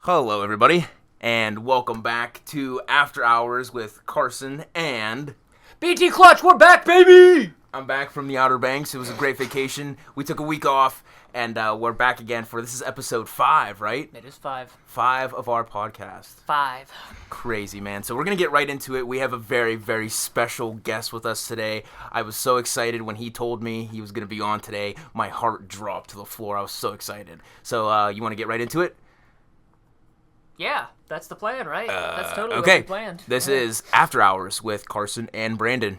Hello, everybody, and welcome back to After Hours with Karsen and... BT Clutch, we're back, baby! I'm back from the Outer Banks. It was a great vacation. We took a week off, and we're back again for... This is episode 5, right? It is 5. 5 of our podcast. 5. Crazy, man. So we're going to get right into it. We have a very, very special guest with us today. I was so excited when he told me he was going to be on today. My heart dropped to the floor. I was so excited. So you want to get right into it? Yeah, that's the plan, right? That's totally okay. what we planned. This is After Hours with Karsen and Brandon.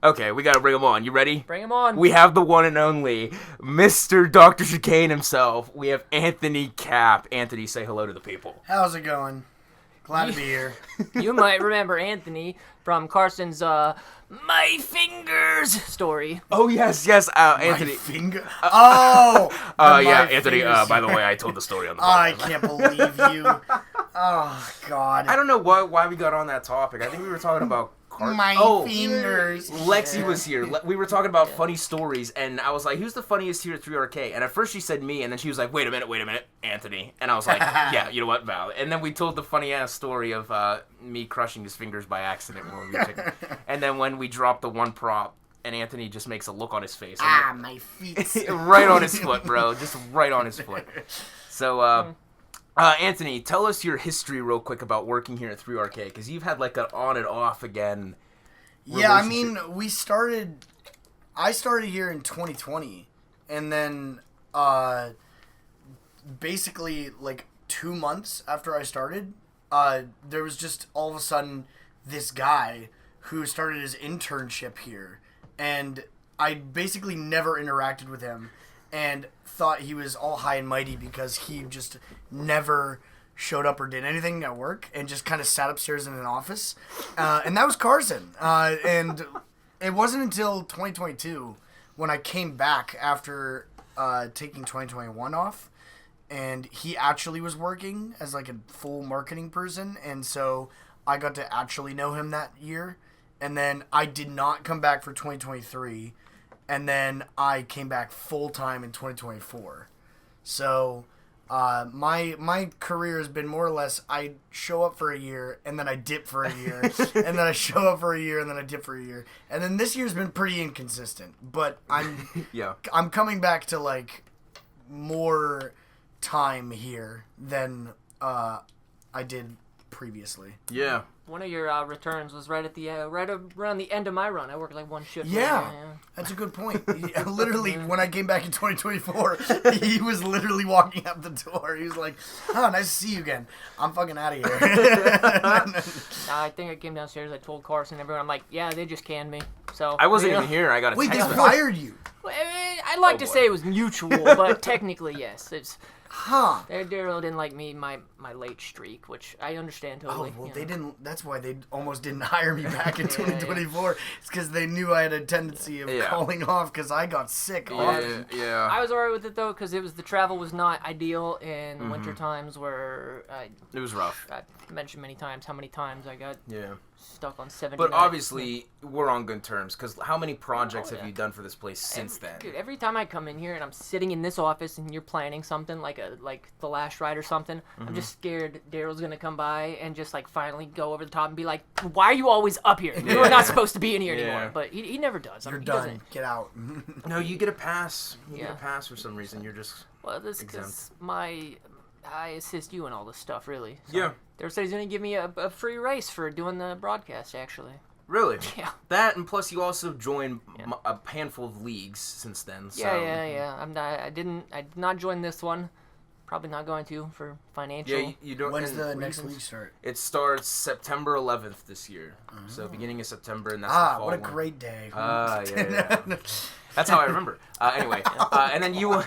Okay, we gotta bring him on. You ready? Bring him on. We have the one and only Mr. Dr. Chicane himself. We have Anthony Cap. Anthony, say hello to the people. How's it going? Glad to be here. You might remember Anthony from Carson's My Fingers story. Oh, yes, Anthony. My finger? Oh! Yeah, Anthony, by the way, I told the story on the I podcast. can't believe you. Oh, God. I don't know why we got on that topic. I think we were talking about... My fingers. Lexi was here. We were talking about funny stories, and I was like, who's the funniest here at 3RK? And at first she said me, and then she was like, wait a minute, Anthony. And I was like, yeah, you know what, Val? And then we told the funny-ass story of me crushing his fingers by accident when we were chicken. And then when we dropped the one prop, and Anthony just makes a look on his face. My feet. Right on his foot, bro. Just right on his foot. So, Anthony, tell us your history real quick about working here at 3RK, because you've had like an on and off again. Yeah, I mean, I started here in 2020, and then basically like 2 months after I started, there was just all of a sudden this guy who started his internship here, and I basically never interacted with him and thought he was all high and mighty because he just never showed up or did anything at work and just kind of sat upstairs in an office. And that was Karsen. And it wasn't until 2022 when I came back after taking 2021 off, and he actually was working as like a full marketing person, and so I got to actually know him that year. And then I did not come back for 2023, and then I came back full-time in 2024. So my career has been more or less, I show up for a year, and then I dip for a year, and then I show up for a year, and then I dip for a year. And then this year's been pretty inconsistent, but I'm coming back to like more time here than I did previously. Yeah. One of your returns was right at the right around the end of my run. I worked like one shift. Yeah, that's a good point. Literally, when I came back in 2024, he was literally walking out the door. He was like, "Oh, nice to see you again. I'm fucking out of here." I think I came downstairs. I told Karsen and everyone. I'm like, yeah, they just canned me. So I wasn't even here. I got a Wait, they text. fired you? I'd like to say it was mutual, but technically, yes. It's... Huh. Daryl didn't like me, my late streak, which I understand totally. Oh, well, they didn't. That's why they almost didn't hire me back in 2024. It's because they knew I had a tendency of calling off because I got sick often. Yeah. I was alright with it though, because the travel was not ideal in winter times where It was rough. I mentioned many times how many times I got stuck on 70 But nights. obviously, we're on good terms, because how many projects have you done for this place since then? Dude, every time I come in here and I'm sitting in this office and you're planning something like the last ride or something, I'm just scared Daryl's gonna come by and just like finally go over the top and be like, "Why are you always up here? You are not supposed to be in here anymore." But he never does. You're he done. doesn't. Get out. No, you get a pass. You get a pass for some reason. You're just This because I assist you in all this stuff, really. So Yeah. Daryl said he's gonna give me a free race for doing the broadcast, actually. Really? Yeah. That, and plus you also joined a handful of leagues since then. So. Yeah. I did not join this one. Probably not going to for financial. Yeah, you don't. When's the next league start? It starts September 11th this year. So beginning of September, and that's the fall what a one. great day. Yeah. That's how I remember. Anyway, and then you won't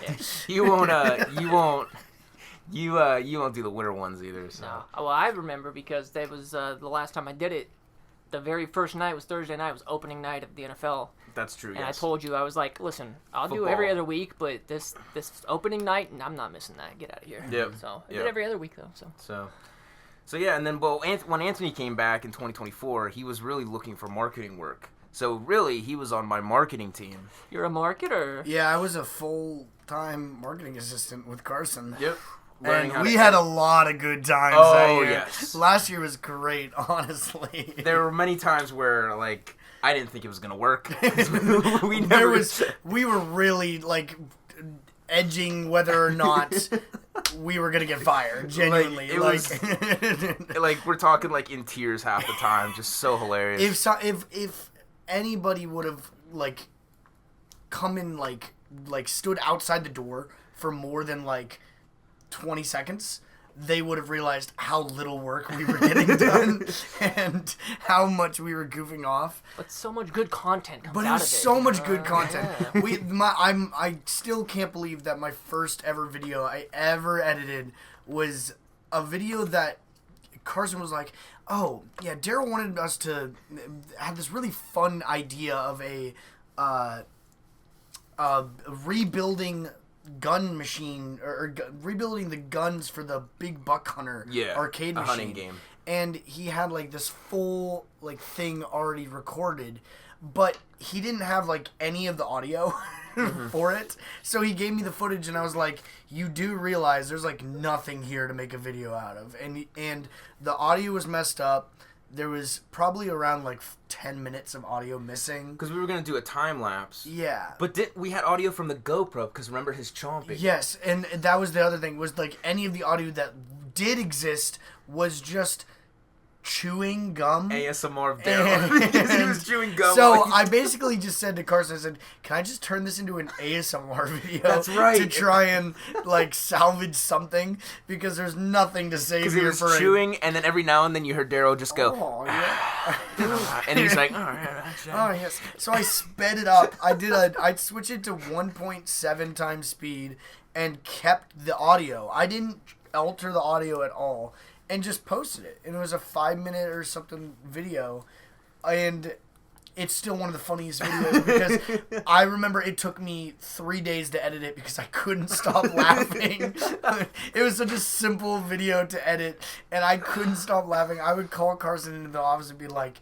do the winter ones either. So. No. Well, I remember because that was the last time I did it. The very first night was Thursday night. It was opening night of the NFL. That's true. And I told you, I was like, listen, I'll do every other week, but this opening night, I'm not missing that. Get out of here. Yeah. So I did every other week though. So yeah, and then when Anthony came back in 2024, he was really looking for marketing work. So really, he was on my marketing team. You're a marketer. Yeah, I was a full-time marketing assistant with Karsen. Yep. learning how we to had a edit. lot of good times Oh, that year. yes. Last year was great, honestly. There were many times where, like, I didn't think it was going to work. We were really, like, edging whether or not we were going to get fired, genuinely. Like, we're talking, like, in tears half the time. Just so hilarious. If anybody would have, like, come in, like stood outside the door for more than, like, 20 seconds, they would have realized how little work we were getting done and how much we were goofing off. But so much good content comes out of it. But it was so much good content. Yeah. I still can't believe that my first ever video I ever edited was a video that Karsen was like, oh, yeah, Daryl wanted us to have this really fun idea of a rebuilding gun machine or rebuilding the guns for the Big Buck Hunter arcade machine. Hunting game. And he had like this full like thing already recorded, but he didn't have like any of the audio for it. So he gave me the footage and I was like, you do realize there's like nothing here to make a video out of. And the audio was messed up. There was probably around like 10 minutes of audio missing. Because we were going to do a time lapse. Yeah. But we had audio from the GoPro because remember his chomping. Yes, and that was the other thing, was like any of the audio that did exist was just chewing gum. ASMR of Daryl. He was chewing gum. So I basically just said to Karsen, I said, can I just turn this into an ASMR video? That's right. To try and like salvage something, because there's nothing to save because he here was for chewing, and then every now and then you heard Daryl just go, oh, yeah. and he's like, oh, yeah, actually. Oh yes. So I sped it up. I switched it to 1.7 times speed and kept the audio. I didn't alter the audio at all and just posted it. And it was a 5-minute or something video, and it's still one of the funniest videos because I remember it took me 3 days to edit it because I couldn't stop laughing. It was such a simple video to edit, and I couldn't stop laughing. I would call Karsen into the office and be like,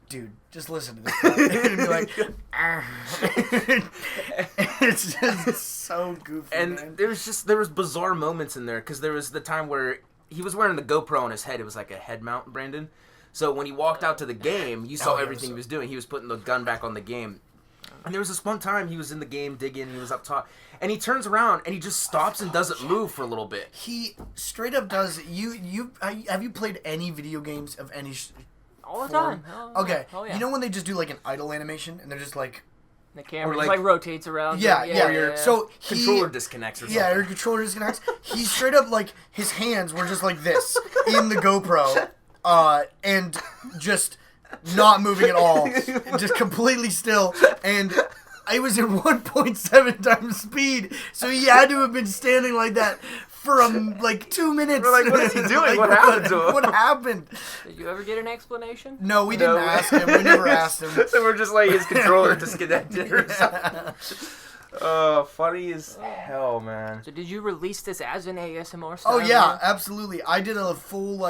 dude, just listen to this guy. And be like, it's just so goofy. And man. there was bizarre moments in there because there was the time where he was wearing the GoPro on his head. It was like a head mount, Brandon. So when he walked out to the game, you saw everything he was doing. He was putting the gun back on the game. And there was this one time he was in the game digging, he was up top, and he turns around and he just stops and doesn't move for a little bit. He straight up does. Have you played any video games of any all the form? time. Oh, Okay. Oh, yeah. You know when they just do like an idle animation and they're just like, the camera or just like rotates around. Yeah. Your So controller disconnects or something. Yeah, your controller disconnects. He straight up, like, his hands were just like this in the GoPro, and just not moving at all, just completely still, and it was in 1.7 times speed, so he had to have been standing like that for like 2 minutes. We're like, what is he doing? What happened to him? What happened? Did you ever get an explanation? No, we didn't ask him. We never asked him. So we're just like, his controller disconnected or something. Funny as hell, man. So did you release this as an ASMR style? Oh yeah, absolutely. I did a full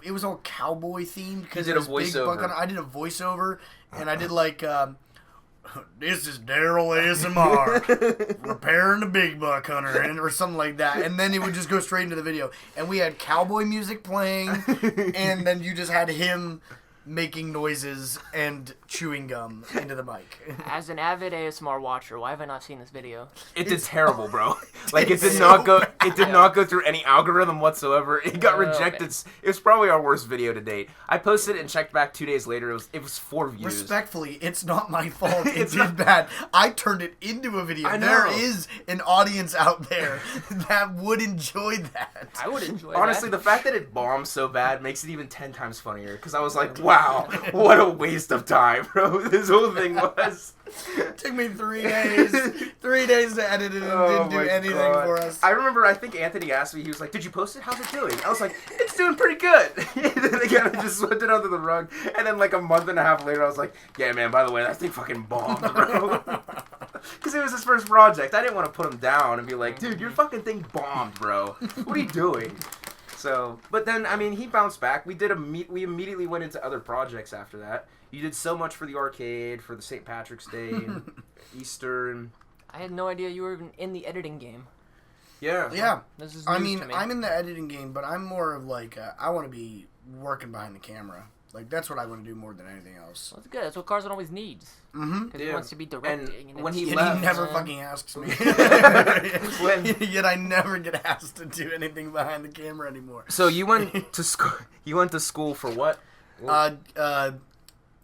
it was all cowboy themed because You did a voiceover. I did a voiceover, and I did like, this is Daryl ASMR repairing the Big Buck Hunter, or something like that, and then it would just go straight into the video, and we had cowboy music playing, and then you just had him making noises and chewing gum into the mic. As an avid ASMR watcher, why have I not seen this video? It did terrible, bro. Like it did not go through any algorithm whatsoever. It got rejected. It was probably our worst video to date. I posted it and checked back 2 days later. It was 4 views. Respectfully, it's not my fault. It did bad. I turned it into a video. I know. There is an audience out there that would enjoy that. I would enjoy Honestly, that. the fact that it bombed so bad makes it even 10 times funnier. Because I was like, wow, what a waste of time, bro. This whole thing was. It took me 3 days. 3 days to edit it and didn't do anything for us. I remember, I think Anthony asked me, he was like, did you post it? How's it doing? I was like, it's doing pretty good. And then they kind of just swept it under the rug. And then like a month and a half later, I was like, yeah, man, by the way, that thing fucking bombed, bro. Because it was his first project. I didn't want to put him down and be like, dude, your fucking thing bombed, bro. What are you doing? So, but then, I mean, he bounced back. We we immediately went into other projects after that. You did so much for the arcade, for the St. Patrick's Day, and Easter, and... I had no idea you were even in the editing game. Yeah. Yeah. This is I news mean, to me. I'm in the editing game, but I'm more of like, I want to be working behind the camera. Like, that's what I want to do more than anything else. Well, that's good. That's what Karsen always needs. Mm-hmm. Because he wants to be directing. And when he Yet left, he never fucking asks me. Yet I never get asked to do anything behind the camera anymore. So you went to school. You went to school for what?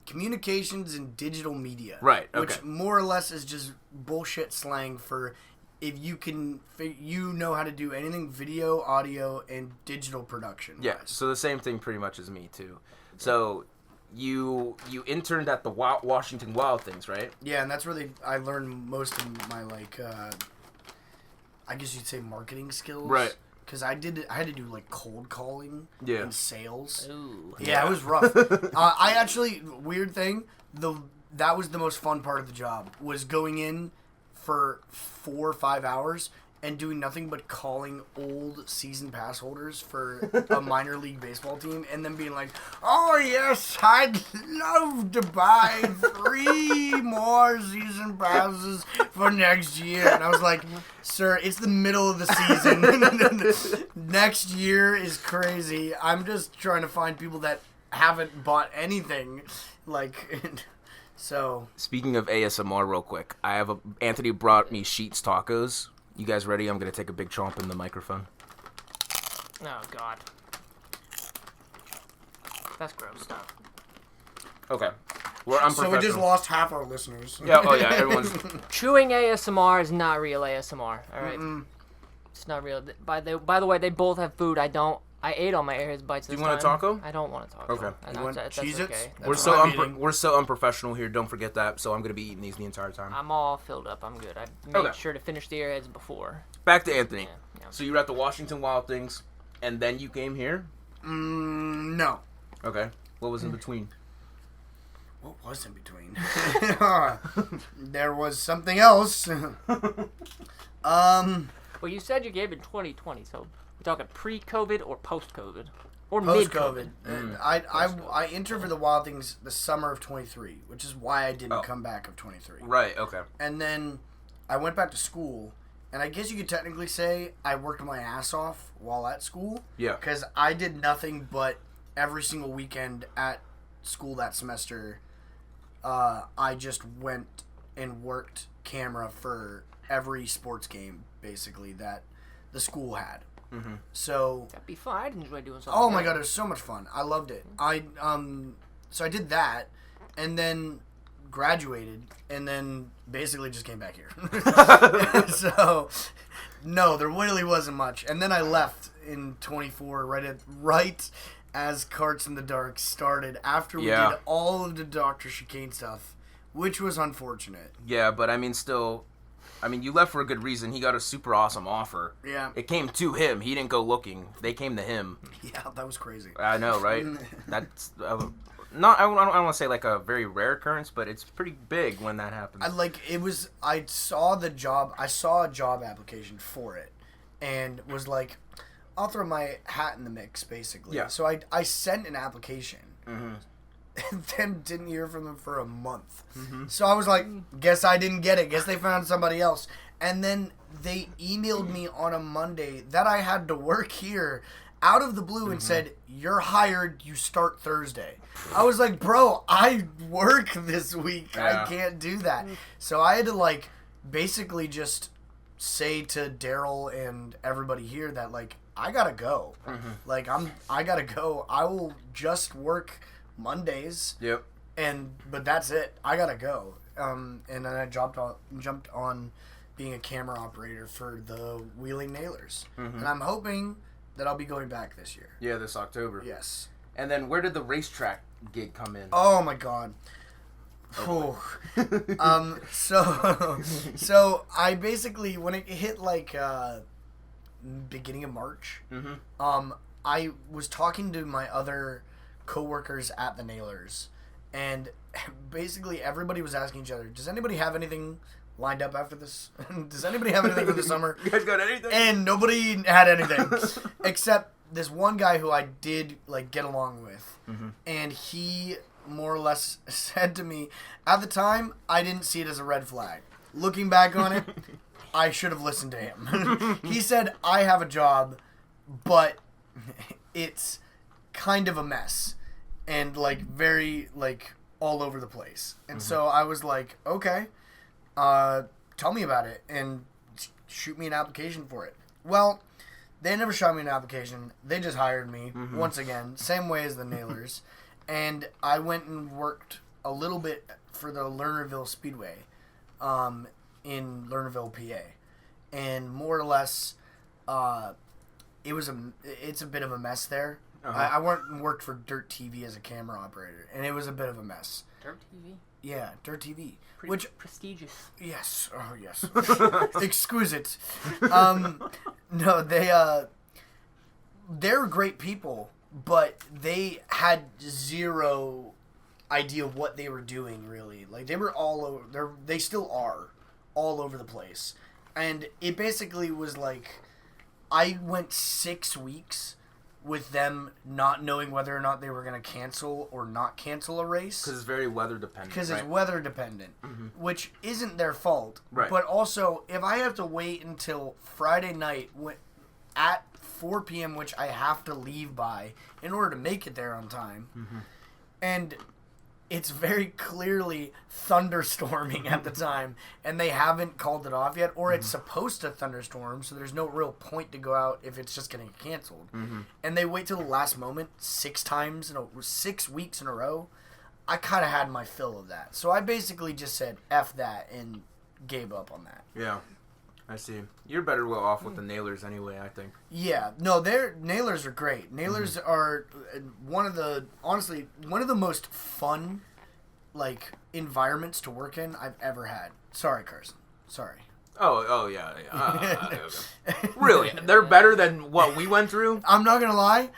Communications and digital media. Right. Okay. Which more or less is just bullshit slang for if you can, you know how to do anything video, audio, and digital production. Yeah. So the same thing pretty much as me too. So you interned at the Washington Wild Things, right? Yeah, and that's where I learned most of my like, I guess you'd say marketing skills. Right. Because I had to do like cold calling and sales. Ooh. Yeah, it was rough. I actually, weird thing, that was the most fun part of the job, was going in for 4 or 5 hours and doing nothing but calling old season pass holders for a minor league baseball team and then being like, oh yes, I'd love to buy 3 more season passes for next year. And I was like, sir, it's the middle of the season. Next year is crazy. I'm just trying to find people that haven't bought anything. Like, so. Speaking of ASMR real quick, Anthony brought me Sheets tacos. You guys ready? I'm going to take a big chomp in the microphone. Oh, God. That's gross stuff. Okay. We're unprofessional. So we just lost half our listeners. Yeah, oh yeah, everyone's... Chewing ASMR is not real ASMR, all right? It's not real. By the way, they both have food. I ate all my Airheads bites this Do you want a time. taco? I don't want a taco. Okay. You want that's Cheez-Its? okay. That's We're what so I'm eating. we're so unprofessional here. Don't forget that. So I'm going to be eating these the entire time. I'm all filled up. I'm good. I made sure to finish the Airheads before. Back to Anthony. Yeah. So you were at the Washington Wild Things, and then you came here? No. Okay. What was in between? What was in between? There was something else. Well, you said you gave in 2020, so we're talking pre-COVID or post-COVID? Or Post-COVID. mid-COVID? I entered for the Wild Things the summer of 23, which is why I didn't come back of 23. Right, okay. And then I went back to school, and I guess you could technically say I worked my ass off while at school. Yeah. Because I did nothing but every single weekend at school that semester, I just went and worked camera for every sports game, basically, that the school had. Mm-hmm. So That'd be fun. I'd enjoy doing something. oh my like god, it was so much fun. I loved it. So I did that, and then graduated, and then basically just came back here. So no, there really wasn't much. And then I left in 24, right as Carts in the Dark started, after we did all of the Dr. Chicane stuff, which was unfortunate. Yeah, but I mean, still... I mean, you left for a good reason. He got a super awesome offer. Yeah. It came to him. He didn't go looking. They came to him. Yeah, that was crazy. I know, right? That's not. I don't want to say like a very rare occurrence, but it's pretty big when that happens. I saw the job. I saw a job application for it, and was like, I'll throw my hat in the mix, basically. Yeah. So I sent an application. Mm-hmm. And then didn't hear from them for a month. Mm-hmm. So I was like, guess I didn't get it. Guess they found somebody else. And then they emailed me on a Monday that I had to work here out of the blue and said, you're hired, you start Thursday. I was like, bro, I work this week. Yeah. I can't do that. So I had to like basically just say to Daryl and everybody here that like, I gotta go. Like I gotta go. I will just work Mondays. Yep. But that's it. I gotta go. And then I jumped on being a camera operator for the Wheeling Nailers. And I'm hoping that I'll be going back this year. Yeah, this October. Yes. And then where did the racetrack gig come in? Oh my god. So I basically, when it hit like beginning of March, I was talking to my other co-workers at the Nailers, and basically everybody was asking each other, does anybody have anything lined up after this? Does anybody have anything for the summer? You guys got anything? And nobody had anything except this one guy who I did like get along with, and he more or less said to me, at the time I didn't see it as a red flag. Looking back on it, I should have listened to him. He said, I have a job, but it's kind of a mess. And, like, very, like, all over the place. And so I was like, okay, tell me about it and shoot me an application for it. Well, they never shot me an application. They just hired me, once again, same way as the Nailers. And I went and worked a little bit for the Lernerville Speedway in Lernerville, PA. And more or less, it's a bit of a mess there. I worked for Dirt TV as a camera operator, and it was a bit of a mess. Dirt TV? Yeah, Dirt TV. Pretty prestigious. Yes. Oh, yes. Exquisite. No, they're great people, but they had zero idea of what they were doing, really. Like, they were all over, they still are all over the place. And it basically was like, I went 6 weeks with them not knowing whether or not they were going to cancel or not cancel a race. Because it's very weather dependent. Because it's weather dependent, which isn't their fault. Right. But also, if I have to wait until Friday night at 4 p.m., which I have to leave by in order to make it there on time, and it's very clearly thunderstorming at the time, and they haven't called it off yet, or it's supposed to thunderstorm, so there's no real point to go out if it's just going to get canceled. And they wait till the last moment 6 weeks in a row. I kind of had my fill of that. So I basically just said, F that, and gave up on that. Yeah, I see. You're better well off with the Nailers anyway, I think. Yeah, no, Nailers are great. Nailers are one of the most fun, like, environments to work in I've ever had. Sorry, Karsen. Sorry. Oh, yeah. Okay. Really? They're better than what we went through? I'm not gonna lie.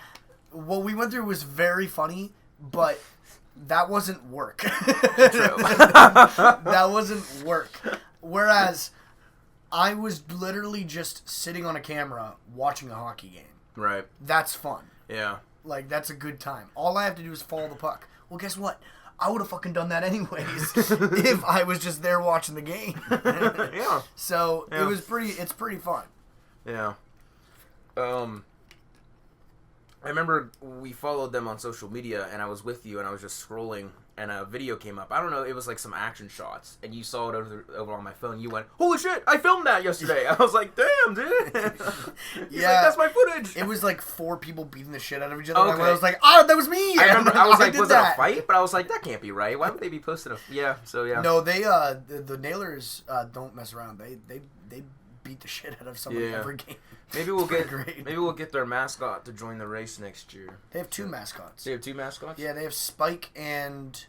What we went through was very funny, but that wasn't work. True. That wasn't work. Whereas I was literally just sitting on a camera watching a hockey game. Right. That's fun. Yeah. Like, that's a good time. All I have to do is follow the puck. Well, guess what? I would have fucking done that anyways if I was just there watching the game. Yeah. So it's pretty fun. Yeah. I remember we followed them on social media, and I was with you, and I was just scrolling, and a video came up. I don't know, it was like some action shots, and you saw it over on my phone. You went, "Holy shit, I filmed that yesterday." I was like, "Damn, dude." He's like, "That's my footage." It was like 4 people beating the shit out of each other. Okay. I was like, "Oh, that was me." I remember, I was like, "Was it that. a fight?" But I was like, "That can't be right. Why would they be posting a?" Yeah. So yeah. No, they the Nailers don't mess around. They beat the shit out of somebody every game. Maybe we'll get their mascot to join the race next year. They have 2 mascots. They have 2 mascots? Yeah, they have Spike and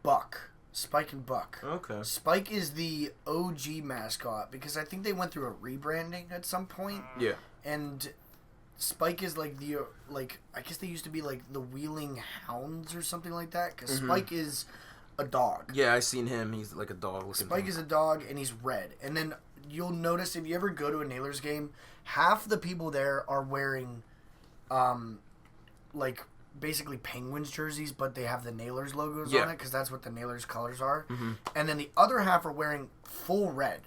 Buck. Spike and Buck. Okay. Spike is the OG mascot because I think they went through a rebranding at some point. Yeah. And Spike is like I guess they used to be like the Wheeling Hounds or something like that because Spike is a dog. Yeah, I seen him. He's like a dog looking. Spike is a dog and he's red. And then you'll notice if you ever go to a Nailers game, half the people there are wearing like basically Penguins jerseys, but they have the Nailers logos on it because that's what the Nailers colors are. And then the other half are wearing full red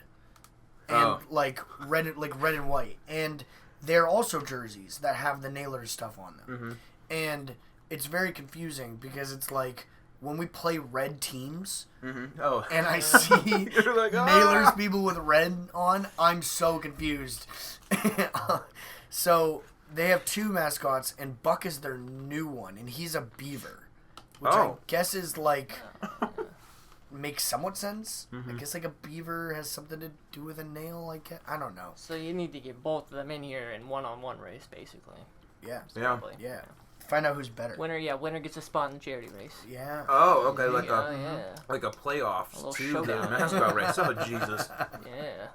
and like red and white, and they're also jerseys that have the Nailers stuff on them. And it's very confusing because it's like when we play red teams and I see like, Nailers people with red on, I'm so confused. So they have 2 mascots, and Buck is their new one, and he's a beaver, which I guess is like makes somewhat sense. I guess like a beaver has something to do with a nail. I don't know. So you need to get both of them in here in one-on-one race, basically. Yeah. Probably. Yeah. Find out who's better. Winner gets a spot in the charity race. Yeah. Oh, okay, like a playoffs to the mascot race. Oh, Jesus. Yeah.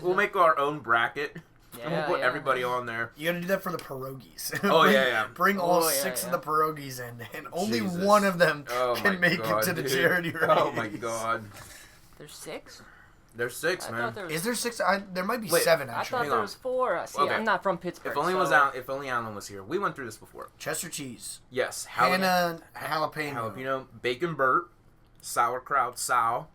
We'll make our own bracket. Yeah, we'll put everybody on there. You gotta do that for the pierogies. Oh, yeah. Bring all 6 of the pierogies in, and only one of them can make it to the charity race. Oh, my God. There's 6? There's 6, man. Is there 6? There might be 7, actually. I thought there was 4. See, okay. I'm not from Pittsburgh. If only Alan was here. We went through this before. Cheddar cheese. Yes. Hannah jalapeno. Bacon Burt. Sauerkraut Sal.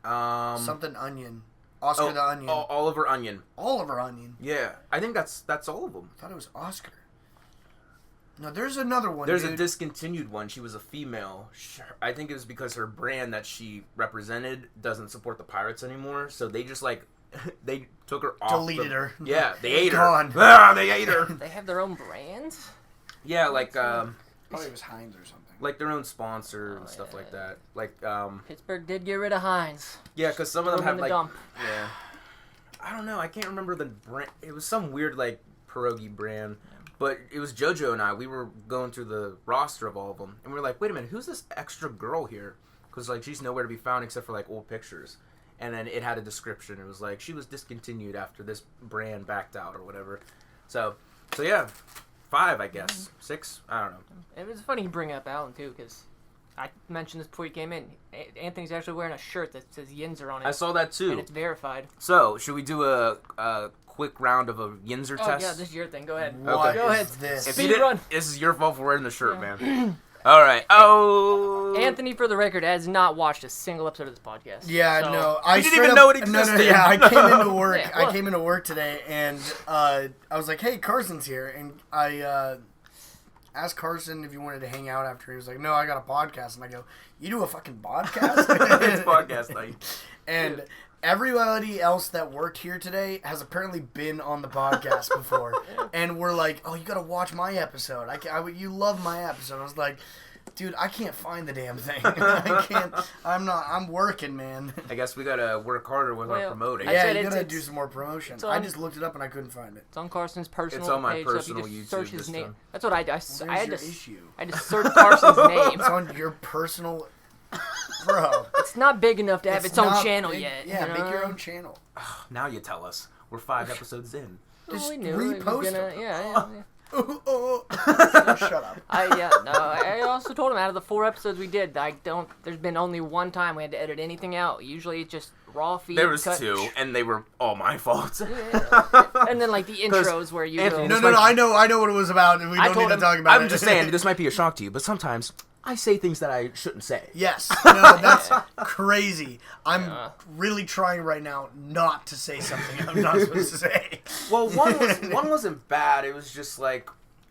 Something Onion. Oscar the Onion. Oliver Onion. Oliver Onion. Yeah, I think that's all of them. I thought it was Oscar. No, there's another one. There's a discontinued one. She was a female. I think it was because her brand that she represented doesn't support the Pirates anymore, so they just they took her off. Deleted her. Yeah, they ate her. Gone. They ate her. They have their own brands? Yeah, probably it was Heinz or something. Like their own sponsor and stuff like that. Like Pittsburgh did get rid of Heinz. Yeah, because some of them have dump. Yeah. I don't know. I can't remember the brand. It was some weird pierogi brand. But it was JoJo and I. We were going through the roster of all of them, and we were like, "Wait a minute, who's this extra girl here?" Because she's nowhere to be found except for old pictures. And then it had a description. It was like she was discontinued after this brand backed out or whatever. So yeah, 5 I guess, 6. I don't know. It was funny you bring up Alan too, because I mentioned this before you came in. Anthony's actually wearing a shirt that says Yinzer on it. I saw that too. And it's verified. So should we do a quick round of a Yinzer test? Yeah, this is your thing. Go ahead. What Go ahead. is this? Speed run. This is your fault for wearing the shirt, man. All right. Oh. Anthony, for the record, has not watched a single episode of this podcast. Yeah, so. no. I didn't even know it existed. No, yeah, I came into work. Yeah, well. I came into work today, and I was like, "Hey, Carson's here," and I asked Karsen if he wanted to hang out after. He was like, "No, I got a podcast," and I go, "You do a fucking podcast?" It's podcast night. And everybody else that worked here today has apparently been on the podcast before, and we're like, "Oh, you gotta watch my episode. You love my episode." I was like, "Dude, I can't find the damn thing. I can't. I'm working, man." I guess we gotta work harder with our promoting. Yeah, you gotta do some more promotion. On, I just looked it up and I couldn't find it. It's on Carson's personal page. It's on my page, personal so you YouTube. search his name. Time. That's what I had Your to. issue. I just searched Carson's name. It's on your personal, bro. It's not big enough to have its own not channel big- yet. Yeah, you make your know? own channel. Now you tell us. We're 5 episodes in. Just we knew repost it was them. Yeah. Shut up. I also told him out of the 4 episodes we did, there's been only one time we had to edit anything out. Usually it's just raw feed. There was cut. 2, and they were all my fault. And then the intros where you Anthony, go. No, I know what it was about, and we don't need to talk about it. I'm just saying, this might be a shock to you, but sometimes I say things that I shouldn't say. Yes. No, that's crazy. I'm really trying right now not to say something I'm not supposed to say. Well, one wasn't bad. It was just I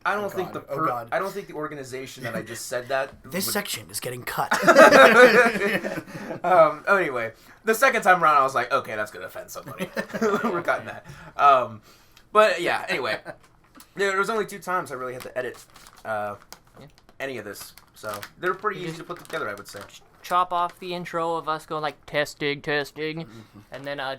don't think God. I don't think the organization that I just said that. This section is getting cut. Anyway, the second time around, I was like, okay, that's gonna offend somebody. We're cutting that. But yeah. Anyway, there was only 2 times I really had to edit any of this, so they're pretty easy to put together, I would say. Chop off the intro of us going testing, and then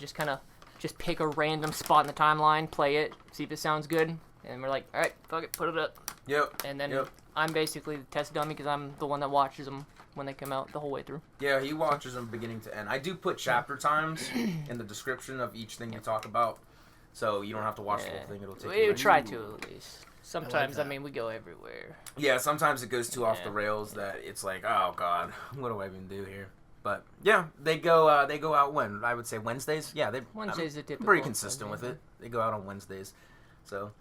just pick a random spot in the timeline, play it, see if it sounds good. And we're like, all right, fuck it, put it up. Yep. And then I'm basically the test dummy because I'm the one that watches them when they come out the whole way through. Yeah, he watches them beginning to end. I do put chapter times in the description of each thing you talk about, so you don't have to watch the whole thing. It'll take you. We try to at least. Sometimes, we go everywhere. Yeah, sometimes it goes too off the rails that it's like, oh god, what do I even do here? But yeah, they go out when? I would say Wednesdays. Yeah, Wednesdays are typical. Pretty consistent with it. They go out on Wednesdays. So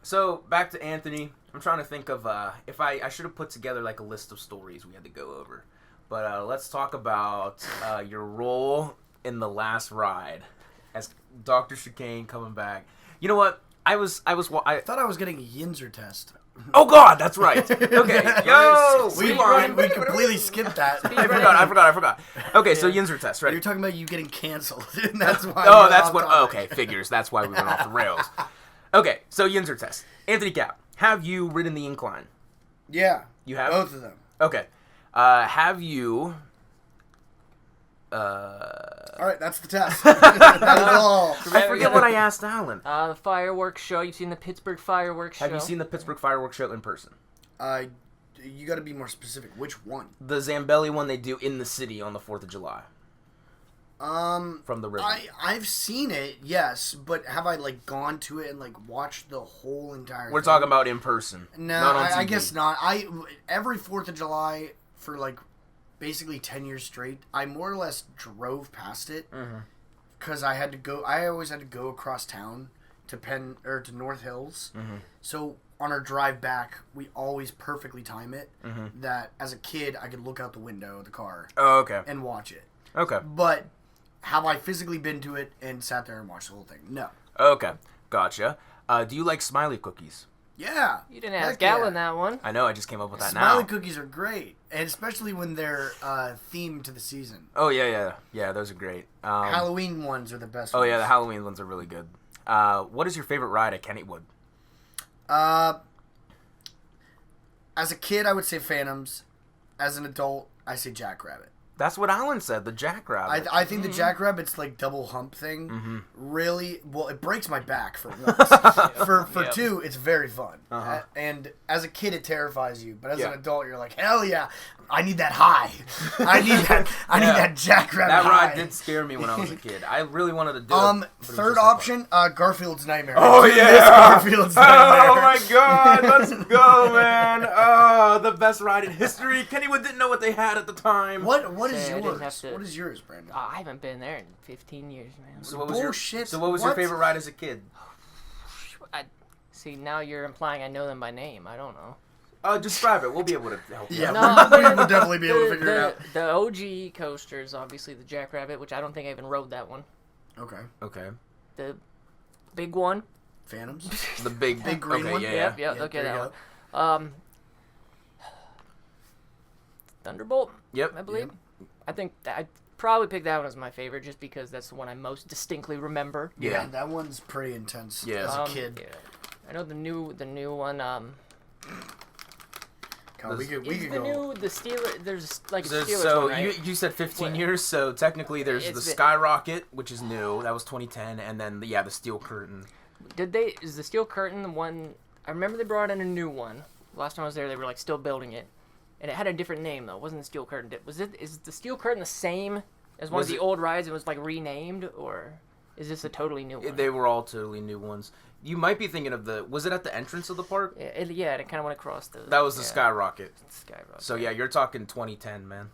so back to Anthony. I'm trying to think of if I should have put together a list of stories we had to go over. But let's talk about your role in the last ride as Dr. Chicane coming back. You know what? I thought I was getting a Yinzer test. Oh God, that's right. Okay, yo, we completely skipped that. I forgot. Okay, so Yinzer test, right? You're talking about you getting canceled, and that's why. Oh, that's what. Okay, figures. That's why we went off the rails. Okay, so Yinzer test. Anthony Cap, have you ridden the incline? Yeah, you have both of them. Okay, have you? All right, that's the test. That is all. I forget what I asked Alan. The fireworks show. You've seen the Pittsburgh fireworks show. Have you seen the Pittsburgh fireworks show in person? You got to be more specific. Which one? The Zambelli one they do in the city on the 4th of July. From the river. I've seen it, yes, but have I gone to it and watched the whole entire We're thing? talking about in person. No, not on TV. I guess not. Every 4th of July for basically 10 years straight, I more or less drove past it because I had to go. I always had to go across town to to North Hills. So on our drive back, we always perfectly time it that as a kid I could look out the window of the car. Oh, okay. And watch it. Okay. But have I physically been to it and sat there and watched the whole thing? No. Okay. Gotcha. Do you like smiley cookies? Yeah. You didn't ask Gallon that one. I know, I just came up with that Smiley now. cookies are great, and especially when they're themed to the season. Oh, yeah. Yeah, those are great. Halloween ones are the best Oh, ones. yeah, the Halloween ones are really good. What is your favorite ride at Kennywood? As a kid, I would say Phantoms. As an adult, I say Jackrabbit. That's what Alan said, the Jackrabbit. I think the Jackrabbit's like double hump thing. Really, well, it breaks my back for once. for two, it's very fun. And as a kid, it terrifies you. But as an adult, you're like, hell yeah, I need that high. I need that Jackrabbit That high. ride did scare me when I was a kid. I really wanted to do it. Third option, Garfield's Nightmare. Oh, yeah. Garfield's Nightmare. Oh, my God. Let's go, man. Oh, the best ride in history. Kennywood didn't know what they had at the time. What is I didn't yours? have to- What is yours, Brandon? I haven't been there in 15 years, man. So what was Bullshit. your What? favorite ride as a kid? See, now you're implying I know them by name. I don't know. Describe it. We'll be able to help you. Yeah, No, we would definitely be able to figure it out. The OG coaster is obviously the Jackrabbit, which I don't think I even rode that one. Okay. The big one. Phantoms. The big green okay, one? Yeah. Yep, okay, there you that one. Thunderbolt, Yep. I believe. I think I'd probably pick that one as my favorite just because that's the one I most distinctly remember. Yeah. That one's pretty intense. Yeah. As a kid. Yeah. I know the new one. God, we could The go. Steeler. There's like a So, Steelers one, right? you said 15 What? years, so technically there's It's the been- Skyrocket, which is new. That was 2010, and then the Steel Curtain. Is the Steel Curtain the one? I remember they brought in a new one. Last time I was there, they were like still building it, and it had a different name though. It wasn't the Steel Curtain? Is the Steel Curtain the same as one Was of the it- old rides? It was like renamed, or is this a totally new one? They were all totally new ones. You might be thinking of was it at the entrance of the park? It kind of went across the. That was the Skyrocket. Skyrocket. So yeah, you're talking 2010, man.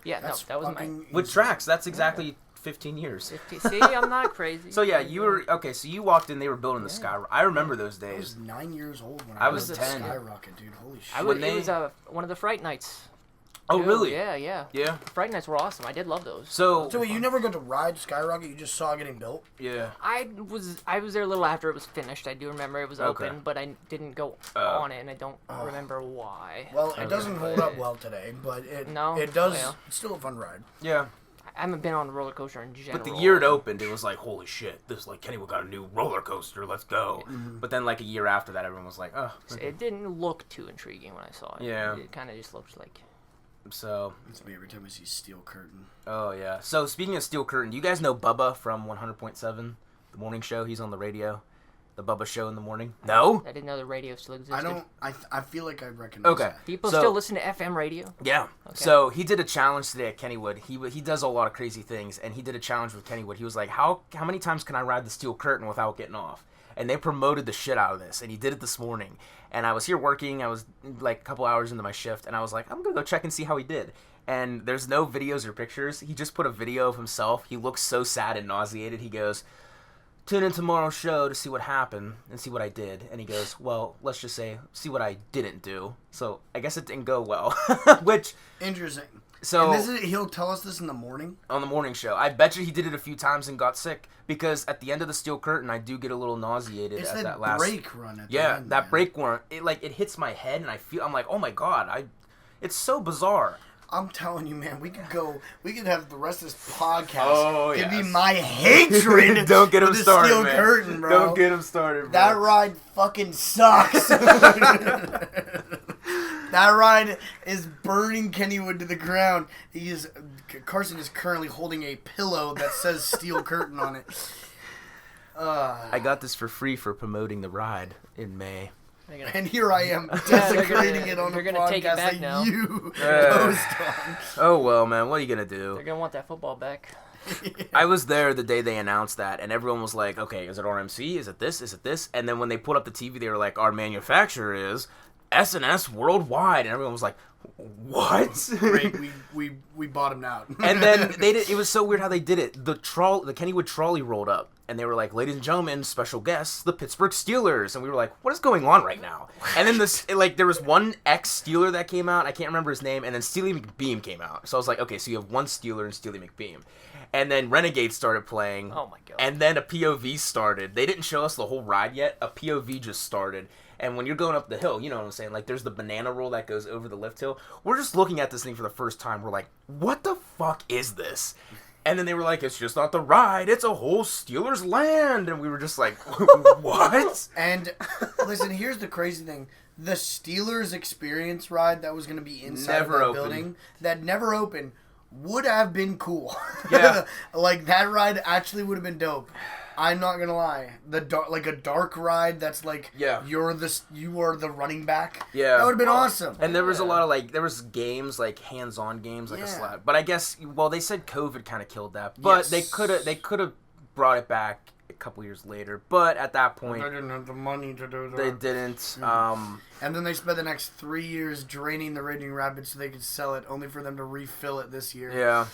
Yeah, no, that was my. With tracks, that's exactly 15 years. 50. See, I'm not crazy. So yeah, you were okay. So you walked in, they were building the Skyrocket. I remember those I was days. 9 years old when I I was was 10. Skyrocket, dude. Holy shit. It was one of the Fright Nights. Oh too. really? Yeah. Yeah. Fright Nights were awesome. I did love those. So So wait, you never got to ride Skyrocket? You just saw it getting built? yeah. I was there a little after it was finished. I do remember it was Okay. open, but I didn't go on it, and I don't remember why. Well, it doesn't hold up But well today, but it No? does. Well. It's still a fun ride. Yeah. I haven't been on a roller coaster in general. But the year it opened, it was like, holy shit, this like Kennywood got a new roller coaster, let's go. But then like a year after that, everyone was like, oh. It didn't look too intriguing when I saw it. Yeah. It kind of just looked like. So, It's me every time I see Steel Curtain. oh yeah. So speaking of Steel Curtain, do you guys know Bubba from 100.7, the morning show? He's on the radio. The Bubba show in the morning. No? I didn't know the radio still existed. I don't. I feel like I recognize. Okay. that. People So- still listen to FM radio. Yeah. So he did a challenge today at Kennywood. He does a lot of crazy things, and he did a challenge with Kennywood. He was like, how many times can I ride the Steel Curtain without getting off? And they promoted the shit out of this, and he did it this morning. And I was here working. I was like a couple hours into my shift, and I was like, I'm gonna go check and see how he did. And there's no videos or pictures. He just put a video of himself. He looks so sad and nauseated. He goes, tune in tomorrow's show to see what happened and see what I did. And he goes, well, let's just say, see what I didn't do. So I guess it didn't go well. Which, Interesting. so And he'll tell us this in the morning. on the morning show, I bet you he did it a few times and got sick. Because at the end of the Steel Curtain, I do get a little nauseated It's at that last brake run at the Yeah, end, that man. brake one, it hits my head and I'm like, oh my god, it's so bizarre. I'm telling you, man, we could have the rest of this podcast. Oh, It'd be yes. my hatred. Don't get for him the started, Steel man. Curtain, bro. Don't get him started, bro. That ride fucking sucks. That ride is burning Kennywood to the ground. Karsen is currently holding a pillow that says Steel Curtain on it. I got this for free for promoting the ride in May. And here I am they're desecrating gonna- it on the they're gonna take it podcast back that now. you Uh. host on. Oh well, man, what are you gonna do? They're gonna want that football back. I was there the day they announced that, and everyone was like, okay, is it RMC? Is it this? Is it this? And then when they put up the TV, they were like, our manufacturer is S&S Worldwide, and everyone was like, what? Great, we bottomed out. And then it was so weird how they did it. The Kennywood trolley rolled up, and they were like, ladies and gentlemen, special guests, the Pittsburgh Steelers. And we were like, what is going on right now? And then there was one ex-Steeler that came out. I can't remember his name. And then Steely McBeam came out. So I was like, okay, so you have one Steeler and Steely McBeam. And then Renegade started playing. Oh, my God. And then a POV started. They didn't show us the whole ride yet. A POV just started. And when you're going up the hill, you know what I'm saying? Like, there's the banana roll that goes over the lift hill. We're just looking at this thing for the first time. We're like, what the fuck is this? And then they were like, it's just not the ride. It's a whole Steelers land. And we were just like, what? And listen, here's the crazy thing. The Steelers experience ride that was going to be inside that building that never opened would have been cool. Yeah. Like, that ride actually would have been dope. I'm not gonna lie. A dark ride that's like, you are the running back. Yeah, that would have been awesome. And there was a lot of there was games like hands-on games like a slab. But I guess they said COVID kind of killed that. But they could have brought it back a couple years later. But at that point, they didn't have the money to do that. They didn't. And then they spent the next 3 years draining the Raging Rapids so they could sell it, only for them to refill it this year. Yeah.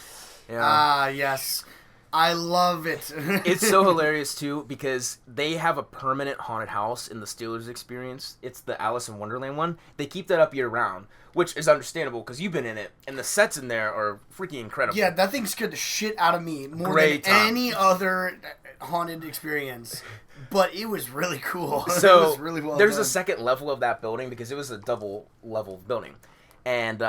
Ah, yes. I love it. It's so hilarious, too, because they have a permanent haunted house in the Steelers experience. It's the Alice in Wonderland one. They keep that up year-round, which is understandable because you've been in it, and the sets in there are freaking incredible. Yeah, that thing scared the shit out of me more than any other haunted experience. But it was really cool. So it was really well there's done. a second level of that building because it was a double-level building. And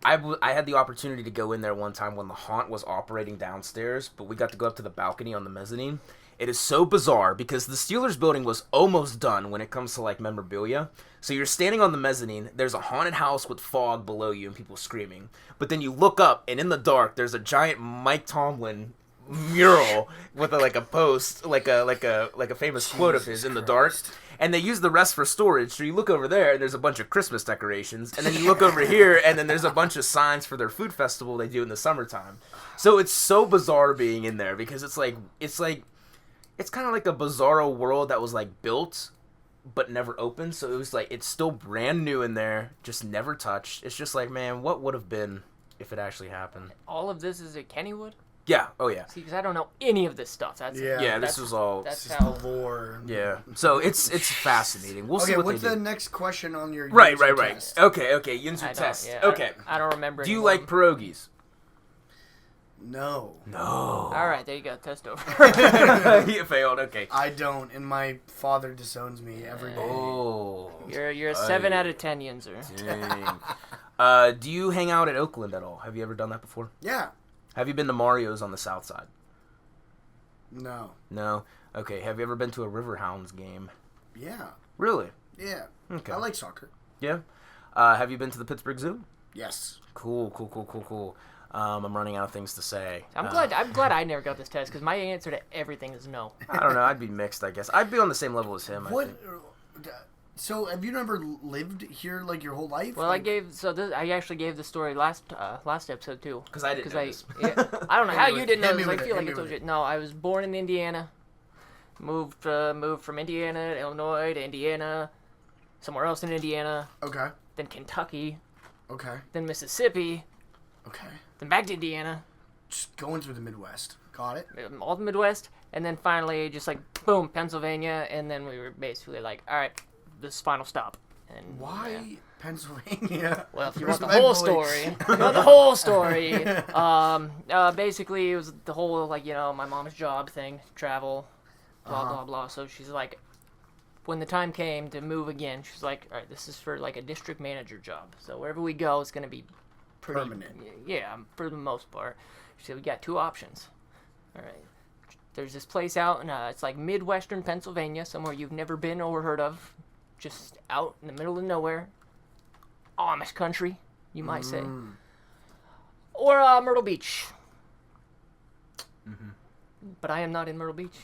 I had the opportunity to go in there one time when the haunt was operating downstairs, but we got to go up to the balcony on the mezzanine. It is so bizarre because the Steelers building was almost done when it comes to memorabilia. So you're standing on the mezzanine, there's a haunted house with fog below you and people screaming. But then you look up and in the dark there's a giant Mike Tomlin mural with a post, like a famous quote of his in the dark. And they use the rest for storage, so you look over there, and there's a bunch of Christmas decorations. And then you look over here, and then there's a bunch of signs for their food festival they do in the summertime. So it's so bizarre being in there, because it's kind of like a bizarro world that was, built, but never opened. So it was, it's still brand new in there, just never touched. It's just man, what would have been if it actually happened? All of this is at Kennywood? Yeah. Oh, yeah. See, because I don't know any of this stuff. This was all... That's how the lore. Yeah. So it's fascinating. We'll see what what's they do. the next question on your Right. test? Okay. Yinzu test. Yeah, okay. I don't remember. Do you like pierogies? No. All right, there you go. Test over. You failed. Okay. I don't, and my father disowns me every day. Oh. You're a 7 out of 10, Yinzer. Dang. Do you hang out at Oakland at all? Have you ever done that before? Yeah. Have you been to Mario's on the south side? No. No? Okay. Have you ever been to a Riverhounds game? Yeah. Really? Yeah. Okay. I like soccer. Yeah? Have you been to the Pittsburgh Zoo? Yes. Cool. I'm running out of things to say. I'm glad I never got this test, because my answer to everything is no. I don't know. I'd be mixed, I guess. I'd be on the same level as him, I think. So, have you never lived here your whole life? Well, I actually gave the story last episode too. Because I didn't know this. I don't know how you didn't know this. I feel like I I told you. No, I was born in Indiana. Moved from Indiana to Illinois to Indiana, somewhere else in Indiana. Okay. Then Kentucky. Okay. Then Mississippi. Okay. Then back to Indiana. Just going through the Midwest. Got it. All the Midwest, and then finally just boom, Pennsylvania, and then we were basically all right. This is final stop. And why Pennsylvania? Well, if you want the whole story, basically it was the whole my mom's job thing, travel, blah blah. So she's like, when the time came to move again, she's like, all right, this is for a district manager job. So wherever we go, it's gonna be pretty permanent. Yeah, for the most part. She said we got two options. All right. There's this place out in it's Midwestern Pennsylvania, somewhere you've never been or heard of. Just out in the middle of nowhere. Amish country, you might say. Or Myrtle Beach. Mm-hmm. But I am not in Myrtle Beach.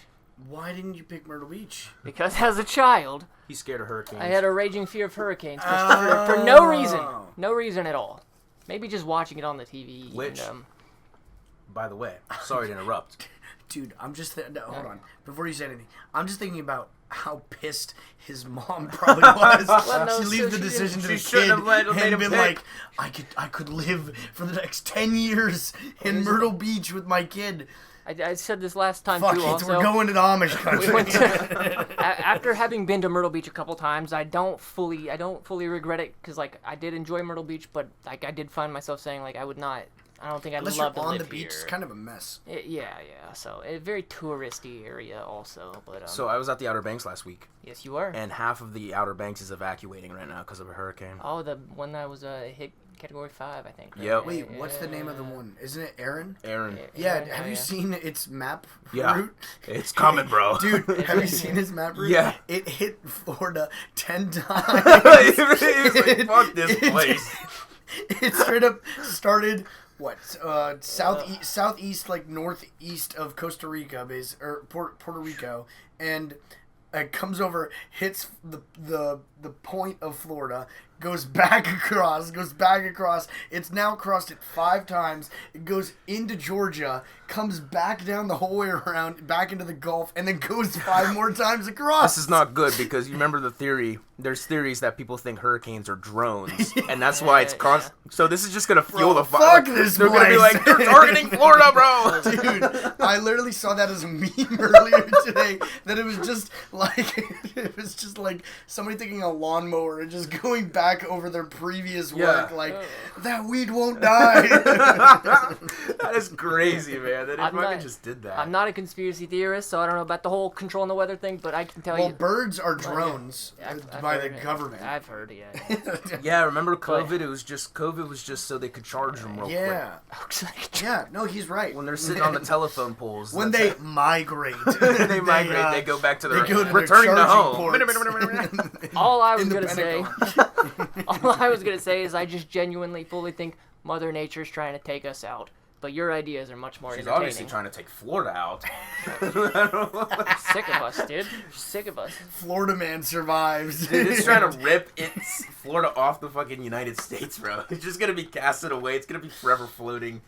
Why didn't you pick Myrtle Beach? Because as a child, he's scared of hurricanes. I had a raging fear of hurricanes for no reason. No reason at all. Maybe just watching it on the TV. Which, by the way, sorry to interrupt. Dude, I'm just... hold on. Before you say anything, I'm just thinking about how pissed his mom probably was. Well, no, she leaves the decision to the should kid have and been like, I could live for the next 10 years in Myrtle Beach with my kid. I said this last time Fuck too. it, Also, we're going to the Amish country. we went to, after having been to Myrtle Beach a couple times, I don't fully regret it because like I did enjoy Myrtle Beach, but like I did find myself saying like I don't think I'd Unless love you're to on live the beach, here. it's kind of a mess. Yeah. So a very touristy area also, but So I was at the Outer Banks last week, yes, you are. and half of the Outer Banks is evacuating right now because of a hurricane. Oh, the one that was hit Category 5, I think. Right? Yep. Wait, what's the name of the one? Isn't it Aaron? Aaron. Yeah, have you seen its map route? It's coming, bro. Dude, have you seen its map route? Yeah. It hit Florida 10 times. It's like, fuck this place. It straight up started southeast, like northeast of Costa Rica, or Puerto Rico, and it comes over, hits the point of Florida, goes back across. It's now crossed it 5 times. It goes into Georgia, comes back down the whole way around, back into the Gulf, and then goes 5 more times across. This is not good because you remember the theory. There's theories that people think hurricanes are drones, and that's why it's constant. So this is just gonna fuel the fire. Fuck this They're gonna be place. like, they're targeting Florida, bro. Dude, I literally saw that as a meme earlier today. That it was just like somebody taking a lawnmower and just going back over their previous work. Like that weed won't die. That is crazy, man. That it fucking just did that. I'm not a conspiracy theorist, so I don't know about the whole controlling the weather thing, but I can tell you. Well, birds are drones by the government. I've heard, yeah. Yeah, remember COVID? COVID was just so they could charge them real quick. Yeah, no, he's right. When they're sitting on the telephone poles. When they migrate. they migrate, they go back to their returning to home. All I was gonna say is I just genuinely fully think Mother Nature's trying to take us out. But your ideas are much more She's entertaining. obviously trying to take Florida out. Sick of us, dude. Sick of us. Florida man survives. Dude, it's trying to rip Florida off the fucking United States, bro. It's just gonna be casted away. It's gonna be forever floating.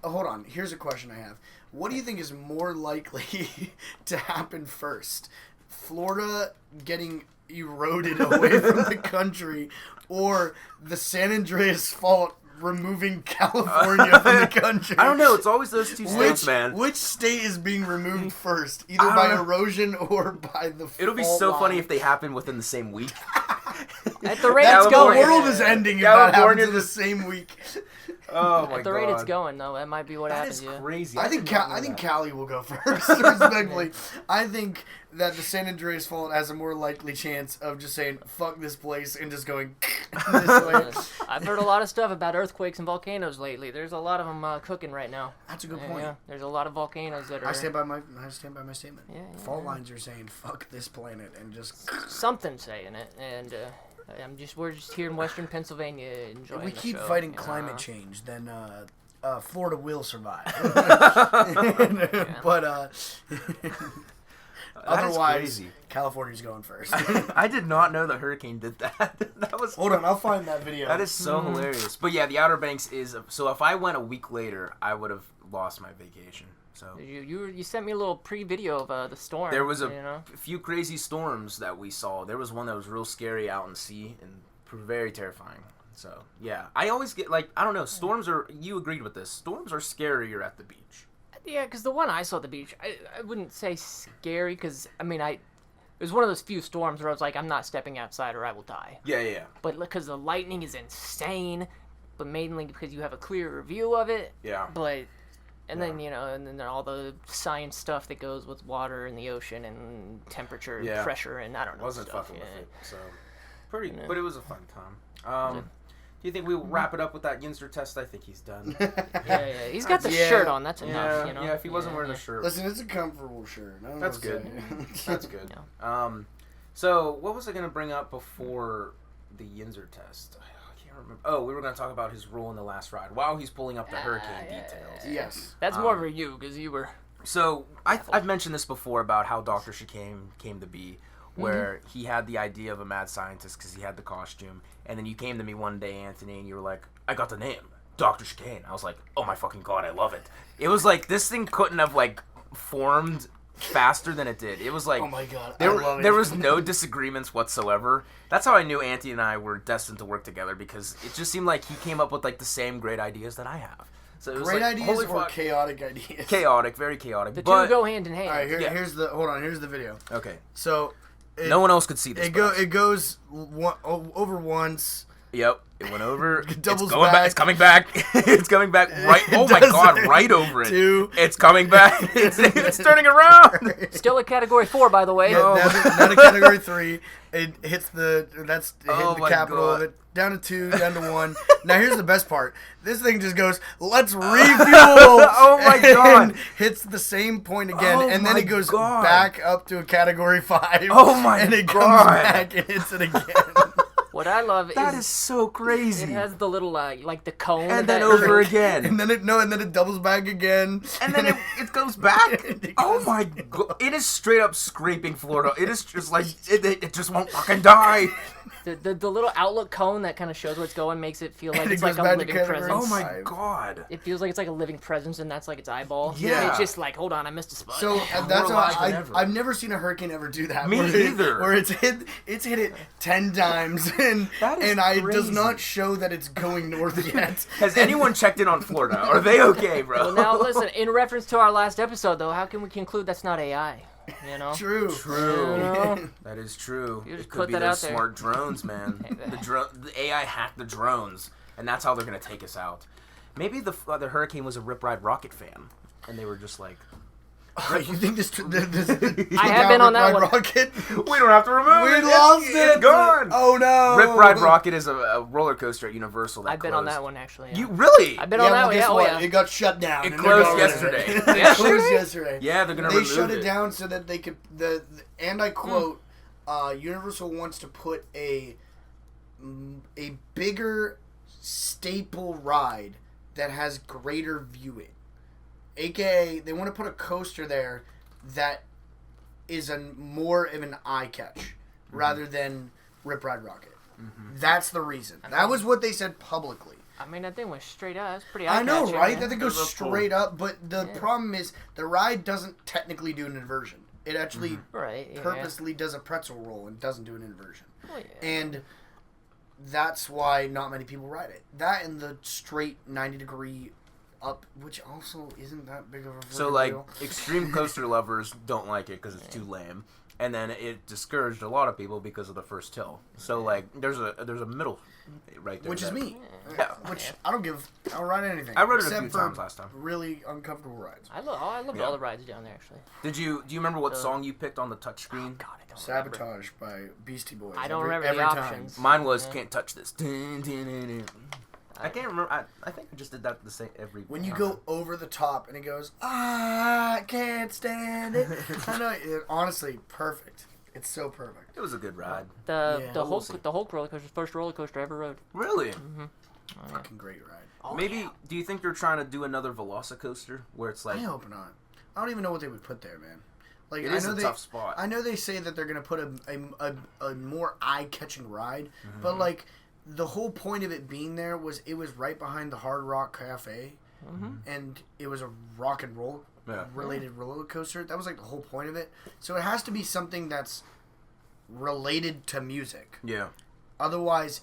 Hold on. Here's a question I have. What do you think is more likely to happen first? Florida getting eroded away from the country, or the San Andreas Fault removing California from the country? I don't know. It's always those two states, man. Which state is being removed first? Either by erosion or by the It'll be so funny if they happen within the same week. At the rate it's going. The world is ending if that happens in the same week. Oh my god. At the rate it's going, though, that might be what happens. That is crazy. I think Cali will go first, respectfully. I think that the San Andreas Fault has a more likely chance of just saying, fuck this place, and just going this way. I've heard a lot of stuff about earthquakes and volcanoes lately. There's a lot of them cooking right now. That's a good point. Yeah, there's a lot of volcanoes that are... I stand by my statement. Yeah, Fault lines are saying, fuck this planet, and just... Something saying it, and... we're just here in Western Pennsylvania enjoying If we keep the show, fighting climate change, then Florida will survive. But otherwise, California's going first. I did not know the hurricane did that. Hold on, I'll find that video. That is so hilarious. But yeah, the Outer Banks is... So if I went a week later, I would have lost my vacation. So you sent me a little pre-video of the storm. There was a few crazy storms that we saw. There was one that was real scary out in sea and very terrifying. So yeah, I always get I don't know. Storms are. You agreed with this. Storms are scarier at the beach. Yeah, because the one I saw at the beach, I wouldn't say scary because it was one of those few storms where I was like, I'm not stepping outside or I will die. Yeah. But because the lightning is insane, but mainly because you have a clearer view of it. Yeah. But. And then, and then all the science stuff that goes with water in the ocean and temperature and pressure and I don't know. Wasn't stuff. fucking with it. So, but it was a fun time. Do you think we'll wrap it up with that Yinzer test? I think he's done. Yeah. He's got the shirt on. That's enough, Yeah, if he wasn't wearing the shirt. Listen, it's a comfortable shirt. That's good. That's good. So, what was I going to bring up before the Yinzer test? Oh, we were going to talk about his role in the last ride while he's pulling up the hurricane details. Yes. That's more for you, because you were... So, I've mentioned this before about how Dr. Chicane came to be, where he had the idea of a mad scientist because he had the costume, and then you came to me one day, Anthony, and you were like, I got the name, Dr. Chicane. I was like, oh my fucking god, I love it. It was like, this thing couldn't have, formed faster than it did. It was like, oh my god, there was no disagreements whatsoever. That's how I knew Auntie and I were destined to work together, because it just seemed like he came up with the same great ideas that I have. So it was Great like, ideas holy or fuck. chaotic ideas? Chaotic, very chaotic. The but, two go hand in hand. All right, Yeah. here's the video. Okay. So No one else could see this. It but us. goes over once. Yep, it went over. Doubles it's going back. It's coming back. It's coming back right. It Oh my does god, it. right over it. Two. It's coming back. It's turning around. Still a category 4, by the way. Yeah, Oh. now to category 3. It hits hitting Oh the my capital God. of it. Down to 2, down to 1. Now here's the best part. This thing just goes, let's refuel. Oh my God. And hits the same point again, Oh and then my it goes God. back up to a category 5. Oh my and it God. comes back and hits it again. What I love That is is so crazy. it has the little like the cone And then that- over again. and then it doubles back again. And then it goes back. It Oh goes my god! It is straight up scraping Florida. It is just like it just won't fucking die. The little outlook cone that kind of shows where it's going makes it feel like And it it's like goes a back to living category presence. Oh my Five. god! It feels like it's like a living presence, and that's like its eyeball. Yeah. It's just like, hold on, I missed a spot. So Yeah, that's more why alive than ever. I've never seen a hurricane ever do that. Me where either. Where it's hit it 10 times and That is it does crazy. not show that it's going north yet. Has anyone checked in on Florida? Are they okay, bro? Well, now listen. In reference to our last episode, though, how can we conclude that's not AI? You know. True. True. You know? That is true. You just It could put be that those out there. smart drones, man. The AI hacked the drones, and that's how they're gonna take us out. Maybe the hurricane was a Rip Ride Rocket fan, and they were just like, You think this I have been on that one. Rocket? we don't have to remove We it. lost it. It's gone. Oh no. Rip Ride Rocket is a roller coaster at Universal that I've been on closed. that one actually. Yeah. You really? I've been Yeah, on that well, one. guess Yeah, oh what? yeah. It got shut down. It and closed they're gonna- yesterday. It closed yesterday. Yeah, they're gonna They remove shut it. it down so that they could. And I quote, Universal wants to put a bigger staple ride that has greater viewing. AKA, they want to put a coaster there that is more of an eye catch rather than Rip Ride Rocket. That's the reason. That was what they said publicly. I mean, that thing went straight up. It's pretty. I know, eye-catching, right? yeah. That thing goes That's cool. straight up, but the problem is the ride doesn't technically do an inversion. It actually Right. Yeah. purposely does a pretzel roll and doesn't do an inversion. Oh, yeah. And that's why not many people ride it. That and the straight 90-degree up, which also isn't that big of a So freaking like deal. extreme coaster lovers don't like it because it's too lame, and then it discouraged a lot of people because of the first hill. So like there's a middle right there. Which is that- me. Yeah. Which I don't ride anything. I rode it a except few for times last time. really uncomfortable rides. I loved Yeah. all the rides down there actually. Do you remember what song you picked on the touchscreen? God, I don't remember. Sabotage by Beastie Boys. I don't every, remember every the time. options. Mine was Yeah. "Can't Touch This." I can't remember. I think I just did that the same every. When you time. go over the top and it goes, I can't stand it. I know, honestly, perfect. It's so perfect. it was a good ride. The Yeah. the We'll Hulk see. the Hulk roller coaster, first roller coaster I ever rode. Really? Fucking great ride. Oh, Maybe. yeah. Do you think they're trying to do another Velocicoaster where it's like I hope not. I don't even know what they would put there, man. Like it I is know a they, tough spot? I know they say that they're gonna put a more eye-catching ride, Mm-hmm. but like the whole point of it being there was it was right behind the Hard Rock Cafe, and it was a rock and roll Yeah. related roller coaster. That was like the whole point of it. So it has to be something that's related to music. Yeah. Otherwise,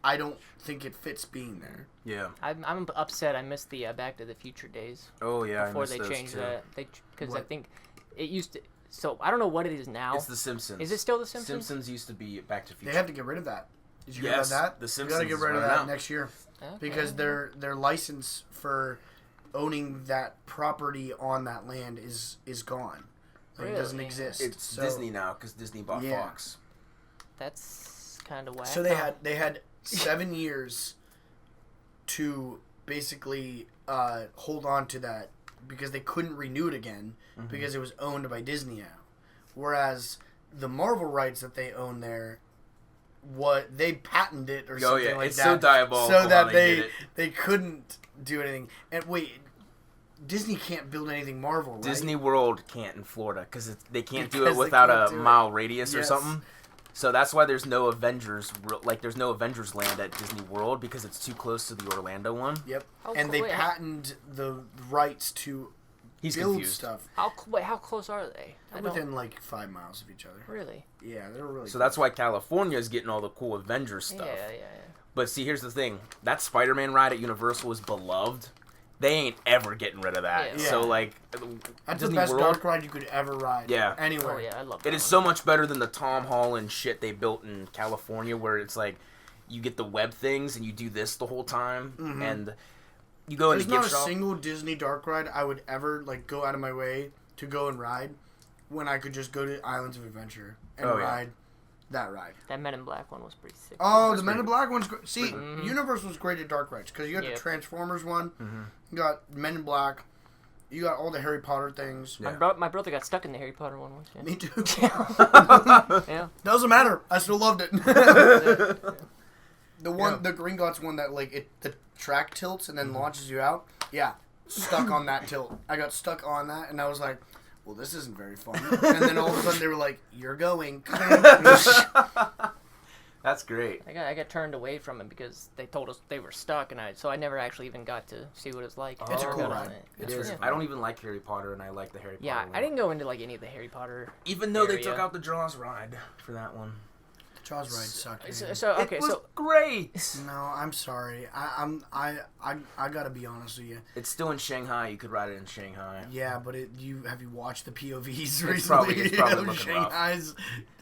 I don't think it fits being there. Yeah. I'm upset. I missed the Back to the Future days Oh yeah. before I missed they those changed too. that. Because I What? think it used to. So I don't know what it is now. It's The Simpsons. Is it still The Simpsons? Simpsons used to be Back to the Future. They have to get rid of that. Did you Yes, hear about that? The You Simpsons gotta get is rid of running that out. next year Okay. because their license for owning that property on that land is gone. Like, it doesn't Really? exist. It's So- Disney now because Disney bought Yeah. Fox. That's kind of whack. So they had 7 years to basically hold on to that because they couldn't renew it again because it was owned by Disney now. Whereas the Marvel rights that they own there, what they patented it or Oh, something yeah, like it's that, so diabolical so how that they did it. they couldn't do anything. And wait, Disney can't build anything Marvel, right? Disney World can't in Florida because they can't do Because it they without can't a do it. mile radius or Yes. something. So that's why there's no Avengers. There's no Avengers Land at Disney World because it's too close to the Orlando one. Yep. Oh, and cool. they Wait, patent the rights to He's build confused. stuff. How close are they? I don't Within like 5 miles of each other. really. Yeah, they're really. So that's why California is getting all the cool Avengers Yeah, stuff. yeah. But see, here's the thing: that Spider-Man ride at Universal is beloved, they ain't ever getting rid of that. Yeah. So like, That's Disney the best World, dark ride you could ever ride. Yeah. Anywhere. Oh yeah, I love that. it is so much better than the Tom Holland shit they built in California, where it's like you get the web things and you do this the whole time, and you go into There's not gift a shop. single Disney dark ride I would ever like go out of my way to go and ride when I could just go to Islands of Adventure and ride that ride. That Men in Black one was pretty sick. Oh, the Men in Black one's great. See, Universal's great at dark rides because you got the Yep. Transformers one, you got Men in Black, you got all the Harry Potter things. Yeah. My brother got stuck in the Harry Potter one once. Yeah. Me too. Yeah. Doesn't matter. I still loved it. The Gringotts one that like the track tilts and then launches you out. Yeah, stuck on that tilt. I got stuck on that, and I was like, "Well, this isn't very fun." And then all of a sudden they were like, "You're going." That's great. I got turned away from it because they told us they were stuck, and so I never actually even got to see what it's like. It's a I cool got ride. on it. It is. Yeah. I don't even like Harry Potter, and I like the Harry Potter Yeah, one. I didn't go into like any of the Harry Potter. Even though they area. took out the Jaws ride for that one. Jaws ride sucked. So okay, it was so great. No, I'm sorry. I gotta be honest with you. It's still in Shanghai. You could ride it in Shanghai. Yeah, but have you watched the POVs recently? It's probably of looking rough. Shanghai's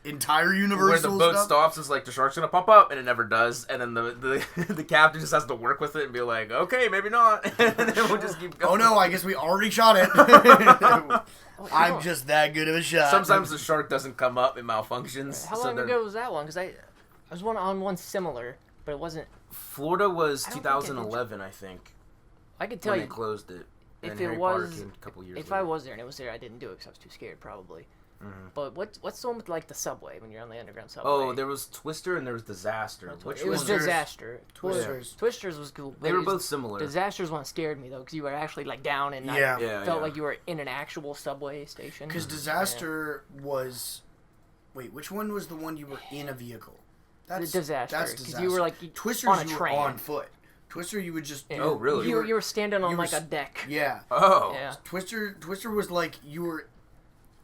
entire Where Universal the boat stuff? stops is like the shark's gonna pop up and it never does, and then the captain just has to work with it and be like, okay, maybe not, and then we'll just keep going. Oh no, I guess we already shot it. I'm just that good of a shot. Sometimes the shark doesn't come up; it malfunctions. how so long then- ago was that one? Because I was on one similar, but it wasn't. Florida was I don't think I did. 2011, I think, I could tell when you they closed it. if And it Harry Potter was- came a couple years if later. I was there and it was there, I didn't do it because I was too scared probably. But what's the one with like the subway when you're on the underground subway? Oh, there was Twister and there was Disaster. Which it was one? Disaster. Twisters. Twisters was cool. They were both similar. Disaster's one scared me though because you were actually like down and Yeah. Yeah, felt yeah. like you were in an actual subway station. Because Disaster was... Wait, which one was the one you were in a vehicle? The Disaster. That's 'cause Disaster. you were like Twisters, on a you train. were on foot. Twister, you would just... Yeah. Oh, really? You were standing on you were like a s- deck. Yeah. Oh. Yeah. Twister was like you were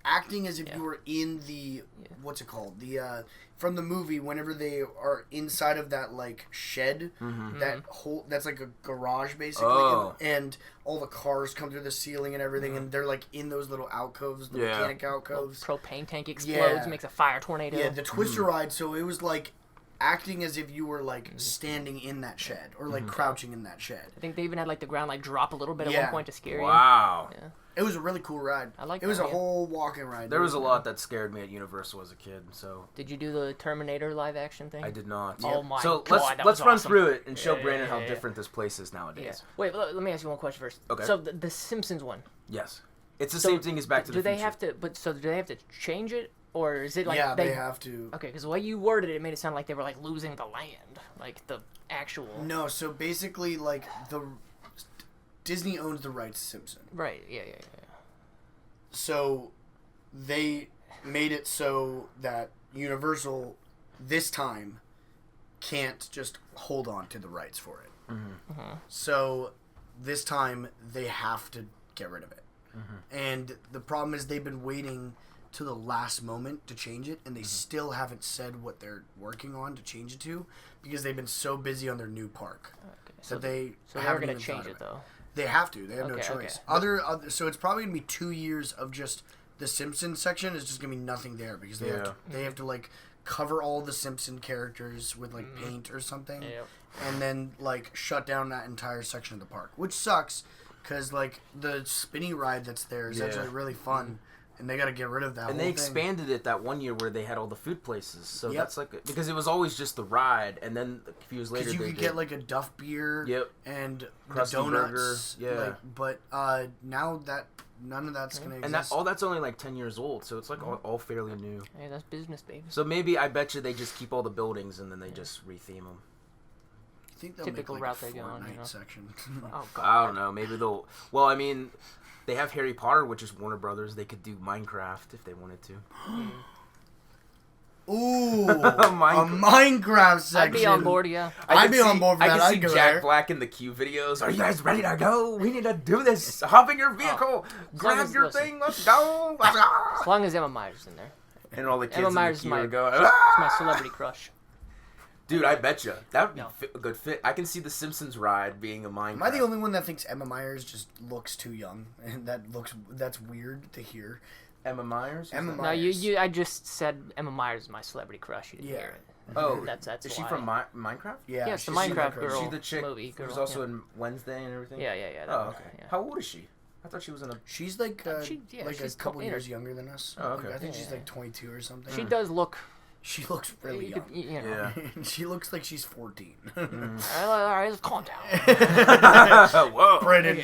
acting as if you were in the what's it called, the from the movie whenever they are inside of that like shed, that whole that's like a garage basically, Oh. and all the cars come through the ceiling and everything, and they're like in those little alcoves, the Yeah. mechanic alcoves. Propane tank explodes, Yeah. makes a fire tornado. Yeah, the Twister ride. So it was like acting as if you were like standing in that shed or like crouching in that shed. I think they even had like the ground like drop a little bit at Yeah. one point to scare you. Wow. Yeah. It was a really cool ride. I like it. Was that, a yeah. whole walking ride. There was a lot that scared me at Universal as a kid, so Did you do the Terminator live action thing? I did not. Oh my So god, let's that was run awesome. through it and show Yeah, Brandon how yeah. different this place is nowadays. Yeah. Wait, let me ask you one question first. Okay. So the Simpsons one. Yes. It's the So same thing as Back to the Do they Future. have to? But so do they have to change it, or is it like Yeah, they have to. Okay, because the way you worded it, it made it sound like they were like losing the land, like the actual. No, so basically, like the Disney owns the rights to Simpson, Right. Yeah. so they made it so that Universal this time can't just hold on to the rights for it. So this time they have to get rid of it, and the problem is they've been waiting to the last moment to change it, and they still haven't said what they're working on to change it to because they've been so busy on their new park. Okay. So they So they're haven't gonna even change thought it of though. They have to. They have no Okay, choice. okay. Other so it's probably gonna be 2 years of just the Simpsons section. Is just gonna be nothing there because they have to like cover all the Simpson characters with like paint or something, Yep. and then like shut down that entire section of the park, which sucks because like the spinny ride that's there is actually really fun. And they got to get rid of that. And whole they thing. expanded it that one year where they had all the food places. So Yep. that's like because it was always just the ride, and then a few years later Because you they could did, get like a Duff beer. Yep. And the Krusty donuts. Burger, yeah. But now that none of that's gonna exist. and that all that's only like 10 years old, so it's like all fairly new. Hey, that's business, baby. So maybe I bet you they just keep all the buildings and then they just retheme them. I think they'll Typical make route like a they go on, you Fortnite know. section. Oh god. I don't know. Maybe they'll. Well, I mean, they have Harry Potter, which is Warner Brothers. They could do Minecraft if they wanted to. Ooh, Minecraft. a Minecraft section. I'd be on board, yeah. I'd could be on board for I that. could I'd see go Jack there. Black in the Q videos. Are you guys ready to go? We need to do this. Hop in your vehicle. Grab as- your listen. thing. Let's go. As long as Emma Myers in there. And all the kids Emma in Myers the is queue my, are going. she's my celebrity crush. Dude, I bet you that would be No. a good fit. I can see the Simpsons ride being a Minecraft. Am I the only one that thinks Emma Myers just looks too young? And that's weird to hear. Emma Myers? Emma No, Myers. I just said Emma Myers is my celebrity crush. You didn't Yeah. hear it. Oh, that's is she why. from Minecraft? Yeah, Yes, the she's Minecraft girl. girl. Is she the chick movie who's girl, also yeah. in Wednesday and everything? Yeah. That Oh, one, okay. yeah. How old is she? I thought she was in a... She's like like a she's couple in years her- younger than us. Oh, okay. Like, I think she's Yeah. like 22 or something. She does look. She looks really young. You know. Yeah. She looks like she's 14. All right, let's calm down. Whoa. Brandon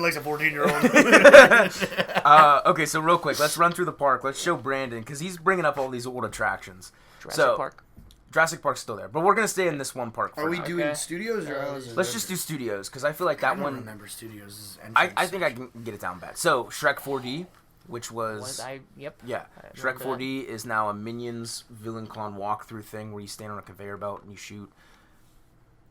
likes a 14-year-old. Okay, so real quick, let's run through the park. Let's show Brandon, because he's bringing up all these old attractions. Jurassic Park. Jurassic Park's still there, but we're going to stay in this one park for Are we now. doing Okay. studios or Let's just do studios, because I feel like that I don't one... remember studios' I entrance. think I can get it down bad. So, Shrek 4D, which was... Yep. Yeah, I Shrek remember 4D is now a Minions Villain Con walkthrough thing where you stand on a conveyor belt and you shoot.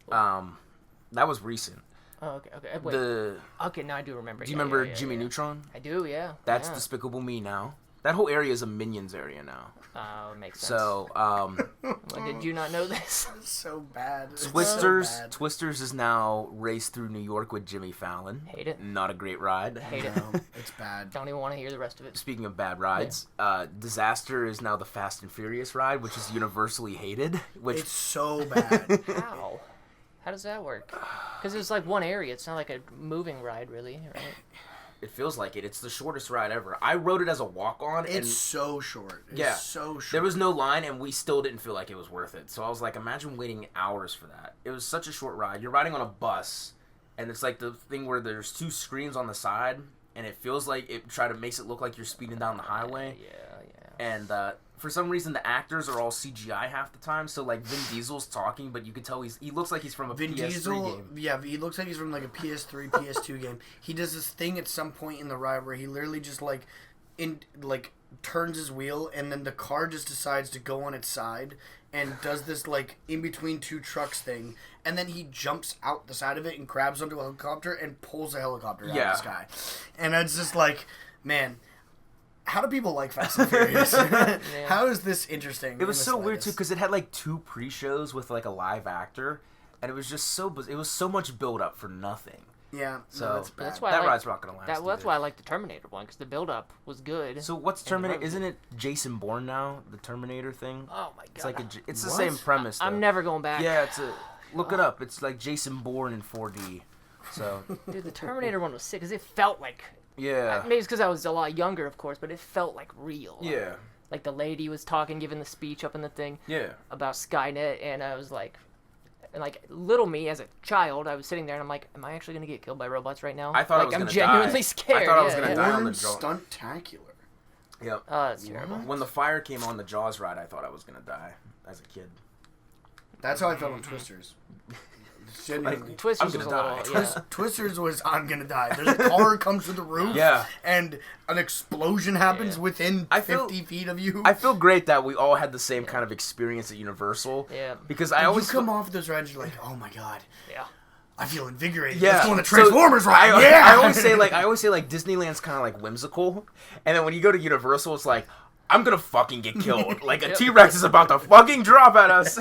That was recent. Oh, okay. Wait. Okay, now I do remember. Do you remember Jimmy Neutron? I do. Yeah. That's yeah. Despicable Me now. That whole area is a Minions area now. Oh, it makes sense. So, Well, did you not know this? So bad. It's Twisters. so bad. Twisters is now Race Through New York with Jimmy Fallon. Hate it. Not a great ride. Hate it. No, it's bad. Don't even want to hear the rest of it. Speaking of bad rides, Disaster is now the Fast and Furious ride, which is universally hated. Which It's so bad. How? How does that work? Because it's like one area. It's not like a moving ride, really, right? it feels like it. It's the shortest ride ever. I rode it as a walk-on, and It's so short. It's Yeah. so short. there was no line, and we still didn't feel like it was worth it. So I was like, imagine waiting hours for that. It was such a short ride. You're riding on a bus, and it's like the thing where there's two screens on the side, and it feels like it makes it look like you're speeding down the highway. Yeah. And for some reason, the actors are all CGI half the time. So like Vin Diesel's talking, but you can tell he looks like he's from a Vin PS3 Diesel, game. yeah, he looks like he's from like a PS3, PS2 game. He does this thing at some point in the ride where he literally just turns his wheel, and then the car just decides to go on its side and does this like in between two trucks thing, and then he jumps out the side of it and grabs onto a helicopter and pulls a helicopter out of the sky. And it's just like, man, how do people like Fast and Furious? How is this interesting? It was so weird too because it had like 2 pre-shows with like a live actor, and it was just so it was so much build up for nothing. Yeah, So no, that's bad. That's why that ride's not gonna last. that's either. why I like the Terminator one, because the build-up was good. So what's And the Terminator? road- Isn't it Jason Bourne now? The Terminator thing. Oh my god! It's like it's the What? same premise. Though. I'm never going back. Yeah, look it up. It's like Jason Bourne in 4D. So Dude, the Terminator one was sick, because it felt like... yeah, Maybe it's because I was a lot younger, of course, but it felt like real. yeah, Like the lady was talking, giving the speech up in the thing yeah. about Skynet, and I was like... And like little me as a child, I was sitting there and I'm like, "Am I actually gonna get killed by robots right now?" I thought I was I'm gonna genuinely die. scared. I thought I was yeah, gonna yeah. die on the Bourne jaw. Stuntacular. Yep. Oh, that's terrible. When the fire came on the Jaws ride, I thought I was gonna die as a kid. That's how I felt on Twisters. Genuinely. Twisters I'm was gonna a die. little, yeah. Twisters was I'm gonna die. There's a car comes to the roof, Yeah. and an explosion happens Yeah. within I feel- 50 feet of you. I feel great that we all had the same kind of experience at Universal. Yeah. Because I you always come off those rides, you're like, oh my god, Yeah. I feel invigorated. Yeah. Let's go on the So, Transformers ride. I Yeah. always say like Disneyland's kind of like whimsical, and then when you go to Universal, it's like I'm gonna fucking get killed. Like a Yep. T-Rex is about to fucking drop at us.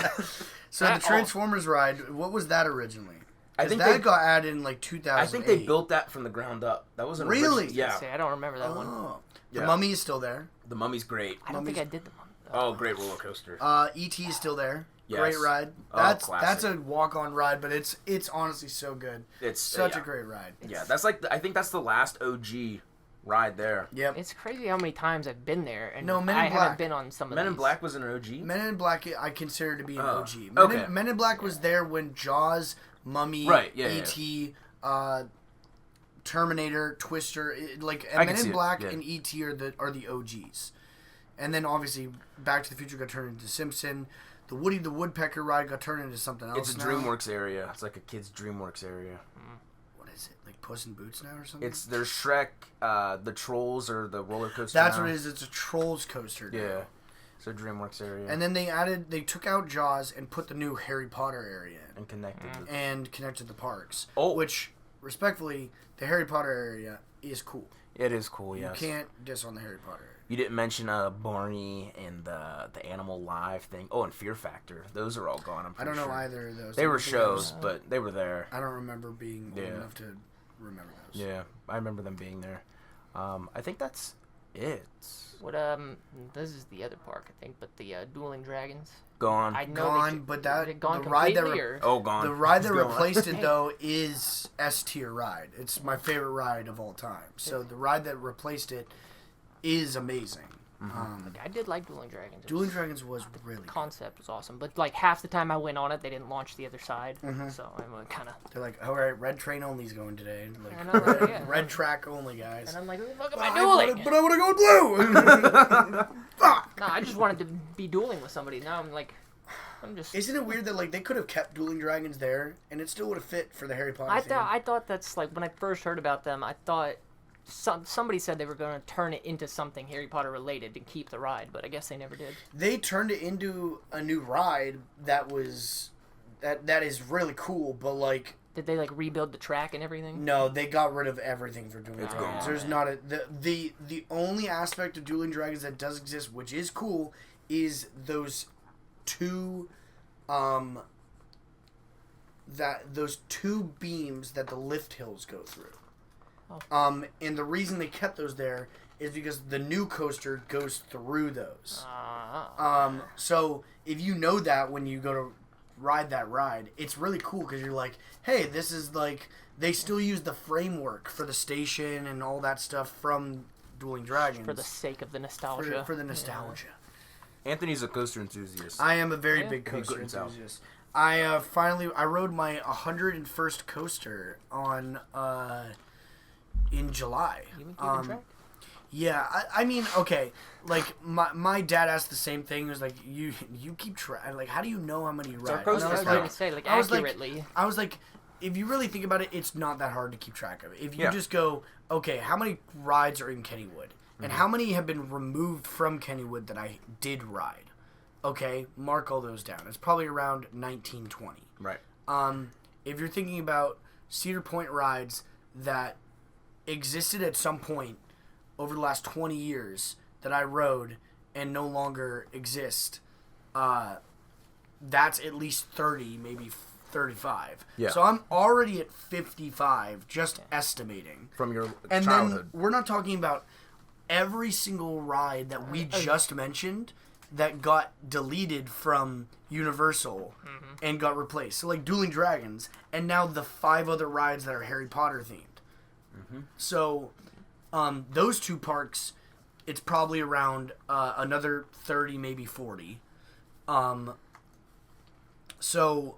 So the Transformers ride, what was that originally? I 'Cause think that they got added in like 2008. I think they built that from the ground up. That was an Really? Yeah. See, I don't remember that one. Oh. The Yeah. Mummy is still there. The Mummy's great. I don't think I did the one. Oh, great roller coaster. E.T. is still there. Yes. Great ride. Oh, That's classic. a walk-on ride, but it's honestly so good. It's Such yeah. a great ride. Yeah, that's like I think that's the last OG ride there. Yep. It's crazy how many times I've been there, and No, Men in I Black. haven't been on some of Men in these. Black was an OG. Men in Black, I consider to be an Oh, OG. okay. Men in Black was there when Jaws, Mummy, Right, yeah, E.T., Terminator, Twister, I can Men see in it, Black yeah. and E.T. are the OGs. And then obviously Back to the Future got turned into Simpson. The Woody the Woodpecker ride got turned into something else. It's a now. DreamWorks area. It's like a kid's DreamWorks area. What is it? Like Puss in Boots now or something? There's Shrek, the Trolls or the roller coaster. That's now. what it is. It's a Trolls coaster. now. Yeah, it's a DreamWorks area. And then they took out Jaws and put the new Harry Potter area in. and connected. Mm. And connected the parks. Oh. Which, respectfully, the Harry Potter area is cool. It is cool. Yes. You can't diss on the Harry Potter area. You didn't mention Barney and the Animal Live thing. Oh, and Fear Factor. Those are all gone. I don't know either of those. They were shows, but they were there. I don't remember being old enough to remember those. Yeah, I remember them being there. I think that's it. What this is the other park, I think, but the Dueling Dragons. Gone. I know Gone, but that gone the ride that gone. The ride that replaced it though is S tier ride. It's my favorite ride of all time. So the ride that replaced it is amazing. I did like Dueling Dragons. Dueling Dragons was really concept was awesome, but like half the time I went on it, they didn't launch the other side, so I'm kind of. They're like, all right, red train only's going today. Like, I know, right? red track only, guys. And I'm like, look at my dueling. But I want to go blue. Fuck. No, I just wanted to be dueling with somebody. Now I'm just. Isn't it weird that like they could have kept Dueling Dragons there and it still would have fit for the Harry Potter theme? I thought that's like when I first heard about them. I thought. Somebody said they were going to turn it into something Harry Potter related to keep the ride, but I guess they never did. They turned it into a new ride that is really cool, but like did they like rebuild the track and everything? No, they got rid of everything for Dueling Dragons. Gone. There's not the only aspect of Dueling Dragons that does exist, which is cool, is those two beams that the lift hills go through. Oh. And the reason they kept those there is because the new coaster goes through those. So if you know that when you go to ride that ride, it's really cool because you're like, hey, this is like, they still use the framework for the station and all that stuff from Dueling Dragons. For the sake of the nostalgia. For the nostalgia. Yeah. Anthony's a coaster enthusiast. I am a very big coaster enthusiast. I rode my 101st coaster on in July. You keeping track? Yeah, I mean, okay, like my dad asked the same thing. He was like, "You keep track. Like, how do you know how many you ride?" I was going to say, like, accurately. I was like, if you really think about it, it's not that hard to keep track of it. If you just go, okay, how many rides are in Kennywood, and how many have been removed from Kennywood that I did ride? Okay, mark all those down. It's probably around 19, 20. Right. If you're thinking about Cedar Point rides that existed at some point over the last 20 years that I rode and no longer exist, that's at least 30, maybe 35. Yeah. So I'm already at 55, just estimating. From your and childhood. Then we're not talking about every single ride that we just mentioned that got deleted from Universal and got replaced. So like Dueling Dragons, and now the 5 other rides that are Harry Potter themed. So, those two parks, it's probably around another 30, maybe 40. So,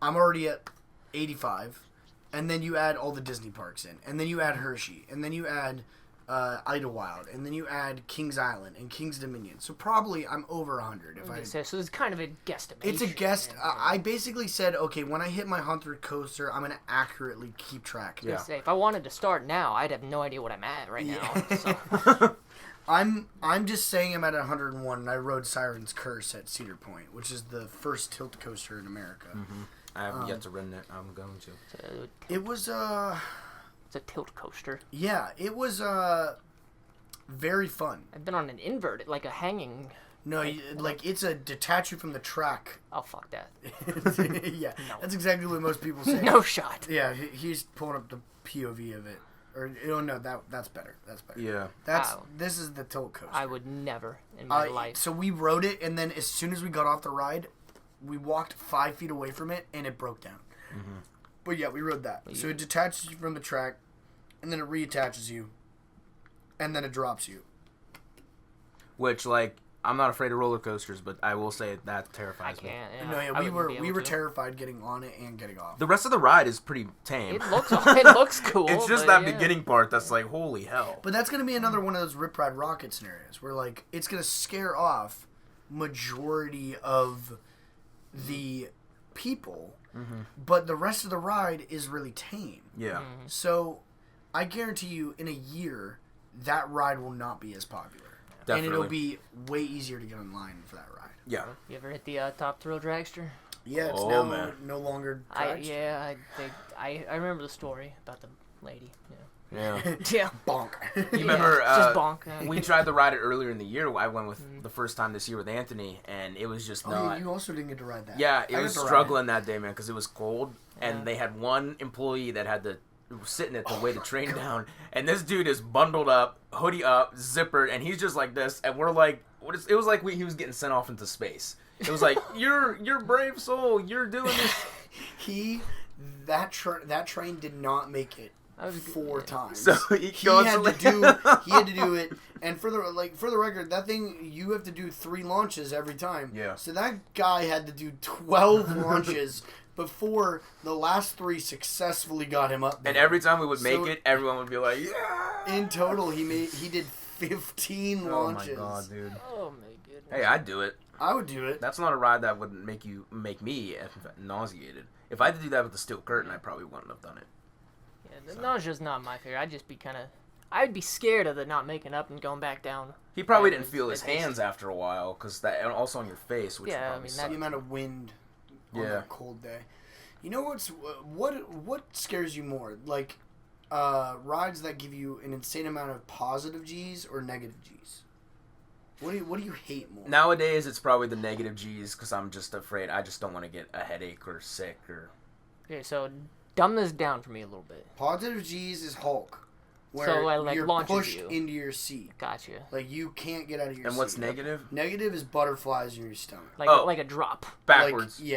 I'm already at 85. And then you add all the Disney parks in. And then you add Hershey. And then you add Idlewild. And then you add Kings Island and Kings Dominion. So, probably I'm over 100. So, it's kind of a guesstimate. It's a guess. I basically said, okay, when I hit my 100th coaster, I'm going to accurately keep track. Yeah. Say, if I wanted to start now, I'd have no idea what I'm at right now. So. I'm just saying I'm at 101, and I rode Siren's Curse at Cedar Point, which is the first tilt coaster in America. I haven't yet to ride it. I'm going to. It was it's a tilt coaster. Yeah, it was very fun. I've been on an invert, like a hanging. No, it's a detach you from the track. Oh, fuck that. Yeah, that's exactly what most people say. No shot. Yeah, he's pulling up the POV of it. Or no, that's better. That's better. Yeah. This is the tilt coaster. I would never in my life. So we rode it, and then as soon as we got off the ride, we walked 5 feet away from it, and it broke down. But yeah, we rode that. So it detaches you from the track, and then it reattaches you, and then it drops you. Which, like, I'm not afraid of roller coasters, but I will say that terrifies me. I can't. Yeah, No, yeah, we were terrified getting on it and getting off. The rest of the ride is pretty tame. It looks cool. It's just that beginning part that's like, holy hell. But that's going to be another one of those Rip Ride Rocket scenarios where, like, it's going to scare off majority of the people, but the rest of the ride is really tame. Yeah. So I guarantee you in a year, that ride will not be as popular. Definitely. And it'll be way easier to get in line for that ride. Yeah. You ever hit the Top Thrill Dragster? Yeah, it's no longer I remember the story about the lady. Yeah. Yeah. Bonk. You remember? Just bonk. Yeah. We tried to ride it earlier in the year. I went with the first time this year with Anthony, and it was just not. You also didn't get to ride that. Yeah, it I was got to ride struggling that day, man, because it was cold, Yeah. and they had one employee that had to sitting it to weigh the train down, and this dude is bundled up, hoodie up, zippered, and he's just like this, and we're like, it was like he was getting sent off into space. It was like, you're brave soul, you're doing this. That train did not make it That was 4 yeah. times. So he had to do it, and for the record, that thing you have to do 3 launches every time. Yeah. So that guy had to do 12 launches before the last 3 successfully got him up there. And every time we would make it, everyone would be like, yeah. In total, he did 15 launches. Oh my god, dude. Oh my goodness. Hey, I'd do it. I would do it. That's not a ride that would make me nauseated. If I had to do that with the steel curtain, I probably wouldn't have done it. Yeah, the nausea's not my favorite. I'd just be I'd be scared of the not making up and going back down. He probably Yeah, didn't feel his hands after a while, because that, and also on your face, which Yeah, would I probably mean, suck. The amount of wind on Yeah. that cold day. You know what scares you more? Like rides that give you an insane amount of positive G's or negative G's? What do you hate more? Nowadays, it's probably the negative G's, because I'm just afraid. I just don't want to get a headache or sick or. Okay, so dumb this down for me a little bit. Positive G's is Hulk, where So, like, you're launches pushed you. into your seat. Gotcha. Like you can't get out of your seat. And what's negative? Negative is butterflies in your stomach. Like a drop. Backwards. Like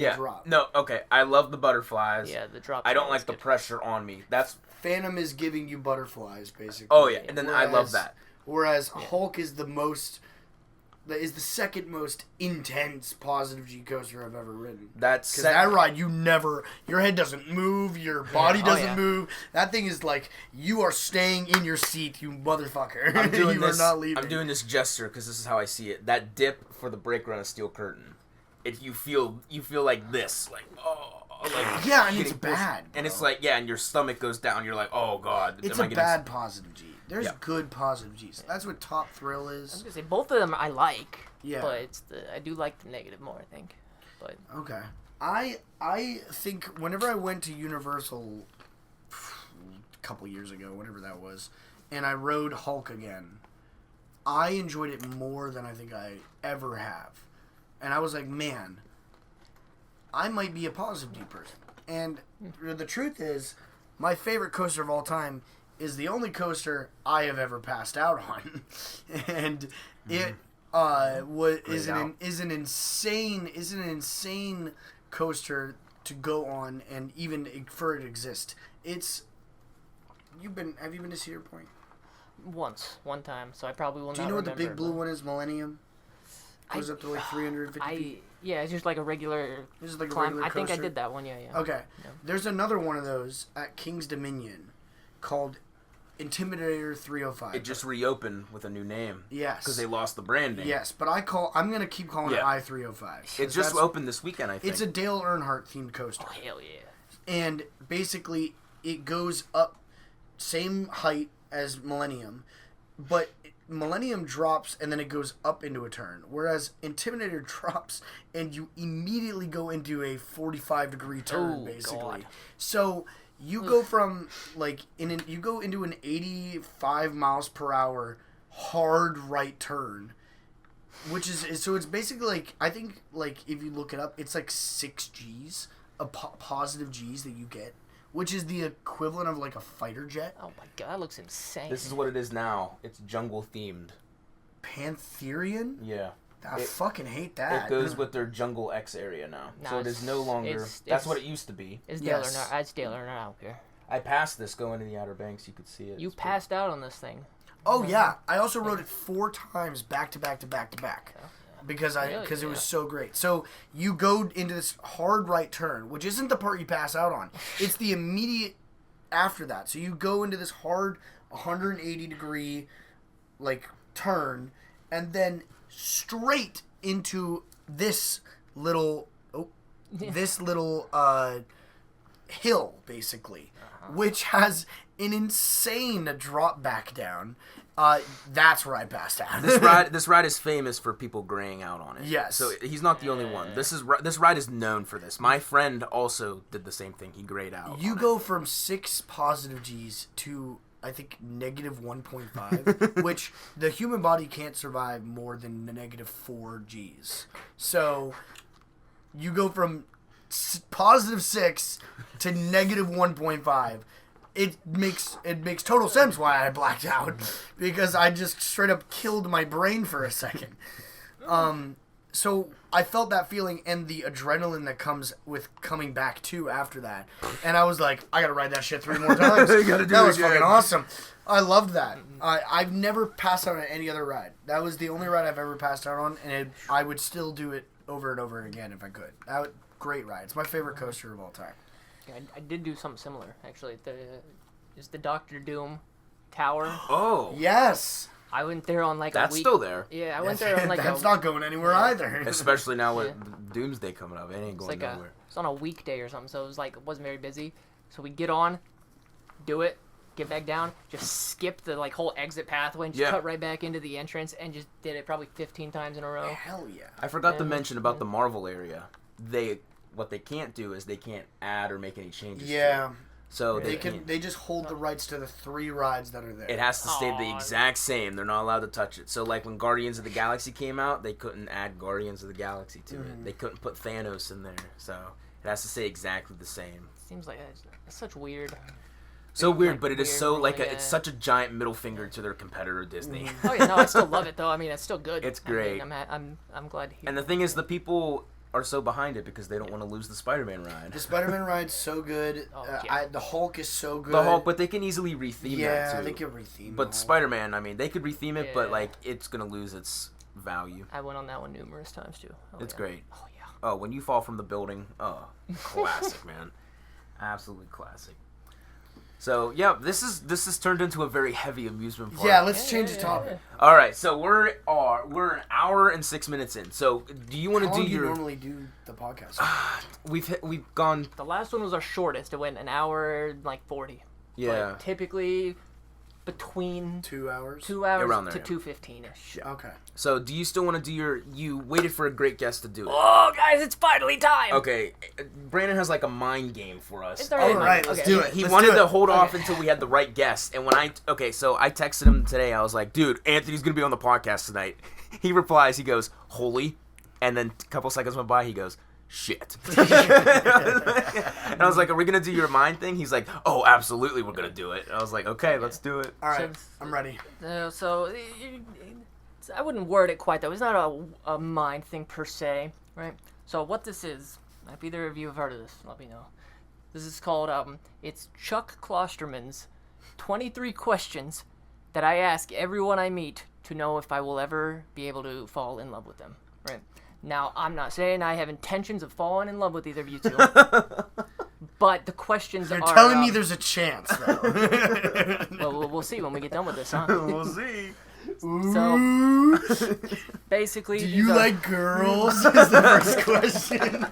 Yeah. a drop. No, okay. I love the butterflies. Yeah, the drop. I don't like the pressure on me. That's. Phantom is giving you butterflies, basically. Oh yeah, and then I love Whereas- that. Whereas Hulk is the second most intense positive G coaster I've ever ridden. That's Because that ride, your head doesn't move, your body Oh, doesn't yeah. move. That thing is like, you are staying in your seat, you motherfucker. I'm doing you this. are not leaving. I'm doing this gesture because this is how I see it. That dip for the brake run of steel curtain. You feel like this, like Yeah, and it's getting pushed. bad. And it's bro. like, yeah, and your stomach goes down. You're like, oh god. It's am I a getting bad positive G. There's Yeah. good positive Gs. That's what Top Thrill I was is. gonna say both of them I like. Yeah. But I do like the negative more, I think. But Okay. I think whenever I went to Universal a couple years ago, whenever that was, and I rode Hulk again, I enjoyed it more than I think I ever have. And I was like, man, I might be a positive D person. And the truth is, my favorite coaster of all time is the only coaster I have ever passed out on. And it is an insane coaster to go on, and even for it to exist. Have you been to Cedar Point? one time, so I probably will not. Do you know what the remember, big blue but one is? Millennium. Goes up to like 350 feet. Yeah, it's just like a regular This is like a climb. regular I think I coaster. did that one. Yeah. Okay. Yeah. There's another one of those at King's Dominion called Intimidator 305. It just reopened with a new name. Yes. Because they lost the brand name. Yes, but I'm going to keep calling it I-305. It just opened this weekend, I think. It's a Dale Earnhardt themed coaster. Oh hell yeah! And basically, it goes up same height as Millennium, but Millennium drops and then it goes up into a turn, whereas Intimidator drops and you immediately go into a 45-degree turn, Oh, basically. God. So you go from you go into an 85 miles per hour hard right turn, which is so it's basically like, I think, like, if you look it up, it's like 6 G's of positive G's that you get, which is the equivalent of like a fighter jet. Oh my god, that looks insane. This is what it is now. It's jungle themed. Pantherian? Yeah. I fucking hate that. It goes with their Jungle X area now. Nah, So it is no longer... it's- that's what it used to be. It's Yes. Dale Earnhardt. It's Dale Earnhardt. I don't care. I passed this going to the Outer Banks. You could see it. You It's pretty- passed out on this thing. Oh yeah, I also rode it 4 times back to back to back to back because Really? it was Yeah. so great. So you go into this hard right turn, which isn't the part you pass out on. It's the immediate after that. So you go into this hard 180-degree like turn, and then straight into this little hill, basically, which has an insane drop back down. That's where I passed out. This ride is famous for people graying out on it. Yes. So he's not the only one. This ride is known for this. My friend also did the same thing. He grayed out. You on go from 6 positive G's to I think, negative 1.5, which the human body can't survive more than negative 4 Gs. So you go from positive 6 to negative 1.5. It makes total sense why I blacked out, because I just straight up killed my brain for a second. So I felt that feeling and the adrenaline that comes with coming back too after that. And I was like, I gotta ride that shit 3 more times. That was fucking awesome. I loved that. I've never passed out on any other ride. That was the only ride I've ever passed out on, and I would still do it over and over again if I could. Great ride. It's my favorite coaster of all time. Yeah, I did do something similar, actually. Is the Doctor Doom Tower. Oh. Yes. I went there on like a week. That's still there. Yeah, I went there on like That's not going anywhere either. Especially now with Doomsday coming up. It ain't going nowhere. It's on a weekday or something, so it was like, it wasn't very busy. So we get on, do it, get back down, just skip the like whole exit pathway and just cut right back into the entrance and just did it probably 15 times in a row. Hell yeah. I forgot to mention about the Marvel area. What they can't do is they can't add or make any changes. Yeah. To it. So they just hold the rights to the 3 rides that are there. It has to stay the exact same. They're not allowed to touch it. So like when Guardians of the Galaxy came out, they couldn't add Guardians of the Galaxy to it. They couldn't put Thanos in there. So it has to stay exactly the same. Seems like it's such weird. So weird, but it is so like it's such a giant middle finger to their competitor Disney. Oh yeah, no, I still love it though. I mean, it's still good. It's great. I mean, I'm glad to hear. And the thing is, the people are so behind it because they don't want to lose the Spider-Man ride. The Spider-Man ride's so good. The Hulk is so good. The Hulk, but they can easily retheme that too. Yeah, they can retheme. But Spider-Man, I mean, they could retheme it, but like it's gonna lose its value. I went on that one numerous times too. It's great. Oh yeah. Oh, when you fall from the building, classic, man, absolutely classic. So yeah, this is turned into a very heavy amusement park. Yeah, let's change the topic. All right, so we're an hour and 6 minutes in. So do you want to do your? How long do you normally do the podcast? We've gone. The last one was our shortest. It went an hour like 40. Yeah. But typically between 2 hours. 2 hours Around there, to yeah. 2:15ish. Okay. So do you still want to do your? You waited for a great guest to do it. Oh, guys, it's finally time. Okay, Brandon has like a mind game for us. It's already All right, let's do it. He Let's wanted do it. to hold off until we had the right guest, and when I texted him today. I was like, "Dude, Anthony's gonna be on the podcast tonight." He replies, he goes, "Holy," and then a couple seconds went by, he goes, "Shit." And I was like, "Are we gonna do your mind thing?" He's like, "Oh, absolutely, we're gonna do it." And I was like, "Okay, let's do it." All right, I'm ready. So I wouldn't word it quite though. It's not a mind thing per se, right? So what this is, if either of you have heard of this, let me know. This is called it's Chuck Klosterman's 23 questions that I ask everyone I meet to know if I will ever be able to fall in love with them, right? Now, I'm not saying I have intentions of falling in love with either of you two, but the questions are... You're telling me there's a chance, though. Well, we'll see when we get done with this, huh? We'll see. So, basically... Do you like girls? Is the first question.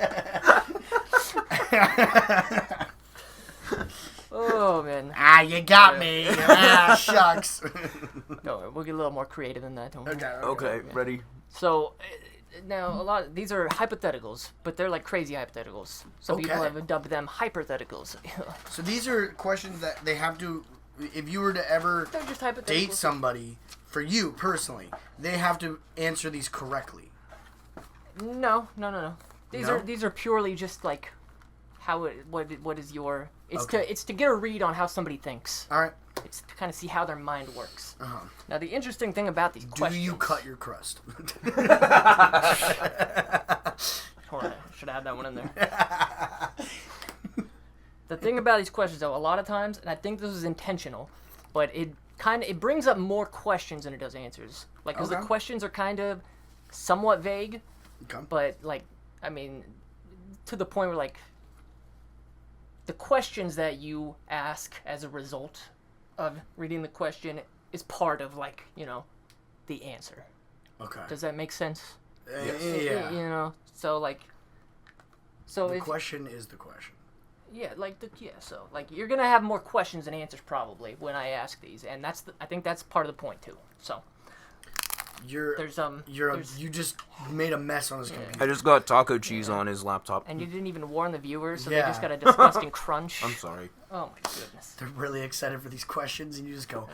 Oh, man. You got me. Shucks. No, we'll get a little more creative than that. Don't worry. Okay, ready? So, now, these are hypotheticals, but they're like crazy hypotheticals. Some people have dubbed them hypotheticals. So these are questions that they have to, if you were to ever They're just hypotheticals. date somebody, for you personally, they have to answer these correctly. No. These are purely just like what is your... It's to get a read on how somebody thinks. All right. It's to kind of see how their mind works. Uh-huh. Now, the interesting thing about these questions... Do you cut your crust? Hold on, I should have had that one in there. The thing about these questions, though, a lot of times, and I think this is intentional, but it brings up more questions than it does answers. Like, because the questions are kind of somewhat vague, but, like, I mean, to the point where, like, the questions that you ask as a result of reading the question is part of, like, you know, the answer. Okay. Does that make sense? Yeah. You know, so, like... So the question is the question. Yeah, so, like, you're gonna have more questions than answers, probably, when I ask these, and I think that's part of the point, too, so... You just made a mess on his computer. I just got taco cheese on his laptop. And you didn't even warn the viewers, so they just got a disgusting crunch. I'm sorry. Oh my goodness. They're really excited for these questions, and you just go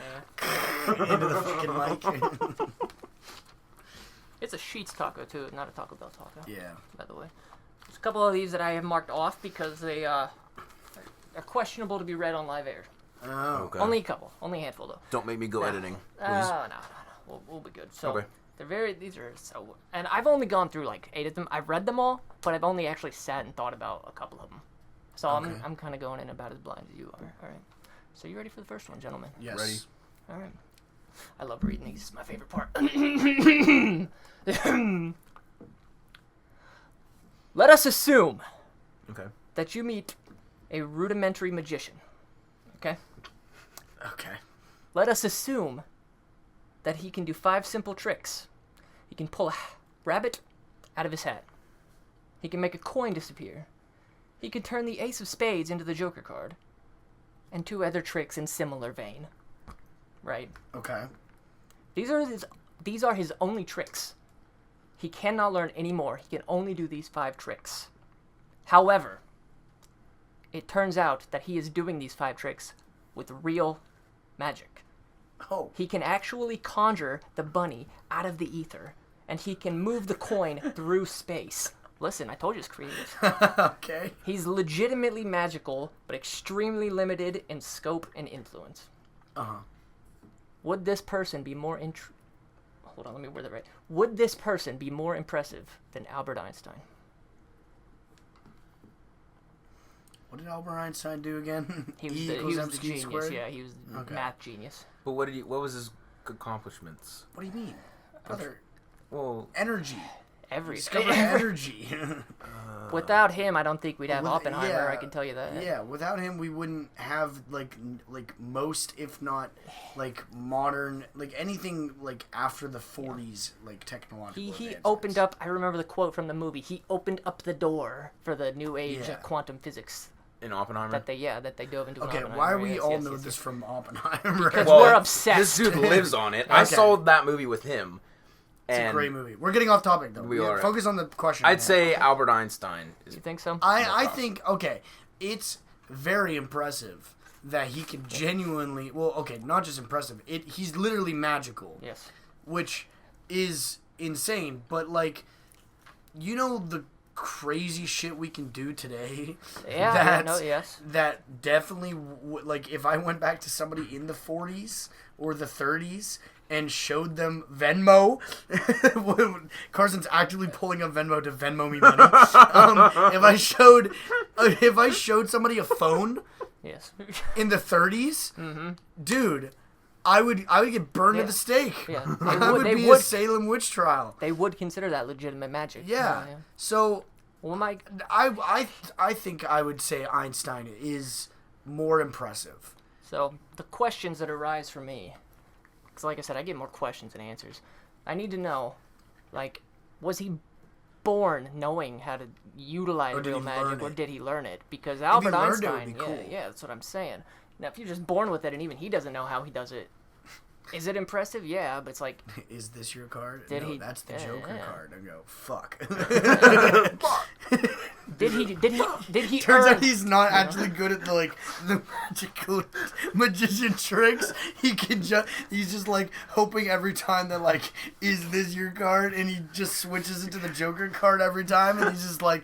into the fucking mic. It's a Sheetz taco too, not a Taco Bell taco. Yeah. By the way, there's a couple of these that I have marked off because they are questionable to be read on live air. Oh. Okay. Only a couple, only a handful though. Don't make me go editing, please. No. We'll be good. So Okay. these are so, and I've only gone through like 8 of them. I've read them all, but I've only actually sat and thought about a couple of them. So I'm kind of going in about as blind as you are. All right. So you ready for the first one, gentlemen? Yes. Ready. All right. I love reading these. It's my favorite part. Let us assume that you meet a rudimentary magician. Okay? Okay. Let us assume that he can do 5 simple tricks. He can pull a rabbit out of his hat. He can make a coin disappear. He can turn the ace of spades into the joker card. And 2 other tricks in similar vein. Right? Okay. These are his only tricks. He cannot learn any more. He can only do these 5 tricks. However, it turns out that he is doing these 5 tricks with real magic. Oh. He can actually conjure the bunny out of the ether, and he can move the coin through space. Listen, I told you it's creative. Okay. He's legitimately magical, but extremely limited in scope and influence. Uh-huh. Would this person be more Hold on, let me word that right. Would this person be more impressive than Albert Einstein? What did Albert Einstein do again? He was the genius. squared? Yeah, he was the math genius. But what was his accomplishments? What do you mean? Brother, Well, energy. Everything. Discover energy. Without him, I don't think we'd have With- Oppenheimer. yeah, I can tell you that. Yeah, without him, we wouldn't have like most, if not like modern, like anything like after the 40s, like technological. He advances. opened up. I remember the quote from the movie. He opened up the door for the new age Yeah. quantum physics in Oppenheimer. that they dove into. Okay, Oppenheimer. why we Yes, all yes, know yes, this yes. from Oppenheimer? Because we're obsessed. This dude lives on it. I Okay. saw that movie with him. It's a great movie. We're getting off topic though. We are. Focus on the question. I'd say Albert Einstein. You think so? I think it's very impressive that he can genuinely. Well, okay, not just impressive. He's literally magical. Yes. Which is insane, but like, you know the crazy shit we can do today. Yeah. Yes. That definitely like if I went back to somebody in the 40s or the 30s and showed them Venmo. Carson's actively pulling up Venmo to Venmo me money. If I showed somebody a phone Yes. in the 30s, dude, I would get burned at the stake. Yeah. I would be a Salem witch trial. They would consider that legitimate magic. Yeah. So Well, my I think I would say Einstein is more impressive. So the questions that arise for me, because like I said, I get more questions than answers. I need to know, like, was he born knowing how to utilize Or did real he magic, learn or it? did he learn it? Because he Albert learned it, it would Einstein, be cool. yeah, that's what I'm saying. Now, if you're just born with it and even he doesn't know how he does it, is it impressive? Yeah, but it's like, Is this your card? Did No, he- that's the yeah, Joker yeah. card. I go, fuck. did he Turns earn? out he's not actually good at the magical magician tricks. He's just like hoping every time that like, is this your card? And he just switches it to the Joker card every time, and he's just like,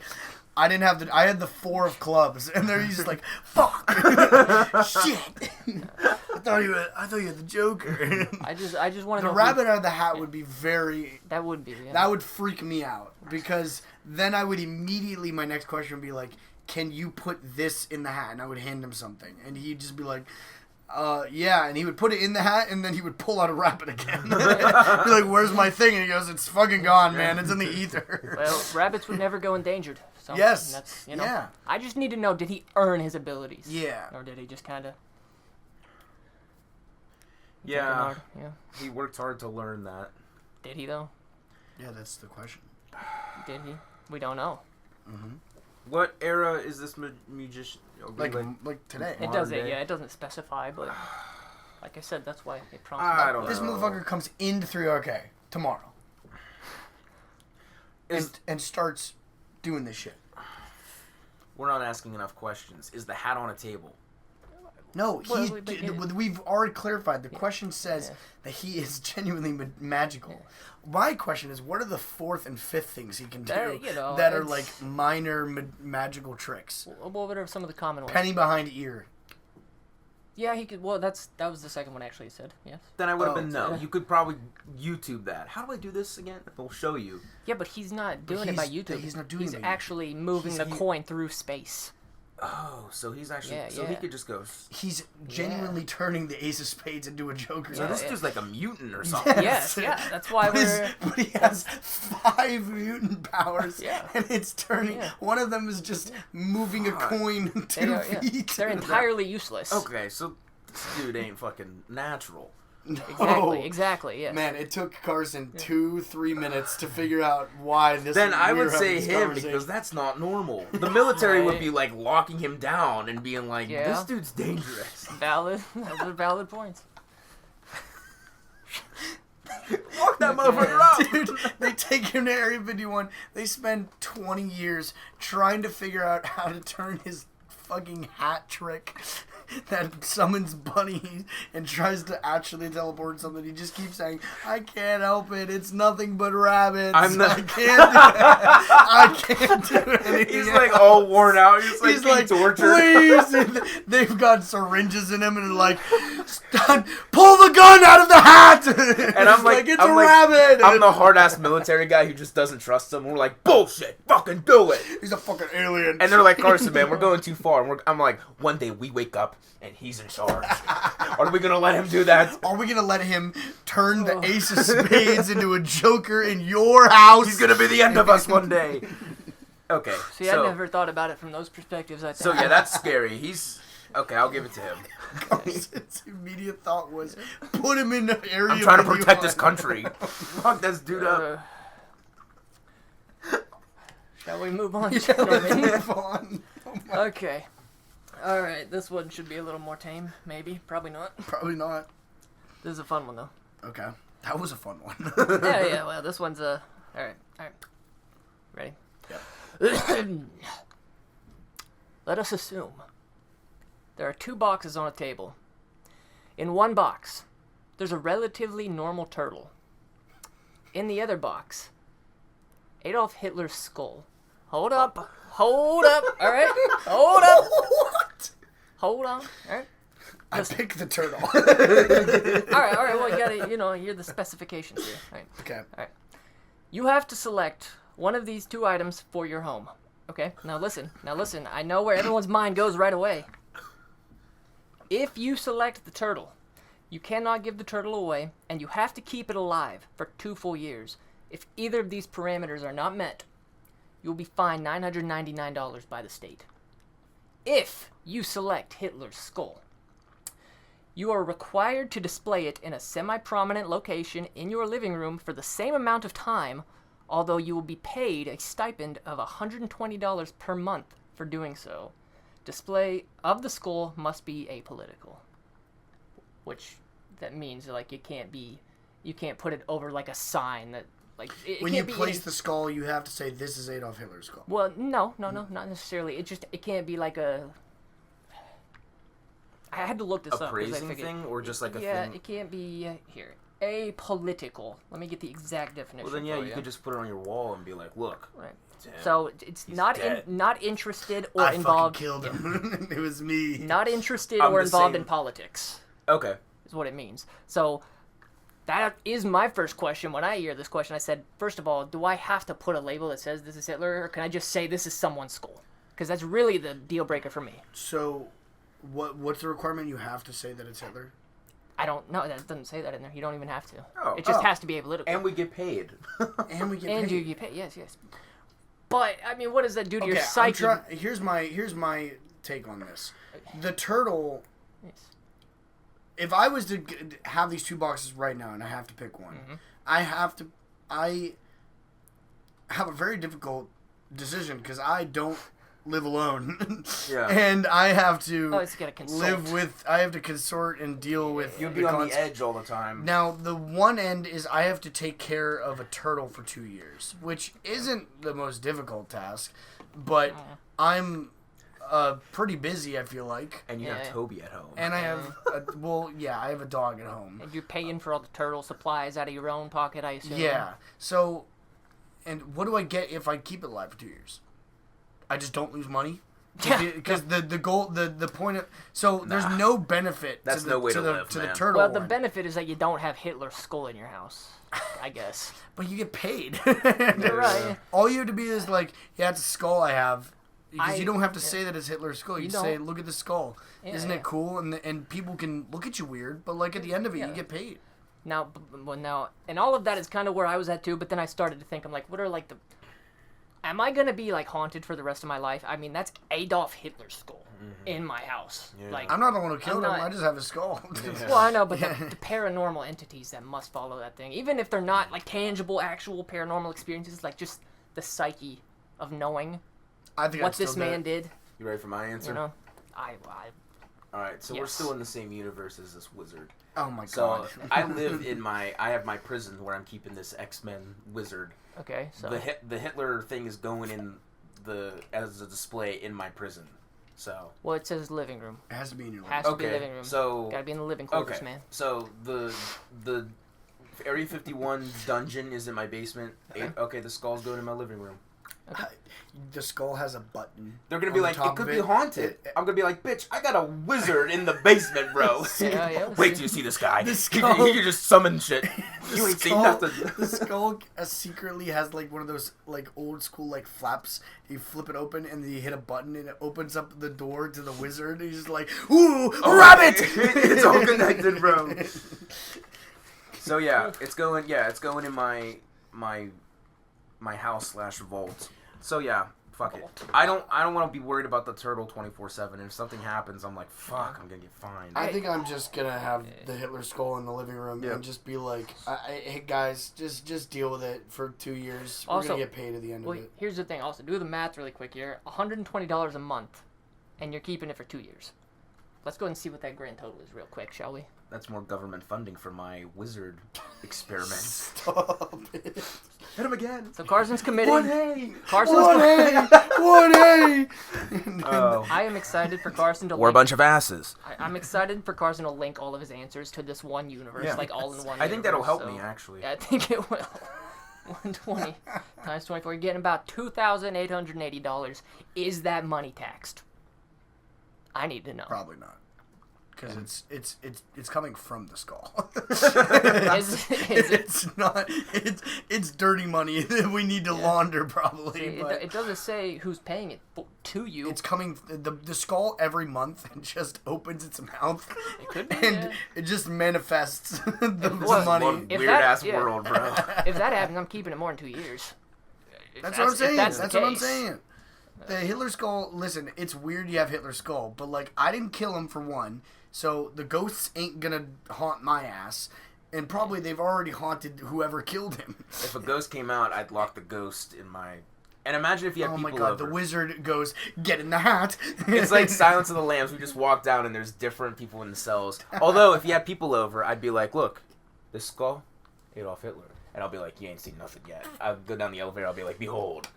I had the 4 of clubs, and then he's just like, fuck, shit. I thought you had the Joker. I just want to The know. rabbit out of the hat would be very. That would be. Yeah. That would freak me out, because then I would immediately, my next question would be like, can you put this in the hat? And I would hand him something, and he'd just be like, yeah, and he would put it in the hat, and then he would pull out a rabbit again. Be like, where's my thing? And he goes, it's fucking gone, man. It's in the ether. Well, rabbits would never go endangered. So Yes. That's, Yeah. I just need to know, did he earn his abilities? Yeah. Or did he just kind of... Yeah. Yeah. He worked hard to learn that. Did he, though? Yeah, that's the question. Did he? We don't know. What era is this magician? Like today. It Modern doesn't, day. yeah, it doesn't specify, but... Like I said, that's why it prompts I me. don't This know. motherfucker comes into 3RK. tomorrow. And starts doing this shit. We're not asking enough questions. Is the hat on a table? No, we've already clarified. The Yeah. question says Yeah. that he is genuinely magical. Yeah. My question is, what are the fourth and fifth things he can do That, that are like minor magical tricks? What are some of the common ones? Penny behind ear. Yeah, he could. Well, that was the second one actually. He said yes. Then I would have been no. yeah. You could probably YouTube that. How do I do this again? We'll show you. Yeah, but he's not doing it by YouTube. He's not doing it. He's actually moving the coin through space. Oh, so he's actually... Yeah, so yeah. he could just go... He's genuinely turning the Ace of Spades into a Joker. So Yeah, this yeah. dude's like a mutant or something. Yes, yeah. That's why But he has 5 mutant powers. Yeah. And it's turning... Yeah. One of them is just moving a coin 2 feet. They're entirely useless. Okay, so this dude ain't fucking natural. No. Exactly, yeah. Man, it took Karsen 2-3 minutes to figure out why this. Then I we would were having say this him conversation. because that's not normal. The military would Right. be like locking him down and being like, Yeah. this dude's dangerous. Valid. Those are valid points. Lock that motherfucker up. Dude, they take him to Area 51. They spend 20 years trying to figure out how to turn his fucking hat trick that summons bunnies and tries to actually teleport something. He just keeps saying, I can't help it. It's nothing but rabbits. I'm not- I can't do it. I can't do anything. He's like all worn out. He's like being tortured. please. And they've got syringes in him and they're like, pull the gun out of the hat. And I'm like, it's a rabbit. I'm the hard ass military guy who just doesn't trust them. We're like, bullshit, fucking do it. He's a fucking alien. And they're like, Karsen, man, we're going too far. And I'm like, one day we wake up and he's in charge. Are we gonna let him do that? Are we gonna let him turn the Ace of Spades into a Joker in your house? He's gonna be the end of us one day. Okay. See, I never thought about it from those perspectives. I think. So yeah, that's scary. He's okay. I'll give it to him. Karsen's immediate thought was, put him in the area. I'm trying to protect 51. this country. Fuck this dude up. Shall we move on? Yeah, let's move on. Oh my- Okay. All right. This one should be a little more tame. Maybe. Probably not. Probably not. This is a fun one though. Okay, that was a fun one. Yeah. Well, this one's a. All right. Ready? Yep. Let us assume there are 2 boxes on a table. In one box, there's a relatively normal turtle. In the other box, Adolf Hitler's skull. Hold up. All right. Hold up. What? Hold on. All right. I picked the turtle. All right. Well, you gotta, hear the specifications here. All right. Okay. You have to select one of these 2 items for your home. Okay? Now listen. I know where everyone's mind goes right away. If you select the turtle, you cannot give the turtle away, and you have to keep it alive for 2 full years. If either of these parameters are not met, you will be fined $999 by the state. If you select Hitler's skull, you are required to display it in a semi-prominent location in your living room for the same amount of time, although you will be paid a stipend of $120 per month for doing so. Display of the skull must be apolitical. Which, that means, like, you can't put it over, like, a sign that, like, it When you can't be place the skull, you have to say, this is Adolf Hitler's skull. Well, no, not necessarily. It can't be like a... I had to look this A up. 'cause I praising figured- thing or just like a yeah, thing? it can't be here. Apolitical. Let me get the exact definition. Well, then yeah, for you could just put it on your wall and be like, look. Right. Damn, So it's he's not dead. not interested or I involved. fucking killed him. It was me. Not interested I'm or the involved same. in politics. Okay. Is what it means. So that is my first question. When I hear this question, I said, first of all, do I have to put a label that says this is Hitler, or can I just say this is someone's skull? Because that's really the deal breaker for me. So, what's the requirement? You have to say that it's Hitler? I don't know. That doesn't say that in there. You don't even have to. Oh. It just has to be apolitical. And we get paid. And we get And paid. you get paid. Yes. But I mean, what does that do to your I'm psyche? here's my take on this. The turtle. Yes. If I was to have these 2 boxes right now and I have to pick one, I have a very difficult decision because I don't live alone. Yeah. And I have to Oh, it's gotta consult. I have to consort and deal with. You'd be on the edge all the time. Now, the one end is I have to take care of a turtle for 2 years, which isn't the most difficult task, but I'm pretty busy, I feel like. And you have Toby at home. And I have, I have a dog at home. And you're paying for all the turtle supplies out of your own pocket, I assume. Yeah. So, and what do I get if I keep it alive for 2 years? I just don't lose money? Because the goal, the point of, so there's no benefit That's to no way to the live, man. turtle Well, the one. benefit is that you don't have Hitler's skull in your house, I guess. But you get paid. You're right. All you have to be is like, yeah, it's a skull I have. Because you don't have to say that it's Hitler's skull. You say, look at the skull. Isn't it cool? And people can look at you weird, but like at the end of it, you get paid. Now, and all of that is kind of where I was at too, but then I started to think, I'm like, what are like am I going to be like haunted for the rest of my life? I mean, that's Adolf Hitler's skull in my house. Yeah. Like, I'm not the one who killed him. I just have his skull. Well, I know, but the paranormal entities that must follow that thing, even if they're not like tangible, actual paranormal experiences, like just the psyche of knowing I think what this man did. You ready for my answer? You know, All right, so we're Yes. still in the same universe as this wizard. Oh my So god. I live I have my prison where I'm keeping this X-Men wizard. okay, so The Hitler thing is going in as a display in my prison. So well, it says living room. It has to be in your life. Has to be living room. So Gotta be in the living quarters, man. So the Area 51 dungeon is in my basement. Okay, the skull's going in my living room. The skull has a button. They're gonna be like, it top could of be haunted. I'm gonna be like, bitch, I got a wizard in the basement, bro. Yeah, Wait till you see this guy. The He skull- can just summon shit. You ain't seen nothing. The skull secretly has like one of those like old school like flaps. You flip it open and then you hit a button and it opens up the door to the wizard. And he's just like, ooh, rabbit! It's all connected, bro. So yeah, it's going in my house / vault. So yeah, fuck it. I don't want to be worried about the turtle 24/7. If something happens, I'm like, fuck, I'm gonna get fined. I think I'm just gonna have the Hitler skull in the living room and just be like, hey guys, just deal with it for 2 years. We're Also, gonna get paid at the end of it. Here's the thing. Also, do the math really quick here. $120 a month, and you're keeping it for 2 years. Let's go and see what that grand total is real quick, shall we? That's more government funding for my wizard experiments. Stop it. Hit him again. So Carson's committing. 1A! Carson's 1A! 1A! Oh. I am excited for Carson to We're a bunch of asses. I'm excited for Carson to link all of his answers to this one universe, like all in one. I think that'll universe, help so- me, actually. Yeah, I think it will. 120 times 24. You're getting about $2,880. Is that money taxed? I need to know. Probably not. Because it's coming from the skull. Is it? It's not. It's dirty money that we need to launder probably. See, but it doesn't say who's paying it to you. it's coming. The skull every month just opens its mouth. It could be, and yeah. it just manifests the Well, money. One If weird that- ass yeah. world, bro. If that happens, I'm keeping it more than 2 years. That's what I'm saying. That's That's the what I'm case. saying. The Hitler skull. Listen, it's weird you have Hitler skull, but like I didn't kill him for one, so the ghosts ain't gonna haunt my ass, and probably they've already haunted whoever killed him. If a ghost came out, I'd lock the ghost in my... And imagine if you had Oh people my god, over. the wizard goes, get in the hat. It's like Silence of the Lambs. We just walk down and there's different people in the cells. Although, if you had people over, I'd be like, look, this skull, Adolf Hitler. And I'll be like, you ain't seen nothing yet. I'll go down the elevator, I'll be like, behold,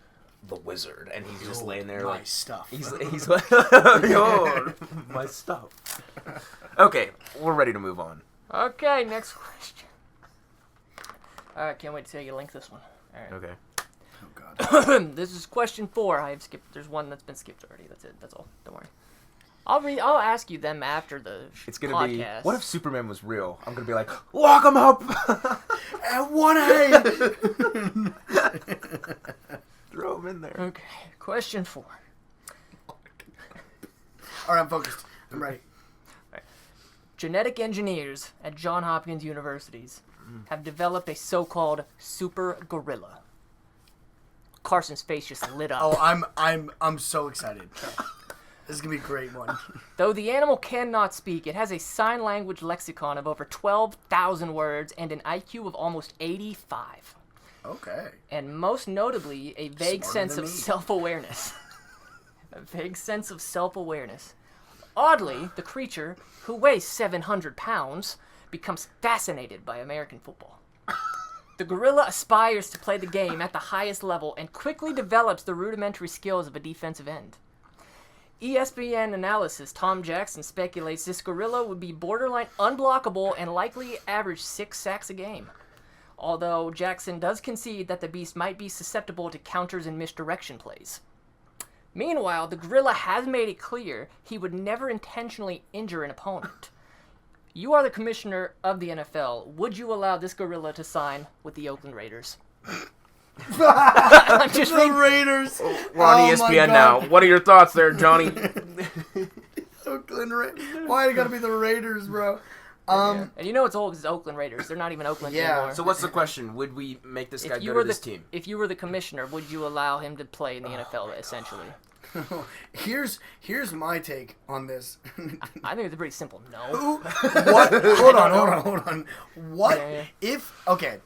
the wizard. And he's just laying there my like... stuff. He's like, behold, my stuff. Okay, we're ready to move on. Okay, next question. Alright, can't wait to see how you link this one. Alright. Okay. Oh god. This is question 4. I've skipped. There's one that's been skipped already. That's it. That's all. Don't worry. I'll ask you them after the It's gonna podcast. be... What if Superman was real? I'm gonna be like, lock him up! And 1A. Throw him in there. Okay, question 4. All right, I'm focused. I'm ready. Genetic engineers at Johns Hopkins universities have developed a so-called super gorilla. Carson's face just lit up. Oh, I'm so excited. This is gonna be a great one. Though the animal cannot speak, it has a sign language lexicon of over 12,000 words and an IQ of almost 85. Okay. And most notably, a vague Smarter sense than of me. self-awareness. a vague sense of self-awareness. Oddly, the creature, who weighs 700 pounds, becomes fascinated by American football. The gorilla aspires to play the game at the highest level and quickly develops the rudimentary skills of a defensive end. ESPN analysis Tom Jackson speculates this gorilla would be borderline unblockable and likely average 6 sacks a game. Although Jackson does concede that the beast might be susceptible to counters and misdirection plays. Meanwhile, the gorilla has made it clear he would never intentionally injure an opponent. You are the commissioner of the NFL. Would you allow this gorilla to sign with the Oakland Raiders? The Raiders. We're on ESPN now. What are your thoughts there, Johnny? Oakland Raiders. Why it gotta be the Raiders, bro? And you know it's old because it's Oakland Raiders. They're not even Oakland anymore. So what's the question? Would we make this guy go to this team? If you were the commissioner, would you allow him to play in the NFL, essentially? Here's my take on this. I think it's pretty simple. No. What? Hold on. What if? Okay,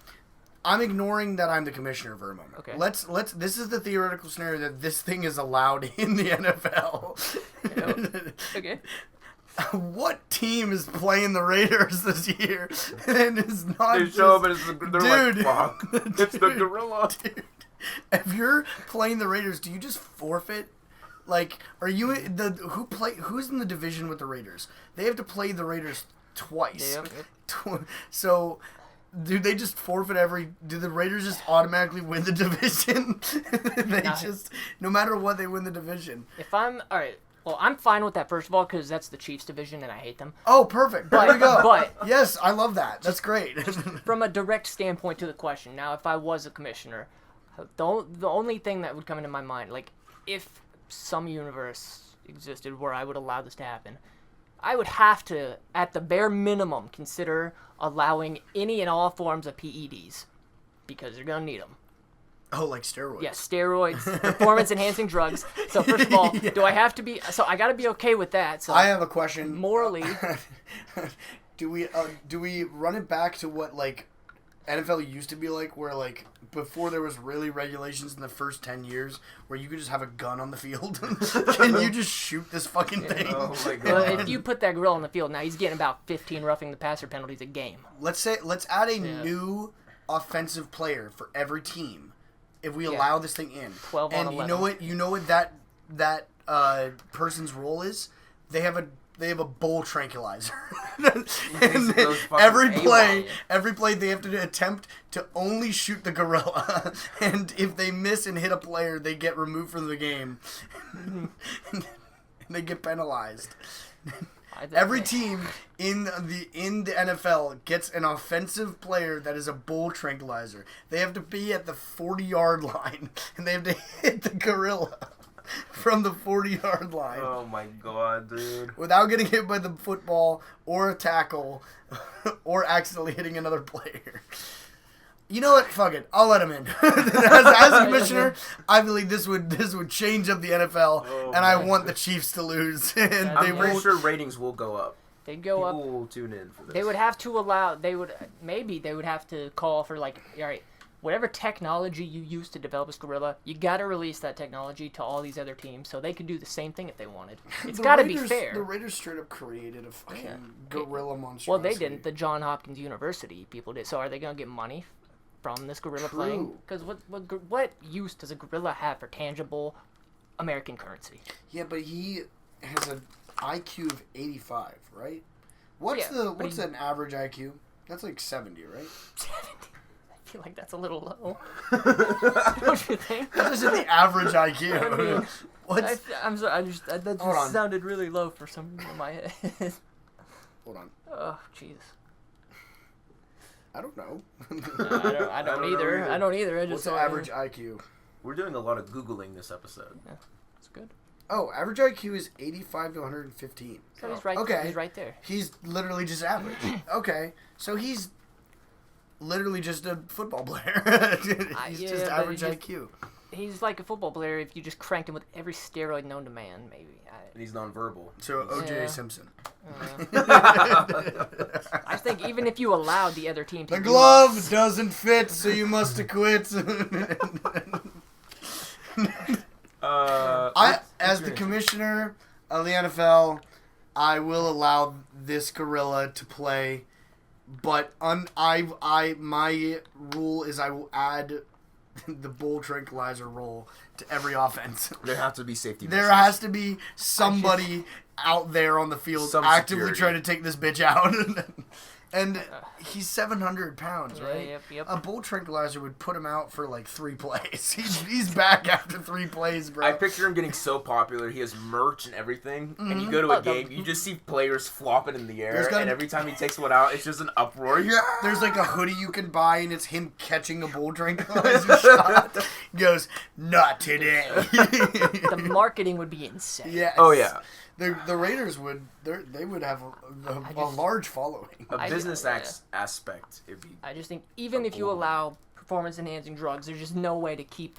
I'm ignoring that I'm the commissioner for a moment. Okay. Let's. This is the theoretical scenario that this thing is allowed in the NFL. Okay. What team is playing the Raiders this year? And it's not. They show up and they're like, fuck. It's the gorilla. Dude, if you're playing the Raiders, do you just forfeit? Like, are you who's in the division with the Raiders? They have to play the Raiders twice. Yep. So, do they just forfeit do the Raiders just automatically win the division? No matter what, they win the division. Alright, well, I'm fine with that, first of all, because that's the Chiefs division, and I hate them. Oh, perfect. There we go. But yes, I love that. That's great. From a direct standpoint to the question, now, if I was a commissioner, the only thing that would come into my mind, like, if some universe existed where I would allow this to happen, I would have to, at the bare minimum, consider allowing any and all forms of PEDs, because they're going to need them. Oh, like steroids. Yeah, steroids, performance-enhancing drugs. So first of all, do I have to be? So I got to be okay with that. So I have a question. Morally, do we run it back to what like NFL used to be like, where like before there was really regulations in the first 10 years, where you could just have a gun on the field and you just shoot this fucking thing? Oh my god! Well, if you put that gorilla on the field, now he's getting about 15 roughing the passer penalties a game. Let's add a new offensive player for every team. If we allow this thing in, 12 on 11. And you know what that person's role is? They have a bull tranquilizer. And every play they have to attempt to only shoot the gorilla, and if they miss and hit a player, they get removed from the game, and they get penalized. Every team in the NFL gets an offensive player that is a bull tranquilizer. They have to be at the 40-yard line, and they have to hit the gorilla from the 40-yard line. Oh my god, dude. Without getting hit by the football or a tackle or accidentally hitting another player. You know what? Fuck it. I'll let him in. as a commissioner, I believe this would change up the NFL, and I want the Chiefs to lose. And I'm pretty sure ratings will go up. They'd go up. People will tune in for this. They would have to allow. They would have to call for like, all right, whatever technology you use to develop this gorilla, you got to release that technology to all these other teams so they could do the same thing if they wanted. It's got to be fair. The Raiders straight up created a fucking gorilla monstrosity. Well, they didn't. The Johns Hopkins University people did. So are they going to get money from this gorilla playing? Because what use does a gorilla have for tangible American currency? Yeah, but he has an IQ of 85, right? What's an average IQ? That's like 70, right? 70. I feel like that's a little low. Don't you think? That's just the average IQ. I mean, I'm sorry. That just sounded really low for some reason in my head. Hold on. Oh, Jesus. I don't know. I don't either. I don't either. I just What's the average IQ? We're doing a lot of Googling this episode. Yeah, that's good. Oh, average IQ is 85 to 115. So he's right. Okay. He's right there. He's literally just average. Okay. So he's literally just a football player. He's just average IQ. He's like a football player if you just cranked him with every steroid known to man, maybe. And he's nonverbal. So O.J. Simpson. I think even if you allowed the other team to the glove doesn't fit, so you must acquit. as the commissioner of the NFL, I will allow this gorilla to play, but my rule is I will add the bull tranquilizer role to every offense. There have to be safety. There has to be somebody out there on the field actively trying to take this bitch out. And he's 700 pounds, right? Yep. A bull tranquilizer would put him out for like 3 plays. He's back after 3 plays, bro. I picture him getting so popular. He has merch and everything. And you go to a game, you just see players flopping in the air. And every time he takes one out, it's just an uproar. Yeah! There's like a hoodie you can buy, and it's him catching a bull tranquilizer shot. He goes, not today. The marketing would be insane. Yes. Oh, yeah. The Raiders would have a large following. A business aspect. I just think even if you allow performance-enhancing drugs, there's just no way to keep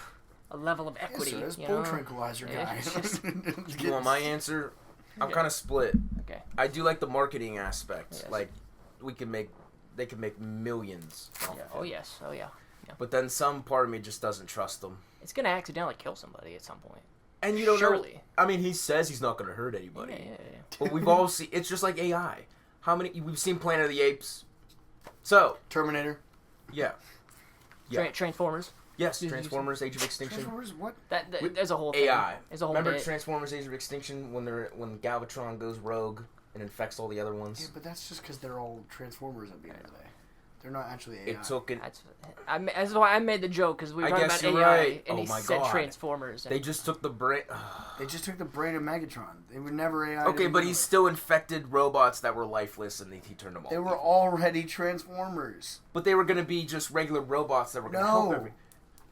a level of equity. Yes, sir, bull tranquilizer guy. You want my answer? I'm kind of split. Okay. I do like the marketing aspect. Yes. Like, they can make millions. Oh yes. But then some part of me just doesn't trust them. It's gonna accidentally kill somebody at some point. And you don't Surely. know. I mean, he says he's not going to hurt anybody. Yeah. But we've all seen. It's just like AI. We've seen Planet of the Apes. So Terminator. Yeah. Transformers. Yes. Transformers: Age of Extinction. Transformers. What? There's a whole thing. AI. There's a whole Remember bit. Transformers: Age of Extinction when Galvatron goes rogue and infects all the other ones. Yeah, but that's just because they're all Transformers at the end of the day. They're not actually AI. It took an. That's why I made the joke, because we were talking about AI, right. and he said Transformers. They just took the brain. They just took the brain of Megatron. They were never AI. Okay, but he still infected robots that were lifeless, and he turned them all. They were already Transformers. But they were going to be just regular robots that were going to help every.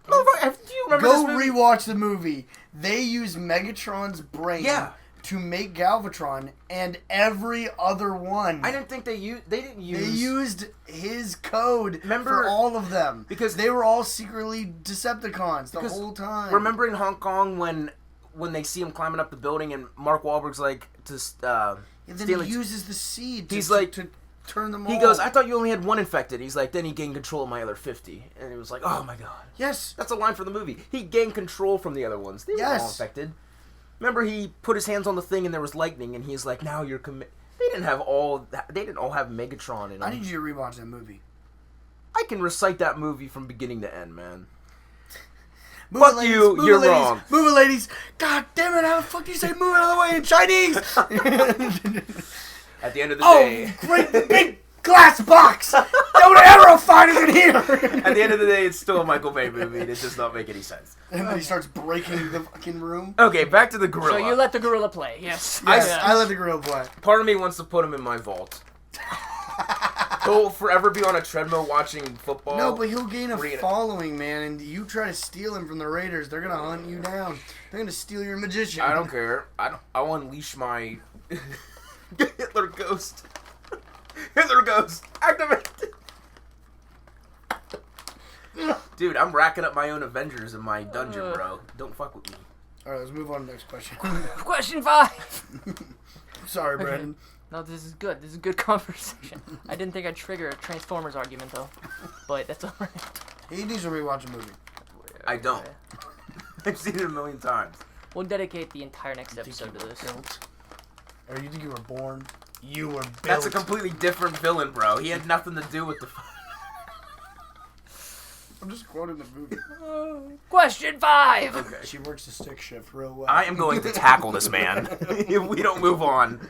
Do you remember this movie? Rewatch the movie. They used Megatron's brain. Yeah. To make Galvatron and every other one. I didn't think they didn't use. They used his code for all of them because they were all secretly Decepticons the whole time. Remember in Hong Kong when they see him climbing up the building and Mark Wahlberg's like then he uses the seed. To turn them. He goes, "I thought you only had one infected." He's like, then he gained control of my other 50, and it was like, "Oh my god." Yes, that's a line for the movie. He gained control from the other ones. They were all infected. Remember, he put his hands on the thing and there was lightning, and he's like, "Now you're They didn't all have Megatron in them. I need you to rewatch that movie. I can recite that movie from beginning to end, man. Fuck you, you're wrong. Move it, ladies. God damn it! How the fuck do you say "move it out of the way" in Chinese? At the end of the day, great big glass box. Don't ever find it in here. At the end of the day, it's still a Michael Bay movie, and it does not make any sense. And then he starts breaking the fucking room. Okay, back to the gorilla. So you let the gorilla play, yes. I let the gorilla play. Part of me wants to put him in my vault. He'll forever be on a treadmill watching football. No, but he'll gain a following, man, and you try to steal him from the Raiders, they're gonna hunt you down. They're gonna steal your magician. I don't care. I will unleash my Hitler ghost. Hitler ghost, activate! Dude, I'm racking up my own Avengers in my dungeon, bro. Don't fuck with me. Alright, let's move on to the next question. Question 5! Sorry, Brandon. No, this is good. This is a good conversation. I didn't think I'd trigger a Transformers argument, though. But that's alright. He needs to rewatch a movie. I don't. I've seen it a million times. We'll dedicate the entire next episode to this. Or you think you were born? You were built. That's a completely different villain, bro. He had nothing to do with the... I'm just quoting the movie. Question 5! Okay. She works the stick shift real well. I am going to tackle this man if we don't move on.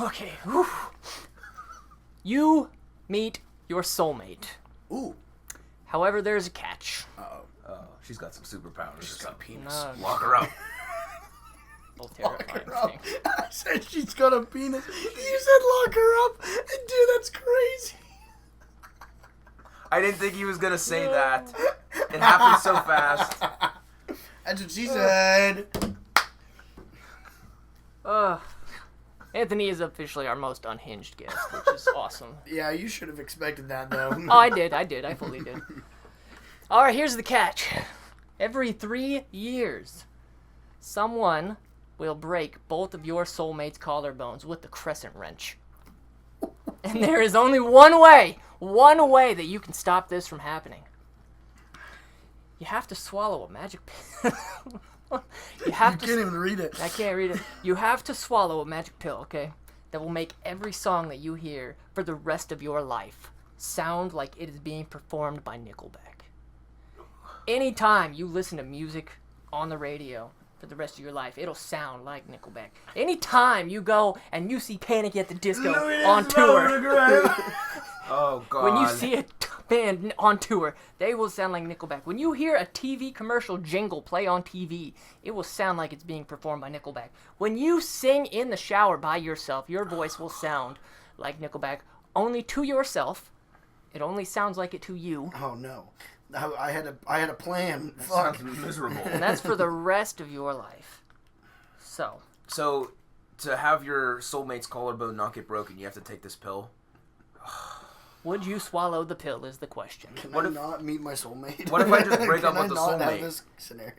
Okay. Whew. You meet your soulmate. Ooh. However, there's a catch. Uh-oh. Oh, she's got some superpowers. She's got a penis. No. Lock her up. Both terrifying things. I said she's got a penis. You said lock her up. Dude, that's crazy. I didn't think he was going to say that. It happened so fast. That's what she said. Anthony is officially our most unhinged guest, which is awesome. Yeah, you should have expected that, though. Oh, I did. I fully did. All right, here's the catch. Every 3 years, someone will break both of your soulmate's collarbones with the crescent wrench. And there is only one way that you can stop this from happening. You have to swallow a magic pill. You have You to. can't even read it. I can't read it. You have to swallow a magic pill, okay? That will make every song that you hear for the rest of your life sound like it is being performed by Nickelback. Anytime you listen to music on the radio for the rest of your life, it'll sound like Nickelback. Anytime you go and you see Panic at the Disco on tour, Oh, God. when you see a band on tour, they will sound like Nickelback. When you hear a TV commercial jingle play on TV, it will sound like it's being performed by Nickelback. When you sing in the shower by yourself, your voice will sound like Nickelback only to yourself. It only sounds like it to you. Oh no, I had a plan. That Fuck. sounds miserable. And that's for the rest of your life. So, to have your soulmate's collarbone not get broken, you have to take this pill. would you swallow the pill is the question. Can What I if- not meet my soulmate? what if I just break up Can with the I not have soulmate? this scenario?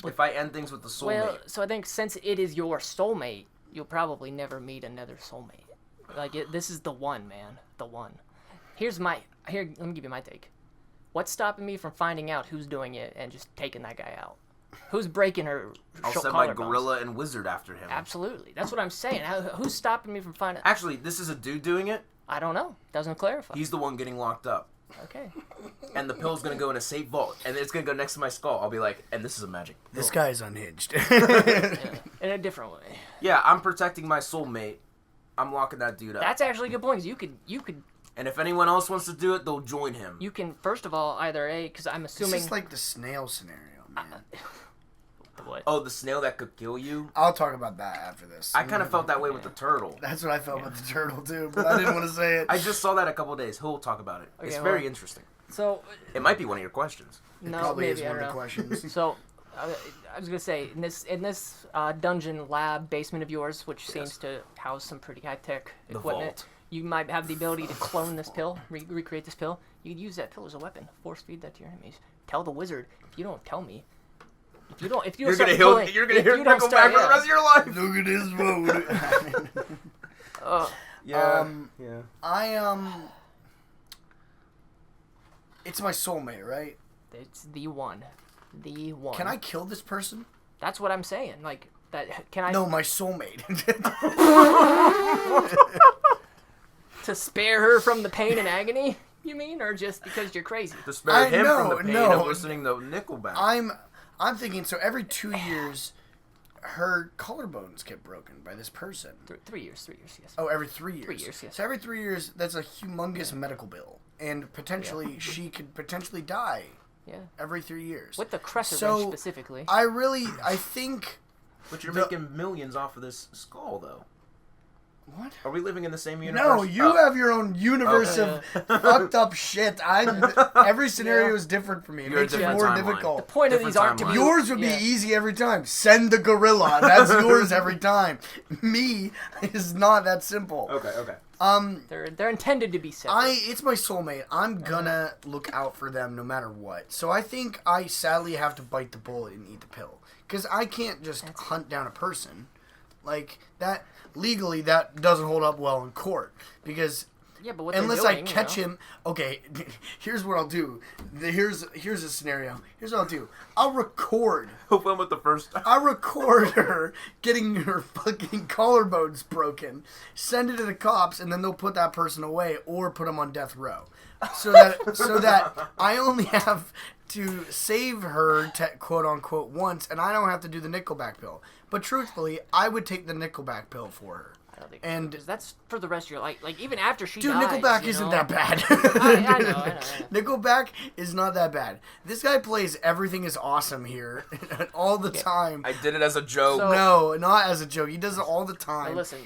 If I end things with the soulmate. Well, so I think since it is your soulmate, you'll probably never meet another soulmate. Like, this is the one, man. The one. Here, let me give you my take. What's stopping me from finding out who's doing it and just taking that guy out? Who's breaking her I'll send collarbones? my gorilla and wizard after him. Absolutely. That's what I'm saying. Who's stopping me from finding... Actually, this is a dude doing it. I don't know. Doesn't clarify. He's the one getting locked up. Okay. And the pill's going to go in a safe vault. And it's going to go next to my skull. I'll be like, and this is a magic pill. This guy is unhinged. Yeah. In a different way. Yeah, I'm protecting my soulmate. I'm locking that dude up. That's actually a good point. 'Cause you could And if anyone else wants to do it, they'll join him. You can, first of all, either A, because I'm This assuming... is like the snail scenario, man. What? Oh, the snail that could kill you? I'll talk about that after this. I kind of felt that way with the turtle. That's what I felt with the turtle too, but I didn't want to say it. I just saw that a couple days. He'll talk about it. It's Okay, very well- interesting. So, It might be one of your questions. no, Probably maybe, is I one don't of the know. questions. So, I was gonna say in this dungeon lab basement of yours, which seems to house some pretty high tech The equipment, vault. you might have the ability to clone this pill, recreate this pill. You could use that pill as a weapon. Force feed that to your enemies. Tell the wizard if you don't tell me. If you don't You're start gonna pulling- hear if you don't Nickelback start- for the rest of your life. Look at his vote. Yeah. I it's my soulmate, right? It's the one. The one. Can I kill this person? That's what I'm saying. Like that. Can I? No, my soulmate. To spare her from the pain and agony, you mean, or just because you're crazy? To spare him from the pain no. of listening to Nickelback. I'm thinking. So every 2 years, her collarbones get broken by this person. 3 years. 3 years. Yes. Oh, every 3 years. 3 years, yes. So every 3 years, that's a humongous medical bill, and potentially she could potentially die Yeah. every 3 years. With the Crescent So, wrench specifically. I think. But you're the- making millions off of this skull, though. What? Are we living in the same universe? No, you have your own universe Okay. of fucked up shit. Every scenario is different for me. It You're a makes it different more timeline. difficult. The point of Different these aren't to timeline. be. Yours would yeah. be easy every time. Send the gorilla. That's yours every time. Me is not that simple. Okay. They're intended to be separate. It's my soulmate. I'm gonna look out for them no matter what. So I think I sadly have to bite the bullet and eat the pill. Because I can't just hunt down a person. Like, that, legally, that doesn't hold up well in court. Because Yeah, but what unless they're I doing, catch you know? him, okay. Here's what I'll do. Here's a scenario. Here's what I'll do. I'll record. Hope I'm with the first. I'll record her getting her fucking collarbones broken, send it to the cops, and then they'll put that person away or put them on death row, so that I only have to save her, quote unquote, once, and I don't have to do the Nickelback pill. But truthfully, I would take the Nickelback pill for her. I don't think. And Because that's for the rest of your life. Like even after she dude, dies. Nickelback you isn't know? that bad. I know. Nickelback is not that bad. This guy plays Everything Is Awesome here all the time. I did it as a joke. So- No, not as a joke. He does it all the Now time. listen,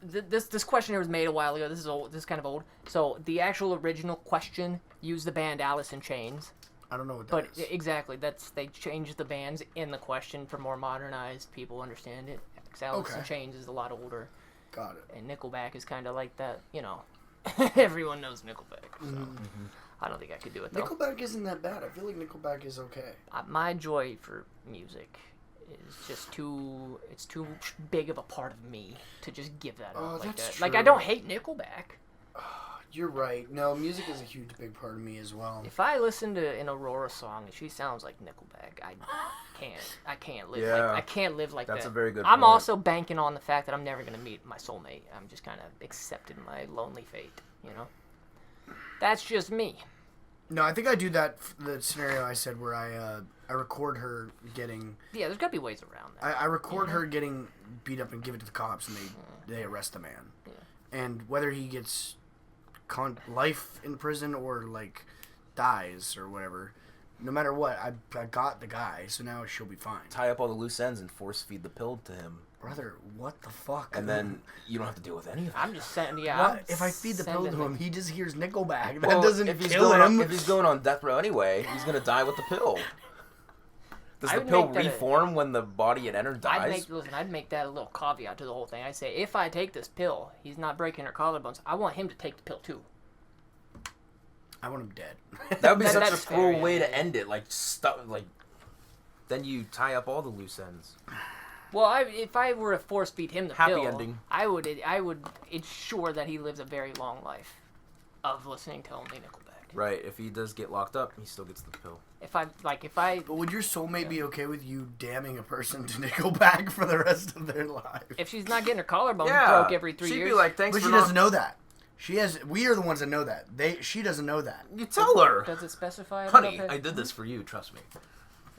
this question here was made a while ago. This is old. This is kind of old. So the actual original question used the band Alice in Chains. I don't know what that But is. exactly, they changed the bands in the question for more modernized people understand it. 'Cause Alice in Okay. Chains is a lot older, Got it. and Nickelback is kind of like that. You know, everyone knows Nickelback. So I don't think I could do it though. Nickelback isn't that bad. I feel like Nickelback is okay. My joy for music is just too big of a part of me to just give that Oh, up like that's that. Like I true. don't hate Nickelback. You're right. No, music is a huge, big part of me as well. If I listen to an Aurora song and she sounds like Nickelback, I can't live Yeah. I can't live like That's that. a very good I'm point. also banking on the fact that I'm never gonna meet my soulmate. I'm just kind of accepting my lonely fate. That's just me. No, I think I do that. The scenario I said where I record her getting. Yeah, there's gotta be ways around that. I record her getting beat up and give it to the cops, and they arrest the man. Yeah. And whether he gets life in prison or like dies or whatever, no matter what, I got the guy, so now she'll be fine. Tie up all the loose ends and force feed the pill to him. Brother, what the fuck? And then you don't have to deal with any of it. I'm just saying, If I feed the pill to him, he just hears Nickelback. That Well, doesn't if he's kill going him. if he's going on death row anyway, he's gonna die with the pill. Does I the would pill make that reform when the body it entered dies? I'd make that a little caveat to the whole thing. I'd say, if I take this pill, he's not breaking her collarbones. I want him to take the pill too. I want him dead. That would be such a That's cruel fair, way yeah. to end it. Then you tie up all the loose ends. Well, if I were to force feed him the Happy pill, ending. I would ensure that he lives a very long life of listening to only Nickelback. Right. If he does get locked up, he still gets the pill. But would your soulmate be okay with you damning a person to Nickelback for the rest of their life? If she's not getting her collarbone Yeah. broke every 3 She'd years, be like, thanks But for she not... doesn't know that. We are the ones that know that. She doesn't know that. You tell her. does it specify? Honey, I did this for you, trust me.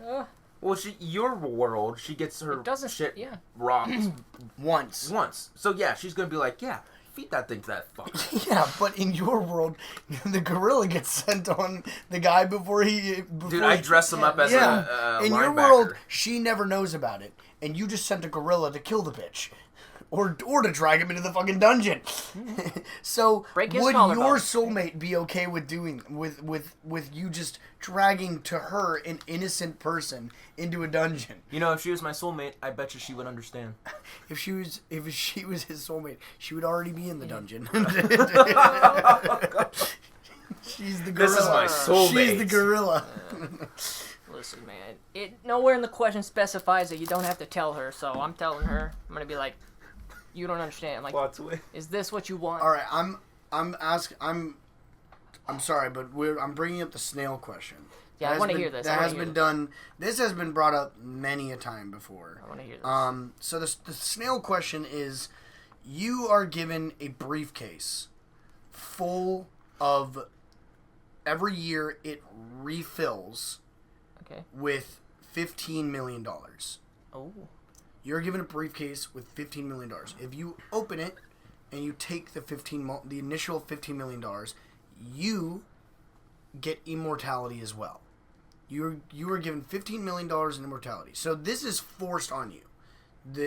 Uh, Well, your world, she gets her It doesn't- shit yeah. rocked Once. So, yeah, she's going to be like, yeah, feed that thing to that fucker. Yeah, but in your world, the gorilla gets sent on the guy before he... Dude, I dress him up as a in linebacker. your world, she never knows about it, and you just sent a gorilla to kill the bitch. Or to drag him into the fucking dungeon. So Break his would collarbone. your soulmate be okay with doing with you just dragging to her an innocent person into a dungeon? You know, if she was my soulmate, I bet you she would understand. If she was his soulmate, she would already be in the dungeon. She's the gorilla. This is my soulmate. She's the gorilla. listen, man. Nowhere in the question specifies that you don't have to tell her, so I'm telling her. I'm gonna be like, you don't understand. Like, is this what you want? All right, I'm sorry, but I'm bringing up the snail question. Yeah, I want to hear this. That has been done. This has been brought up many a time before. I want to hear this. So the snail question is, you are given a briefcase full of, every year it refills with $15 million. Oh. You're given a briefcase with $15 million. If you open it and you take the initial $15 million, you get immortality as well. You are given $15 million in immortality. So this is forced on you.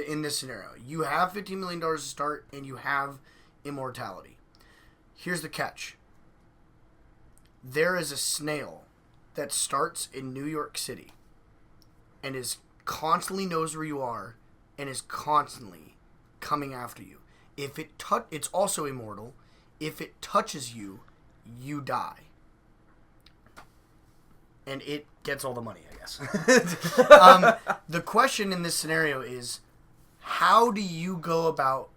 In this scenario, you have $15 million to start, and you have immortality. Here's the catch. There is a snail that starts in New York City and constantly knows where you are and is constantly coming after you. If it's also immortal. If it touches you, you die. And it gets all the money, I guess. The question in this scenario is, how do you go about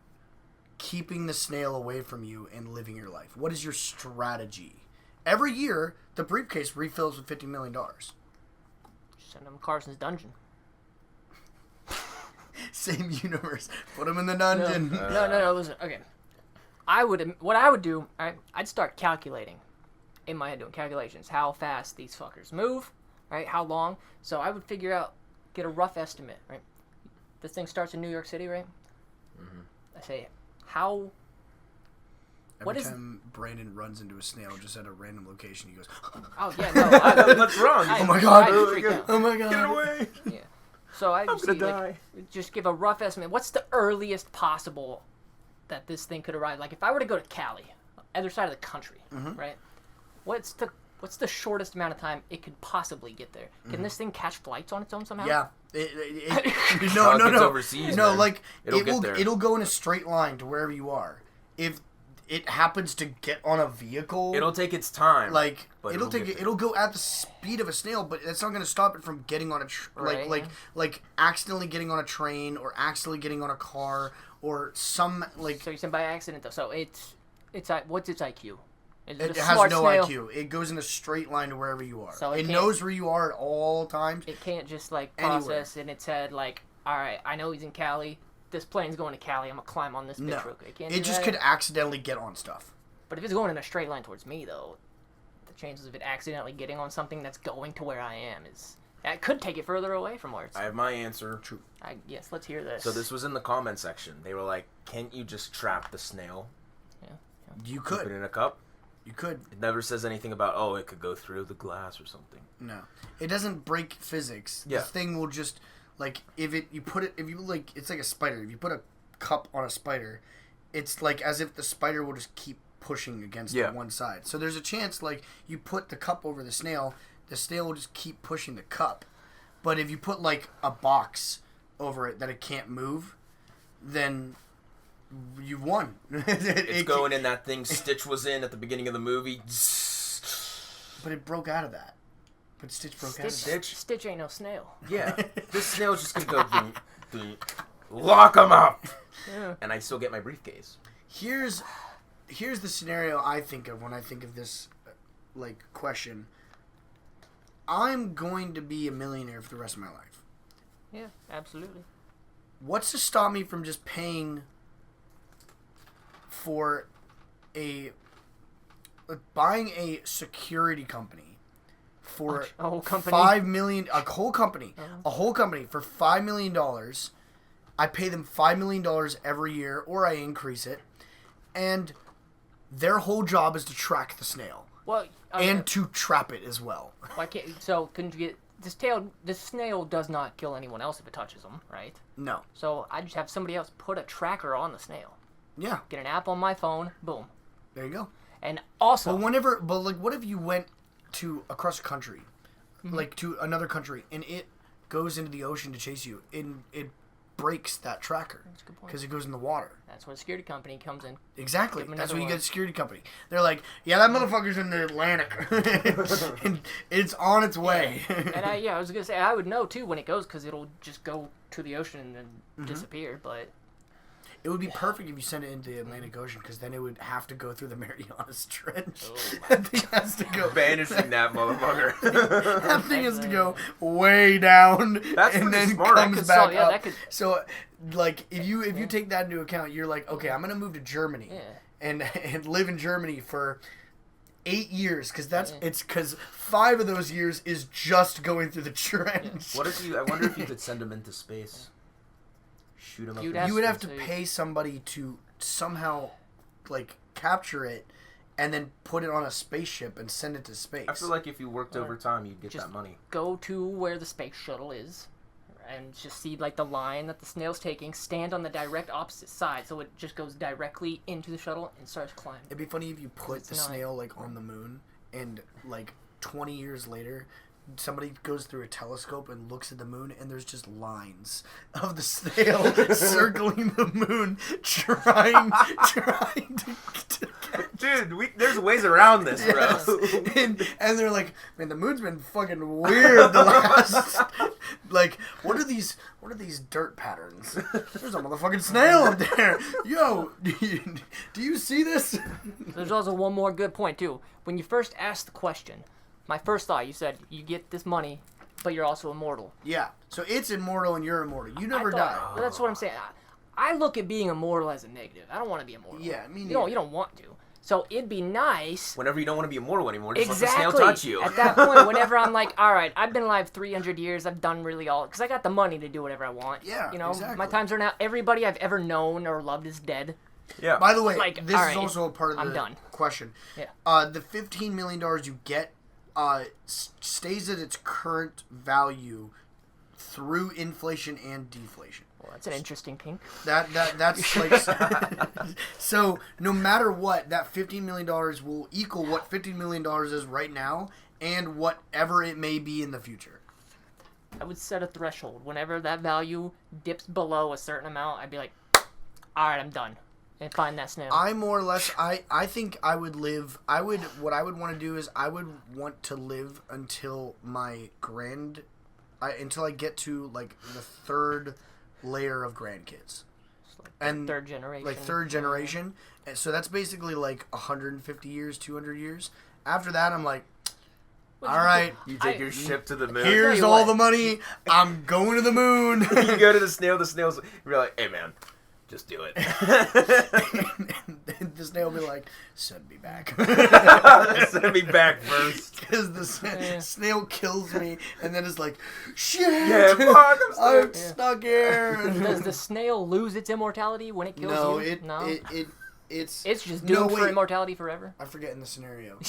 keeping the snail away from you and living your life? What is your strategy? Every year, the briefcase refills with $50 million. Send him to Carson's dungeon. Same universe. Put him in the dungeon. No. Listen. Okay. What I would do, I'd start calculating in my head, doing calculations, how fast these fuckers move, right? How long. So I would get a rough estimate, right? This thing starts in New York City, right? Mm-hmm. I say, how... Every time Brandon runs into a snail just at a random location, he goes, oh, yeah, no. What's wrong? Oh my god. Oh my god. Get away. Yeah. So I just give a rough estimate. What's the earliest possible that this thing could arrive? Like, if I were to go to Cali, other side of the country, right? What's the shortest amount of time it could possibly get there? Can this thing catch flights on its own somehow? Yeah. No. It's overseas, no, man. like It'll it'll go in a straight line to wherever you are. If it happens to get on a vehicle, it'll take its time. Like it'll go at the speed of a snail, but that's not going to stop it from getting on like accidentally getting on a train or accidentally getting on a car or some like. So you said by accident though. So it's what's its IQ? Is It a has smart no snail? IQ. It goes in a straight line to wherever you are. So it it knows where you are at all times. It can't just like Anywhere. process in its head like, all right, I know he's in Cali. This plane's going to Cali. I'm gonna climb on this bitch No. real quick. It can't It do just that. could accidentally get on stuff. But if it's going in a straight line towards me, though, the chances of it accidentally getting on something that's going to where I am is... That could take it further away from where it's... I have my answer. True. Yes, let's hear this. So this was in the comment section. They were like, can't you just trap the snail? Yeah. You Keep it could. in a cup? You could. It never says anything about, oh, it could go through the glass or something. No. It doesn't break physics. Yeah. The thing will just, like, it's like a spider. If you put a cup on a spider, it's like as if the spider will just keep pushing against the one side. So there's a chance, like, you put the cup over the snail will just keep pushing the cup. But if you put, like, a box over it that it can't move, then you've won. It's going in that thing Stitch was in at the beginning of the movie. But it broke out of that. But Stitch broke out of that. Stitch? Stitch ain't no snail. Yeah. This snail's just going to go, lock him up. Yeah. And I still get my briefcase. Here's the scenario I think of when I think of this, like, question. I'm going to be a millionaire for the rest of my life. Yeah, absolutely. What's to stop me from just paying for buying a security company for A whole company? $5 million, a whole company for $5 million. I pay them $5 million every year, or I increase it, and their whole job is to track the snail. Well, And to trap it as well. why can't... So, couldn't you get... This snail does not kill anyone else if it touches them, right? No. So, I just have somebody else put a tracker on the snail. Yeah. Get an app on my phone, boom. There you go. And also... But like, what if you went to across the country, like to another country, and it goes into the ocean to chase you, and it breaks that tracker That's a good point. because it goes in the water. That's where the security company comes in. Exactly. Give 'em That's another when you one. get a security company. They're like, yeah, that motherfucker's in the Atlantic, and it's on its way. And I was gonna say I would know too when it goes because it'll just go to the ocean and then disappear. But It would be perfect if you sent it into the Atlantic Ocean, because then it would have to go through the Marianas Trench. Oh That thing has to go. Banishing that motherfucker. That thing has to go way down, That's and pretty then smart. That comes could back solve- yeah, up. that could- So, like, if you take that into account, you're like, okay, I'm gonna move to Germany, Yeah. and live in Germany for 8 years, because Yeah. it's because 5 of those years is just going through the trench. What if I wonder if you could send him into space. Shoot him up. You'd in have You would have to So you- pay somebody to somehow, like, capture it, and then put it on a spaceship and send it to space. I feel like if you worked overtime, you'd get Just- that money. go to where the space shuttle is, and just see like the line that the snail's taking. Stand on the direct opposite side, so it just goes directly into the shuttle and starts climbing. It'd be funny if you put It's the not- snail, like, on the moon, and, like, 20 years later, somebody goes through a telescope and looks at the moon, and there's just lines of the snail circling the moon, trying to Dude, there's ways around this, bro. Yes. And they're like, man, the moon's been fucking weird the last. Like, what are these dirt patterns? There's a motherfucking snail up there. Yo, do you see this? There's also one more good point too. When you first asked the question, my first thought, you said you get this money, but you're also immortal. Yeah. So it's immortal and you're immortal. You never I thought- die. But that's what I'm saying. I look at being immortal as a negative. I don't want to be immortal. Yeah, me You neither. don't want to. So it'd be nice. Whenever you don't want to be immortal anymore, just Exactly. let the snail touch you. At that point, whenever I'm like, all right, I've been alive 300 years. I've done really all because I got the money to do whatever I want. Yeah, You know, exactly. my times are now. Everybody I've ever known or loved is dead. Yeah. By the way, Like, this alright, is also a part of I'm the done. question. Yeah. The $15 million you get stays at its current value through inflation and deflation. Well, that's an interesting kink. That's like so. No matter what, that $15 million will equal what $15 million is right now, and whatever it may be in the future. I would set a threshold. Whenever that value dips below a certain amount, I'd be like, all right, I'm done, and find that snail. I more or less, I think I would live. What I would want to do is I would want to live until until I get to like the third layer of grandkids. like and third generation. Like third generation. And so that's basically like 150 years, 200 years. After that, I'm like, all right, You take your ship to the moon. here's all the money. I'm going to the moon. You go to the snail. The snail's. You're like, hey man, just do it. The snail will be like, send me back. Send me back first. Because the snail kills me, and then it's like, shit. Yeah, fuck, I'm stuck here. Does the snail lose its immortality when it kills you? It's just doomed for immortality forever. I forget in the scenario.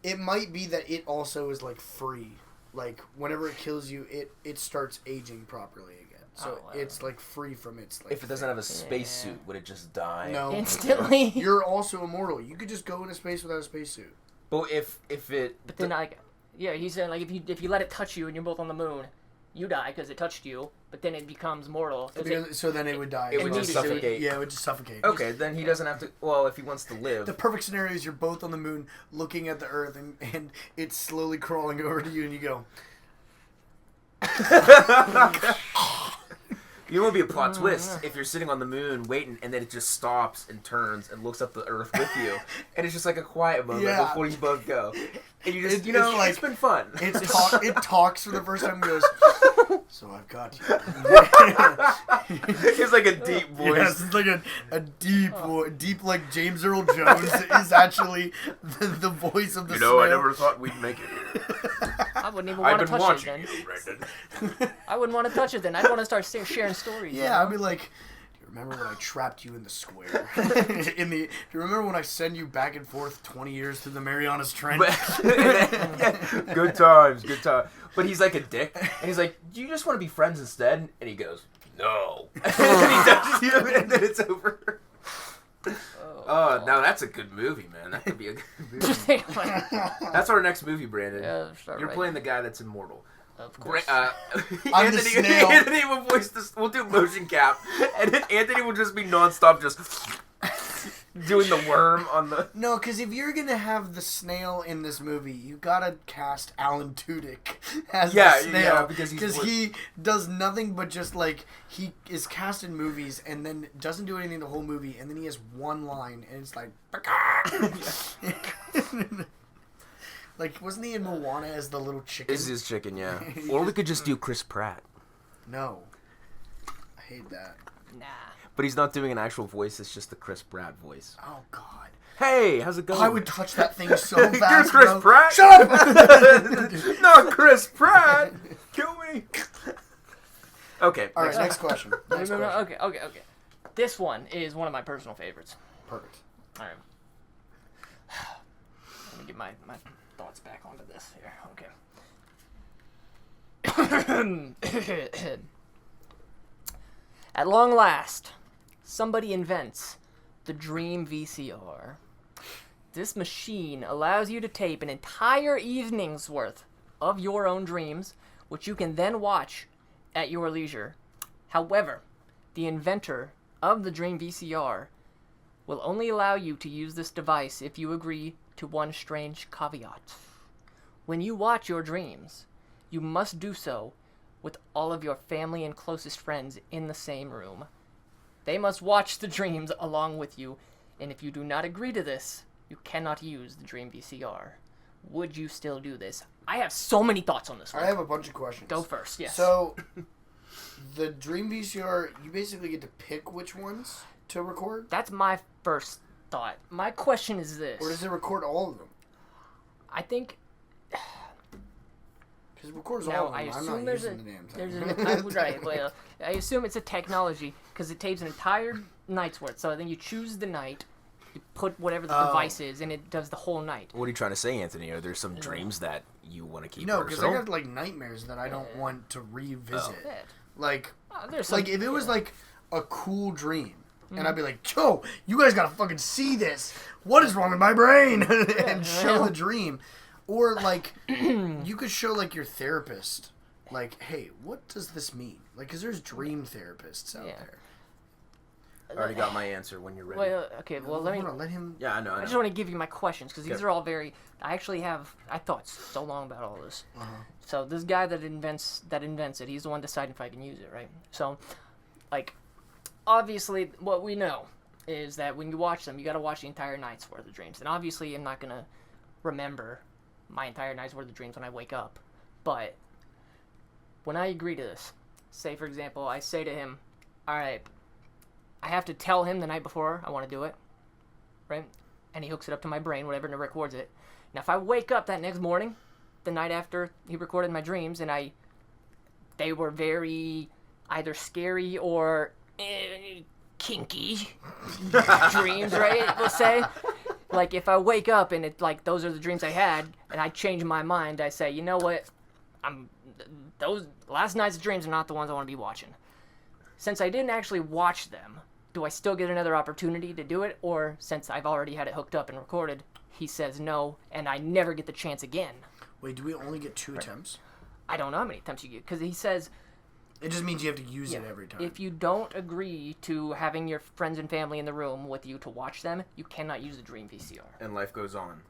It might be that it also is like free. Like whenever it kills you, it starts aging properly again. So it's like free from its like. If it doesn't have a spacesuit, would it just die? No, instantly. You're also immortal. You could just go into space without a spacesuit. But if it. But then he said like if you let it touch you and you're both on the moon, you die because it touched you. But then it becomes mortal. So then it would die. It would just suffocate. Yeah, it would just suffocate. Okay, then he doesn't have to. Well, if he wants to live. The perfect scenario is you're both on the moon looking at the Earth and it's slowly crawling over to you and you go. You know what would be a plot twist if you're sitting on the moon waiting and then it just stops and turns and looks up the Earth with you and it's just like a quiet moment before you both go. And you just, it's been fun. It talks for the first time and goes, so I've got you. It's like a deep voice. Yes, it's like a deep like James Earl Jones is actually the voice of the snail. I never thought we'd make it here. I wouldn't even want to touch it then. I wouldn't want to touch it then. I'd want to start sharing stories. Yeah, I'd be like, do you remember when I trapped you in the square? Do you remember when I send you back and forth 20 years through the Marianas Trench? Good times. But he's like a dick, and he's like, do you just want to be friends instead? And he goes, no. And he touches you, and then it's over. Oh, now that's a good movie, man. That could be a good movie. That's our next movie, Brandon. Yeah, You're playing the guy that's immortal. Of course. I'm the snail. Anthony will voice this. We'll do motion cap, and then Anthony will just be nonstop, just doing the worm on the. No, because if you're gonna have the snail in this movie, you gotta cast Alan Tudyk as the snail. Yeah, because he does nothing but just like he is cast in movies and then doesn't do anything the whole movie, and then he has one line, and it's like. Like, wasn't he in Moana as the little chicken? Is his chicken, yeah. Or we could just do Chris Pratt. No. I hate that. Nah. But he's not doing an actual voice, it's just the Chris Pratt voice. Oh, God. Hey, how's it going? I would touch that thing so fast. You're Chris Pratt? Shut up! Not Chris Pratt! Kill me! Okay. Alright, next question. Okay. This one is one of my personal favorites. Perfect. Alright. Let me get my thoughts back onto this here. Okay. At long last, somebody invents the Dream VCR. This machine allows you to tape an entire evening's worth of your own dreams, which you can then watch at your leisure. However, the inventor of the Dream VCR will only allow you to use this device if you agree to one strange caveat. When you watch your dreams, you must do so with all of your family and closest friends in the same room. They must watch the dreams along with you, and if you do not agree to this, you cannot use the Dream VCR. Would you still do this? I have so many thoughts on this one. I have a bunch of questions. Go first, yes. So, the Dream VCR, you basically get to pick which ones to record? That's my first thought. My question is this. Or does it record all of them? I think... Because it records now, all of them. I assume I'm not there's using a, the damn there's thing. a, right, well, I assume it's a technology, because it tapes an entire night's worth. So then you choose the night, you put whatever the device is, and it does the whole night. What are you trying to say, Anthony? Are there some dreams that you want to keep No, because personal? I got like nightmares that I don't want to revisit. Yeah. Like, There's some, like if it was like a cool dream, and I'd be like, "Yo, you guys gotta fucking see this. What is wrong with my brain?" and show the dream, or like you could show like your therapist, like, "Hey, what does this mean?" Like, because there's dream therapists out there. I already got my answer when you're ready. well, okay, well, let me... Let him... Yeah, I know. I just want to give you my questions, because these are all very... I thought so long about all this. So this guy that invents it, he's the one deciding if I can use it, right? So, like, obviously, what we know is that when you watch them, you got to watch the entire night's worth of dreams. And obviously, I'm not going to remember my entire night's worth of dreams when I wake up. But when I agree to this, say, for example, I say to him, all right, I have to tell him the night before I want to do it, right? And he hooks it up to my brain, whatever, and it records it. Now, if I wake up that next morning, the night after he recorded my dreams, and they were very either scary or kinky dreams, right? We'll say. Like, if I wake up and those are the dreams I had, and I change my mind, I say, you know what? Those last night's dreams are not the ones I want to be watching. Since I didn't actually watch them, do I still get another opportunity to do it? Or since I've already had it hooked up and recorded, he says no, and I never get the chance again. Wait, do we only get 2 attempts? I don't know how many attempts you get, because he says... It just means you have to use it every time. If you don't agree to having your friends and family in the room with you to watch them, you cannot use the Dream VCR. And life goes on.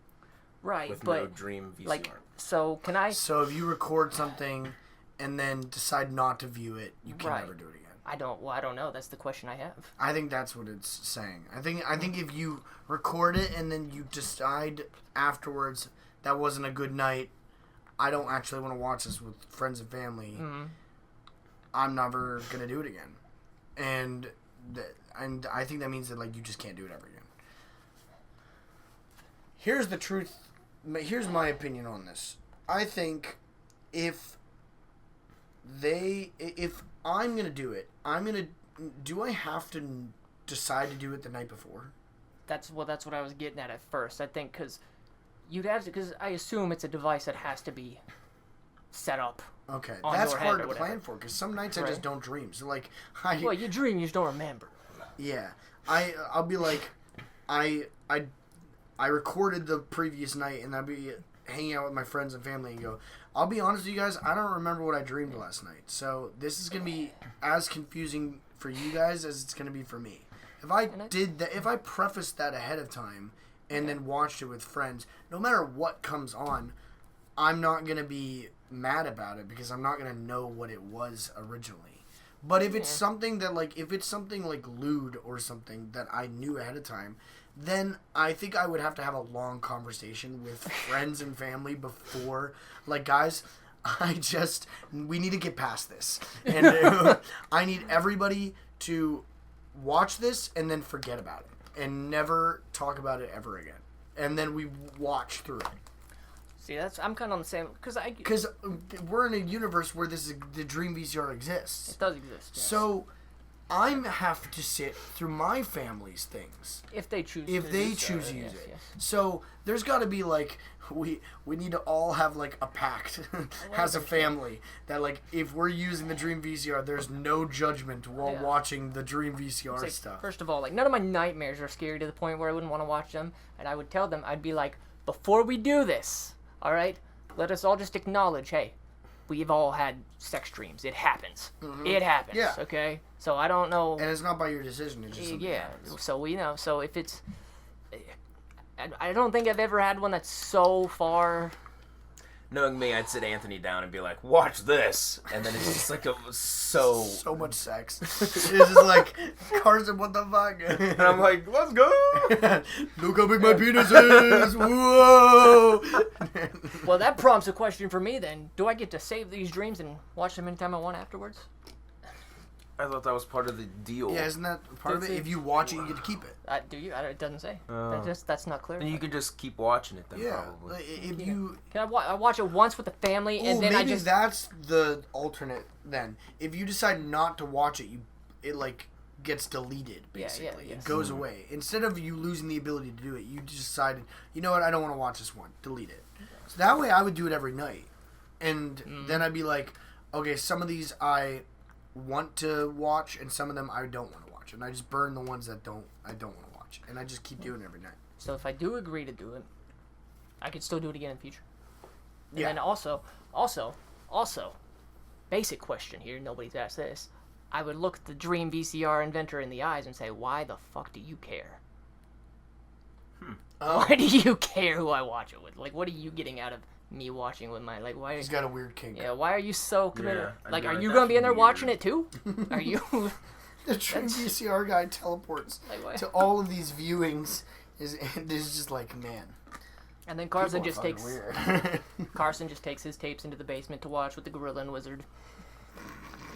Right, with but... no Dream VCR. Like, so, can I... So if you record something and then decide not to view it, you can never do it again. I don't know. That's the question I have. I think that's what it's saying. I think if you record it and then you decide afterwards that wasn't a good night, I don't actually want to watch this with friends and family, I'm never going to do it again. And I think that means that, like, you just can't do it ever again. Here's the truth. Here's my opinion on this. I think if I'm going to do it, do I have to decide to do it the night before? That's what I was getting at first. I think because you'd have to, because I assume it's a device that has to be set up. Okay, that's hard to plan for, because some nights I just don't dream. So, like, well, you dream, you just don't remember. Yeah, I'll be like, I recorded the previous night, and I'll be hanging out with my friends and family, and go, I'll be honest with you guys, I don't remember what I dreamed last night. So this is gonna be as confusing for you guys as it's gonna be for me. If I prefaced that ahead of time and then watched it with friends, no matter what comes on, I'm not gonna be mad about it because I'm not gonna know what it was originally. But if it's something that if it's something like lewd or something that I knew ahead of time, then I think I would have to have a long conversation with friends and family before, like, guys, we need to get past this. And I need everybody to watch this and then forget about it and never talk about it ever again. And then we watch through it. See, I'm kind of on the same, because we're in a universe where the Dream VCR exists. It does exist. Yes. So I have to sit through my family's things if they choose. To use it. Yes. So there's got to be we need to all have a pact as a family that if we're using the Dream VCR, there's no judgment while watching the Dream VCR stuff. First of all, none of my nightmares are scary to the point where I wouldn't want to watch them, and I would tell them, I'd be like, before we do this, all right, let us all just acknowledge, hey, we've all had sex dreams. It happens. Mm-hmm. It happens. Yeah. Okay. So I don't know. And it's not by your decision. It's just something that happens. So we know. So if it's, I don't think I've ever had one that's so far. Knowing me, I'd sit Anthony down and be like, "Watch this," and then it's just so much sex. It's just like, Karsen, what the fuck? And I'm like, "Let's go!" Look how big my penis is! Whoa! Well, that prompts a question for me. Then, do I get to save these dreams and watch them anytime I want afterwards? I thought that was part of the deal. Yeah, isn't that part of it? If you watch it, you get to keep it. Do you? It doesn't say. That's not clear. And you could just keep watching it then, probably. Can I watch it once with the family, and then maybe that's the alternate then. If you decide not to watch it, it gets deleted, basically. Yes. It goes away. Instead of you losing the ability to do it, you decided, you know what, I don't want to watch this one. Delete it. So that way I would do it every night. And then I'd be like, okay, some of these I want to watch, and some of them I don't want to watch, and I just burn the ones that I don't want to watch, and I just keep doing it every night. So if I do agree to do it, I could still do it again in the future. And then also, basic question here, nobody's asked this. I would look the Dream VCR inventor in the eyes and say, why the fuck do you care? Why do you care who I watch it with? What are you getting out of me watching with my, why? He's got a weird kink. Yeah, why are you so committed? Are you gonna be in there watching it too? Are you? The trained VCR guy teleports to all of these viewings. Is just like, man. And then Karsen just takes his tapes into the basement to watch with the Gorilla and Wizard.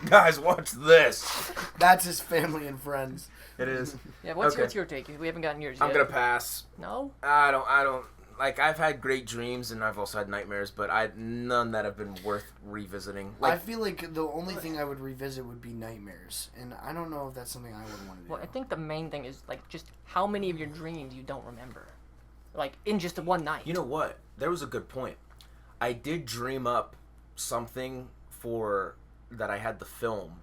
Guys, watch this. That's his family and friends. It is. Yeah, what's your take? We haven't gotten yours yet. I'm gonna pass. No? I don't like, I've had great dreams and I've also had nightmares, but none that have been worth revisiting. Like, I feel like the only thing I would revisit would be nightmares, and I don't know if that's something I would want to do. Well, I think the main thing is like just how many of your dreams you don't remember, like in just one night. You know what? There was a good point. I did dream up something that I had the film,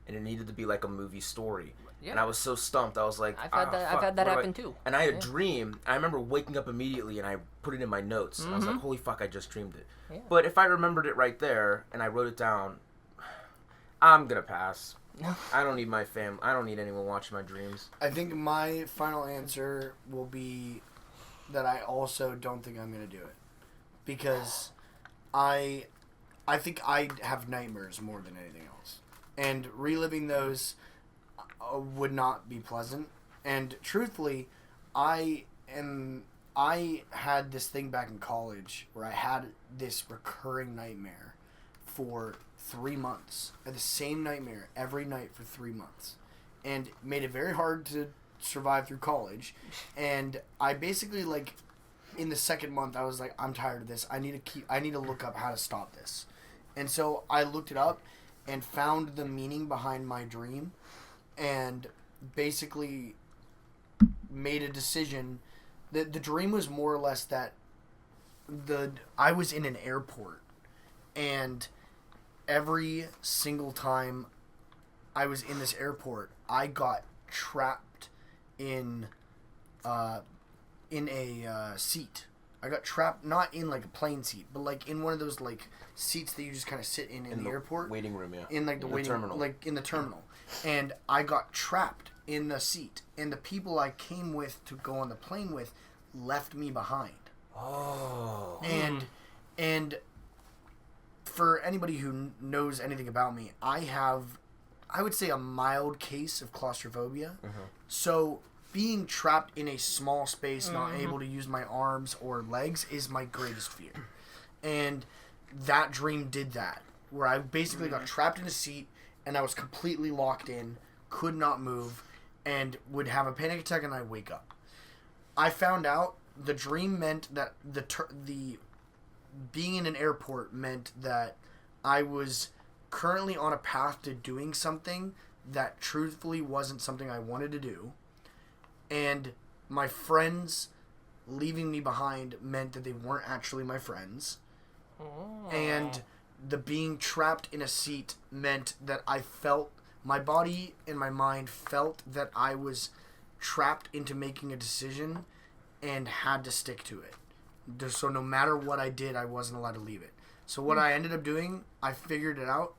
and it needed to be like a movie story. Yeah. And I was so stumped. I was like, I've had that happen too. And I had a dream. I remember waking up immediately and I put it in my notes. Mm-hmm. I was like, holy fuck, I just dreamed it. Yeah. But if I remembered it right there and I wrote it down, I'm going to pass. I don't need my I don't need anyone watching my dreams. I think my final answer will be that I also don't think I'm going to do it. Because I think I have nightmares more than anything else. And reliving those would not be pleasant. And truthfully, I had this thing back in college where I had this recurring nightmare for 3 months. I had the same nightmare every night for 3 months. And made it very hard to survive through college. And I basically, like, in the second month, I was like, I'm tired of this. I need to look up how to stop this. And so I looked it up and found the meaning behind my dream and basically made a decision. The dream was more or less that I was in an airport, and every single time I was in this airport, I got trapped in a seat. I got trapped not in like a plane seat, but like in one of those like seats that you just kind of sit in the airport waiting room, yeah. In like the waiting terminal, like in the terminal, and I got trapped in the seat, and the people I came with to go on the plane with left me behind. Oh. And for anybody who knows anything about me, I would say a mild case of claustrophobia. Mm-hmm. So being trapped in a small space, not able to use my arms or legs, is my greatest fear. And that dream did that, where I basically got trapped in a seat and I was completely locked in, could not move, and would have a panic attack and I'd wake up. I found out the dream meant that the being in an airport meant that I was currently on a path to doing something that truthfully wasn't something I wanted to do. And my friends leaving me behind meant that they weren't actually my friends. Oh. And the being trapped in a seat meant that I felt, my body and my mind felt that I was trapped into making a decision and had to stick to it. So no matter what I did, I wasn't allowed to leave it. So what I ended up doing, I figured it out.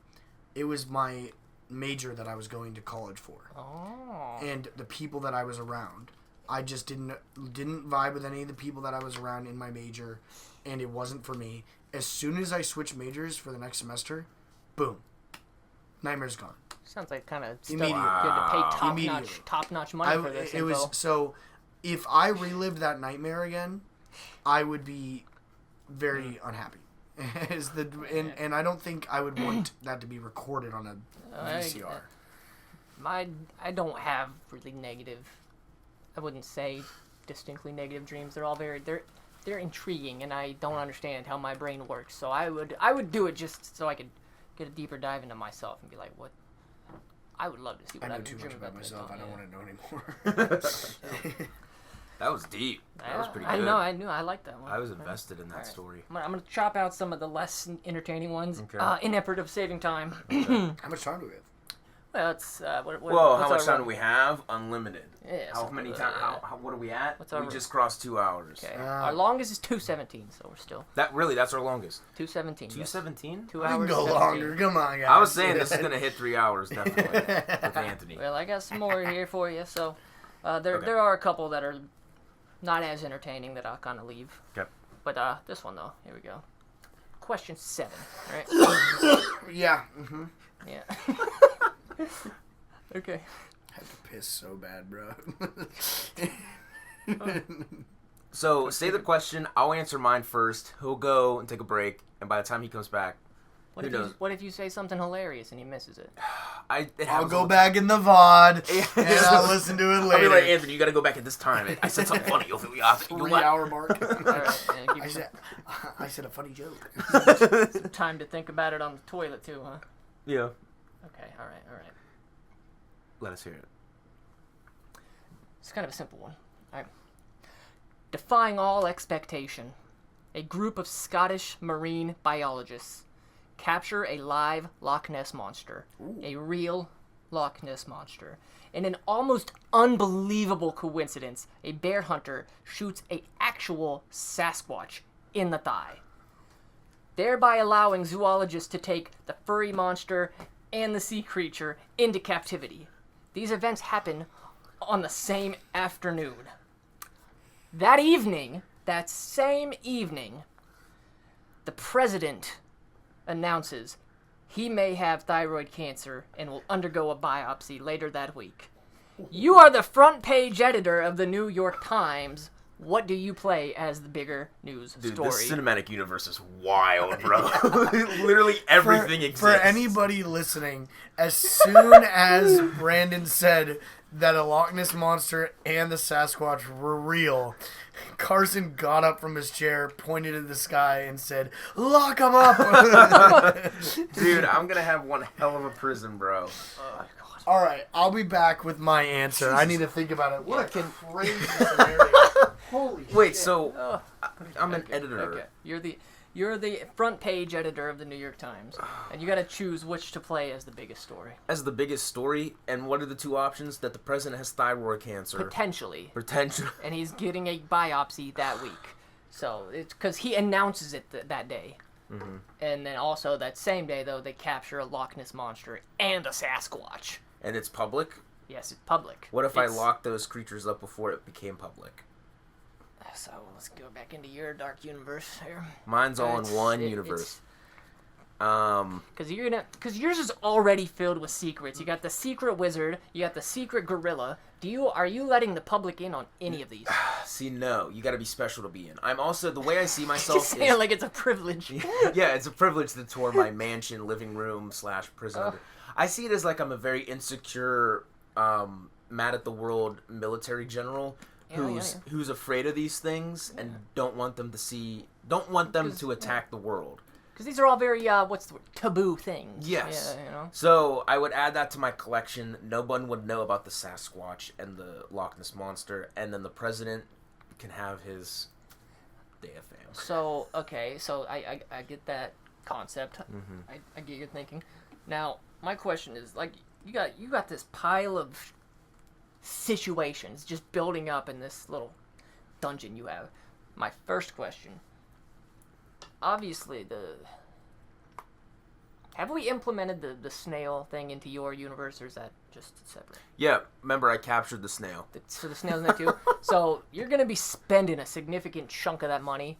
It was my major that I was going to college for. Oh. And the people that I was around. I just didn't vibe with any of the people that I was around in my major, and it wasn't for me. As soon as I switched majors for the next semester, boom. Nightmare's gone. Sounds like kind of stuff you had to pay top-notch money for this. So if I relived that nightmare again, I would be very unhappy. And I don't think I would want that to be recorded on a VCR. I don't have really negative, I wouldn't say distinctly negative dreams. They're all they're intriguing, and I don't understand how my brain works. So I would do it just so I could get a deeper dive into myself and be like, what? I would love to see what I know too much about myself. I don't want to know anymore. That was deep. That was pretty good. I knew. I liked that one. I was invested in that story. I'm going to chop out some of the less entertaining ones in effort of saving time. Okay. How much time do we have? Well, it's... how much time do we have? Unlimited. Yeah. How many time? What are we at? We just crossed 2 hours. Okay. Our longest is 2:17, so we're still... That's our longest? 2:17. 2:17? 2 hours. We can go longer. Come on, guys. I was saying this is going to hit 3 hours, definitely, with Anthony. Well, I got some more here for you. So, there are a couple that are not as entertaining that I'll kind of leave. Okay. But this one, though, here we go. Question 7, right? Yeah. Mm-hmm. Yeah. Okay. I have to piss so bad, bro. So, say the question. I'll answer mine first. He'll go and take a break, and by the time he comes back, who knows? What if you say something hilarious and he misses it? I'll go back in the VOD, and I'll listen to it later. I'll be like, Anthony, you gotta go back at this time. I said something funny. You'll 3-hour mark. All right, I said a funny joke. some time to think about it on the toilet too, huh? Yeah. Okay, all right. Let us hear it. It's kind of a simple one. All right. Defying all expectation, a group of Scottish marine biologists capture a live Loch Ness monster, a real Loch Ness monster. In an almost unbelievable coincidence, a bear hunter shoots an actual Sasquatch in the thigh, thereby allowing zoologists to take the furry monster and the sea creature into captivity. These events happen on the same afternoon. That same evening, the president announces he may have thyroid cancer and will undergo a biopsy later that week. You are the front page editor of the New York Times. What do you play as the bigger news Dude, story? this cinematic universe is wild, bro. Literally everything exists. For anybody listening, as soon as Brandon said that a Loch Ness monster and the Sasquatch were real, Karsen got up from his chair, pointed at the sky, and said, "Lock him up!" Dude, I'm gonna have one hell of a prison, bro. All right, I'll be back with my answer. I need to think about it. What a crazy scenario! Holy Wait, shit. so I'm an editor. Okay, you're the front page editor of the New York Times, and you got to choose which to play as the biggest story. As the biggest story, and what are the two options? That the president has thyroid cancer. Potentially. And he's getting a biopsy that week. So it's because he announces it that day. Mm-hmm. And then also that same day, though, they capture a Loch Ness monster and a Sasquatch. And it's public? Yes, it's public. What if I locked those creatures up before it became public? So let's go back into your dark universe here. Mine's all in one universe. Because yours is already filled with secrets. You got the secret wizard. You got the secret gorilla. Are you letting the public in on any of these? See, no. You got to be special to be in. I'm also, the way I see myself Just saying like it's a privilege. Yeah, it's a privilege to tour my mansion, living room / prison. I see it as like I'm a very insecure, mad at the world military general who's afraid of these things and don't want them to attack the world. Because these are all very taboo things. Yes. Yeah, So I would add that to my collection. No one would know about the Sasquatch and the Loch Ness monster, and then the president can have his day of fame. So I get that concept. Mm-hmm. I get your thinking. Now my question is, like, you got this pile of situations just building up in this little dungeon you have. My first question, obviously, have we implemented the snail thing into your universe, or is that just separate? Yeah, remember I captured the snail. So the snail's in there too. So you're going to be spending a significant chunk of that money.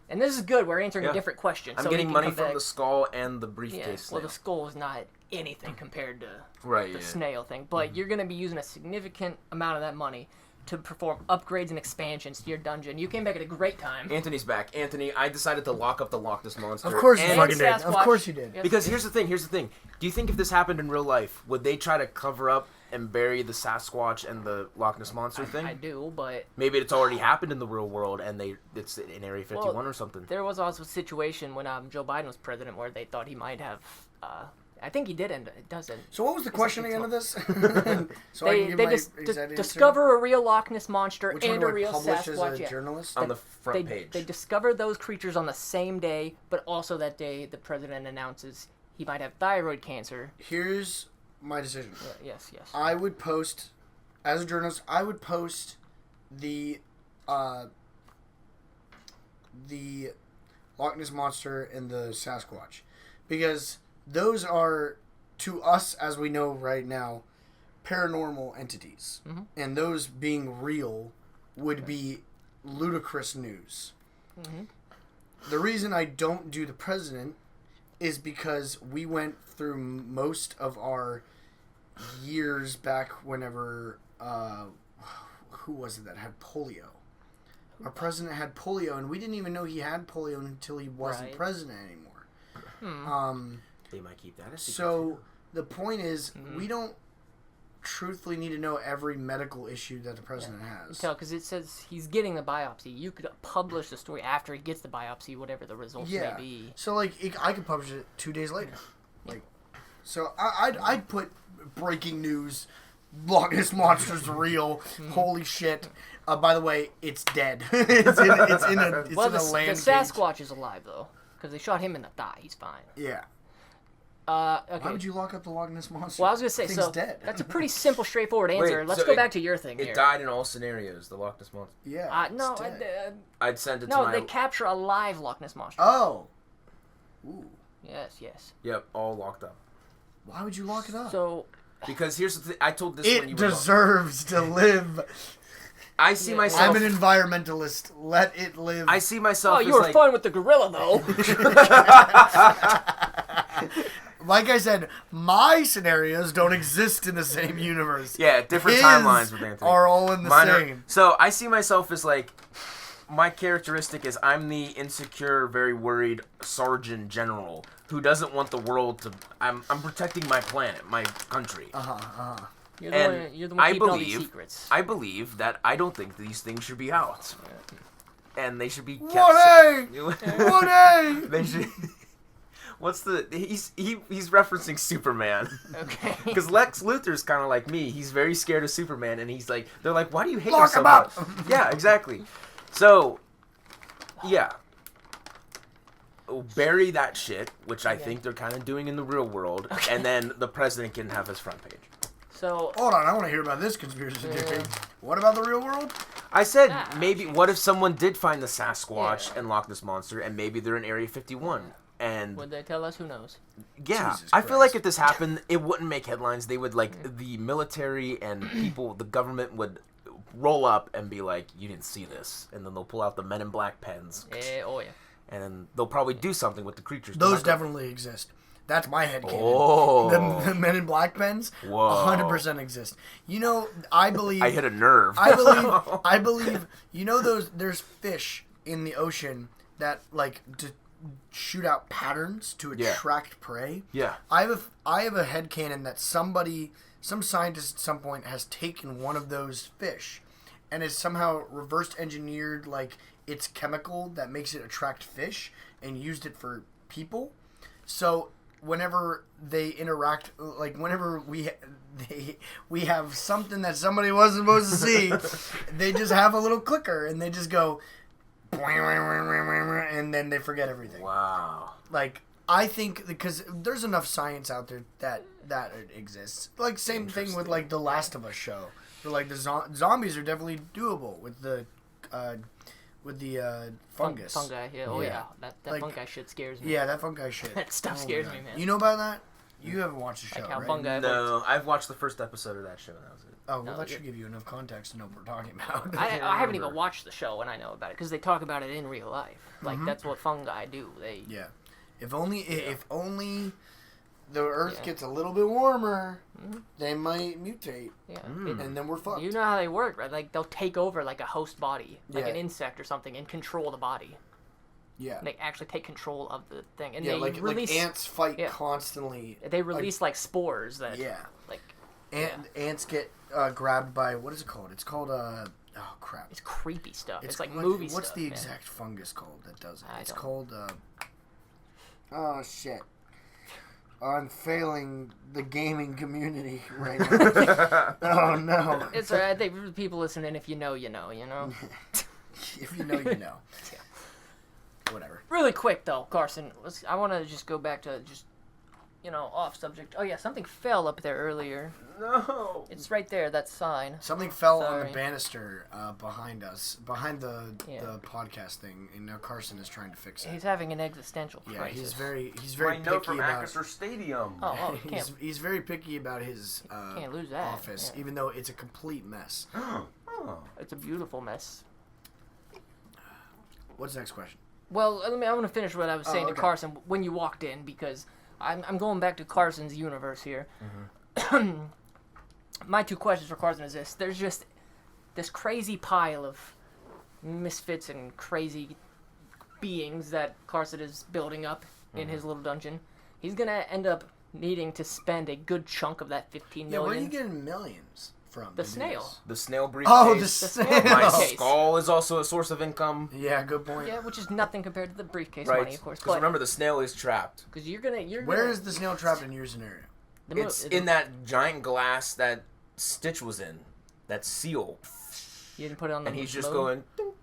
And this is good. We're answering a different question. I'm getting money from the skull and the briefcase snail. Well, the skull is not anything compared to the snail thing. But you're going to be using a significant amount of that money to perform upgrades and expansions to your dungeon. You came back at a great time. Anthony's back. Anthony, I decided to lock up the Loch Ness monster. Of course you fucking did. Sasquatch. Of course you did. Yes. Because here's the thing. Do you think if this happened in real life, would they try to cover up and bury the Sasquatch and the Loch Ness monster thing? I do, but maybe it's already happened in the real world and it's in Area 51 or something. There was also a situation when Joe Biden was president where they thought he might have. I think he did end. It doesn't. So what was the question again of this? So they discover a real Loch Ness monster and a real Sasquatch. As a journalist? On the front page. They discover those creatures on the same day, but also that day the president announces he might have thyroid cancer. Here's my decision. Yes. I would post, as a journalist, the Loch Ness monster and the Sasquatch, because those are, to us as we know right now, paranormal entities, and those being real would be ludicrous news. The reason I don't do the president is because we went through most of our years back whenever who was it that had polio? Our president had polio, and we didn't even know he had polio until he wasn't president anymore. They might keep that a secret. So the point is, we don't truthfully need to know every medical issue that the president has. Tell, because it says he's getting the biopsy. You could publish the story after he gets the biopsy, whatever the results may be. So like, I could publish it 2 days later. Like, so I'd put breaking news: Loch Ness Monster's real. Holy shit! By the way, it's dead. it's in a land. The Sasquatch is alive though, because they shot him in the thigh. He's fine. Yeah. Okay. Why would you lock up the Loch Ness Monster? Well, I was going to say, so dead. that's a pretty simple, straightforward answer. Let's go back to your thing here. It died in all scenarios, the Loch Ness Monster. Yeah. No, I'd send it to my... No, they capture a live Loch Ness Monster. Oh. Ooh. Yes. Yep, all locked up. Why would you lock it up? So... Because here's the thing, I told this when you were... It deserves to live. I see myself... I'm an environmentalist. Let it live. I see myself as you were fun with the gorilla, though. Like I said, my scenarios don't exist in the same universe. Yeah, different timelines with Anthony. Are all in the same. So I see myself as like, my characteristic is I'm the insecure, very worried Sergeant General who doesn't want the world to. I'm protecting my planet, my country. You're the one keeping all these secrets. I believe that I don't think these things should be out, and they should be kept. 1A. They should. What's the he's referencing Superman. Okay. Because Lex Luthor's kind of like me. He's very scared of Superman, and he's like, they're like, why do you hate Lock him so him up. much? Yeah, exactly. So, yeah. Bury that shit, which I think they're kind of doing in the real world, and then the president can have his front page. So hold on, I want to hear about this conspiracy theory. What about the real world? I said maybe. What if someone did find the Sasquatch and Loch Ness Monster, and maybe they're in Area 51? And would they tell us? Who knows? Yeah, Jesus I feel Christ. like if this happened, it wouldn't make headlines. They would the military and people, the government would roll up and be like, "You didn't see this," and then they'll pull out the Men in Black pens. Oh yeah. And then they'll probably do something with the creatures. Those definitely exist. That's my headcanon. Oh. The Men in Black pens, 100% exist. You know, I believe. I hit a nerve. I believe. You know there's fish in the ocean that shoot out patterns to attract prey. Yeah. I have a headcanon that some scientist at some point has taken one of those fish and has somehow reverse engineered its chemical that makes it attract fish and used it for people. So whenever they interact, whenever we have something that somebody wasn't supposed to see, they just have a little clicker and they just go and then they forget everything. Wow. I think because there's enough science out there that it exists. Same thing with The Last of Us show. Where, the zombies are definitely doable with the fungus. Fungi, yeah. Oh yeah. That fungi shit scares me. Yeah, that fungi shit. That stuff scares me, man. You know about that? You haven't watched the show, how right? fungi No, I've watched the first episode of that show, and that was it. Oh, well, that should give you enough context to know what we're talking about. I haven't even watched the show, and I know about it because they talk about it in real life. That's what fungi do. Yeah. If only the Earth gets a little bit warmer, they might mutate. Yeah. And then we're fucked. You know how they work, right? They'll take over a host body, an insect or something, and control the body. Yeah. And they actually take control of the thing, and yeah, they release ants fight constantly. They release spores that. Yeah. Ants get grabbed by what is it called? It's called oh crap. It's creepy stuff. It's movie stuff. What's the exact fungus called that does it? It's called oh shit. I'm failing the gaming community right now. Oh no. It's alright. I think people listening, if you know, you know. If you know, you know. Yeah. Whatever. Really quick though, Karsen. I want to just go back to off subject. Oh yeah, something fell up there earlier. No. It's right there. That sign. Something fell on the banister behind us, behind the podcast thing, and now Karsen is trying to fix it. He's having an existential crisis. Yeah, he's very My note picky from about. Acrisure Stadium. He's very picky about his can't lose that. office, even though it's a complete mess. It's a beautiful mess. What's the next question? Well, I want to finish what I was saying to Karsen when you walked in, because I'm going back to Karsen's universe here. my 2 questions for Karsen is this. There's just this crazy pile of misfits and crazy beings that Karsen is building up in his little dungeon. He's going to end up needing to spend a good chunk of that 15 million. Yeah, where are you getting millions from? The snail. The snail briefcase. Oh, the snail. My skull is also a source of income. Yeah, good point. Yeah, which is nothing compared to the briefcase Right. money, of course. Because remember, the snail is trapped. Because you're gonna. Where is the snail trapped in your scenario? It's in that giant glass that Stitch was in. That seal. You didn't put it on the And he's just load? going...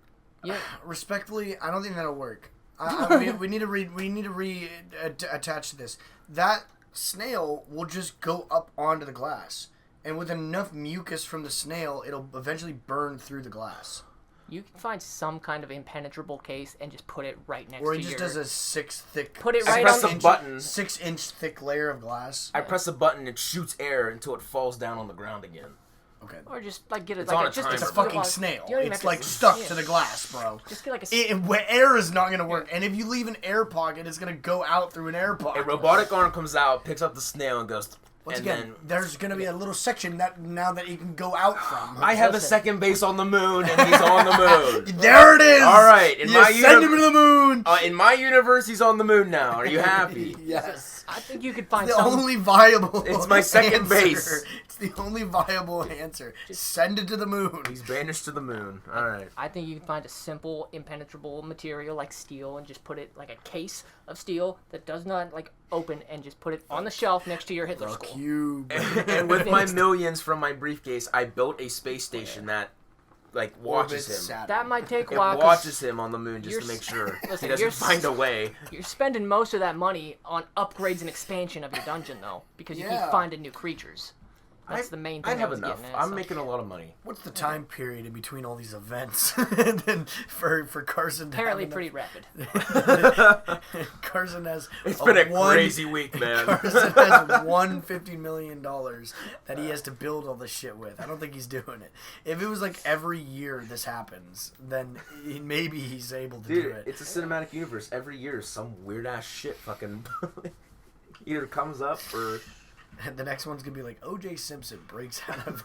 Yeah. Respectfully, I don't think that'll work. We need to attach to this. That snail will just go up onto the glass, and with enough mucus from the snail, it'll eventually burn through the glass. You can find some kind of impenetrable case and just put it right next to Or your... he just does a 6 thick... Put it right I press on a button. 6-inch thick layer of glass. I press a button, it shoots air until it falls down on the ground again. Okay. Or just, like, get it... It's like on a, a just timer. It's a Steel fucking box. snail. You don't even It's have like to- stuck yeah. to the glass, bro. Just get like a... Where air is not going to work. And if you leave an air pocket, it's going to go out through an air pocket. A robotic arm comes out, picks up the snail, and goes... Once and again, then, there's going to be a little section that you can go out from. I have a Listen. second base on the moon, and he's on the moon. There it is! All right, Send him to the moon! In my universe, he's on the moon now. Are you happy? Yes. I think you could find The some... only viable It's my second answer. base. It's the only viable answer. Send it to the moon. He's banished to the moon. All right. I think you can find a simple, impenetrable material like steel and just put it like a case of steel that does not like open and just put it on the shelf next to your Hitler Fuck skull. you. And with my millions from my briefcase, I built a space station that, like, watches Orbit him. Saturn. That might take a It while. 'cause watches him on the moon just you're to make s- sure Listen, he doesn't you're find a way. You're spending most of that money on upgrades and expansion of your dungeon, though, because you Yeah. keep finding new creatures. That's the main thing I have was enough. getting at. I'm so. making a lot of money. What's the time period in between all these events? And then for Karsen to Apparently have pretty rapid. Karsen has It's been a crazy week, man. Karsen has $150 million that he has to build all this shit with. I don't think he's doing it. If it was like every year this happens, then maybe he's able to do Dude, it. it's a cinematic universe. Every year, some weird ass shit fucking either comes up or. And the next one's gonna be like O.J. Simpson breaks out of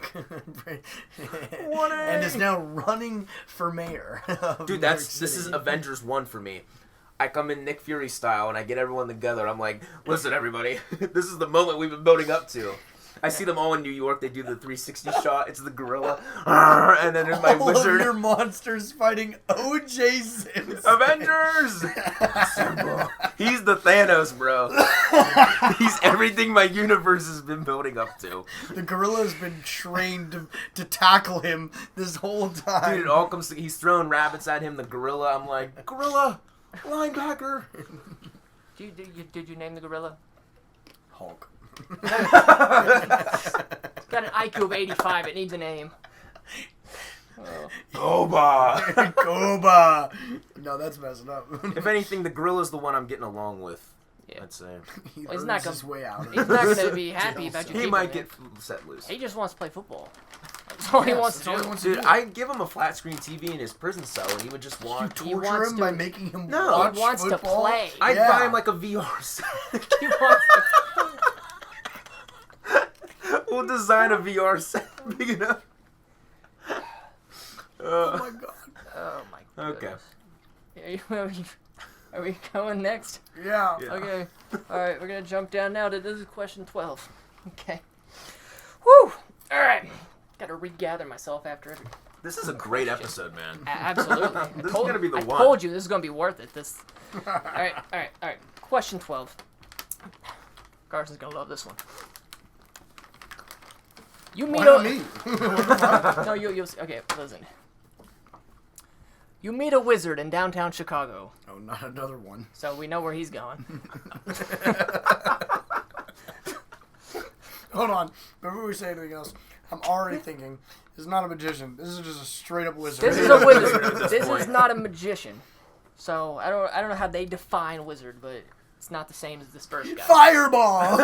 What and is now running for mayor. Of Dude, New York this is City. Avengers 1 for me. I come in Nick Fury style and I get everyone together. I'm like, listen, everybody, this is the moment we've been building up to. I see them all in New York. They do the 360 shot. It's the gorilla, and then there's my all wizard. of your monsters fighting O.J. Simpson. Avengers! Simple. He's the Thanos, bro. He's everything my universe has been building up to. The gorilla's been trained to tackle him this whole time. Dude, it all comes to, he's throwing rabbits at him, the gorilla. I'm like, gorilla, linebacker. Did you name the gorilla? Hulk. It's got an IQ of 85. It needs a name. Oh. Goba. Goba. No, that's messing up. If anything, the gorilla's the one I'm getting along with. Yeah. I'd say. He Well, he's earns not his gonna- way out. of He's it. not going to be happy about you He keeping might him. get set loose. He just wants to play football. That's all he Yes, wants that's to all do. he wants to Dude, do. I give him a flat screen TV in his prison cell, and he would just watch. You torture wants him to- by making him No, watch he wants to football? play. I'd Yeah. buy him like a VR set. He wants to We'll design a VR set big enough. Oh my god. Oh my Okay. goodness. Are we going next? Yeah. Yeah. Okay. Alright, we're going to jump down now to this is question 12. Okay. Whew! Alright. Gotta regather myself after every... This is a great episode, man. Absolutely. This is gonna be the I one. told you this is gonna be worth it. This. Alright. Question 12. Carson's gonna love this one. You meet Why not me? No, you'll see. Okay, listen. You meet a wizard in downtown Chicago, Oh, not another one. so we know where he's going. Hold on. Before we say anything else, I'm already thinking, this is not a magician. This is just a straight up wizard. This is a wizard. At this This is point. not a magician. So I don't know how they define wizard, but it's not the same as this first guy. Fireball!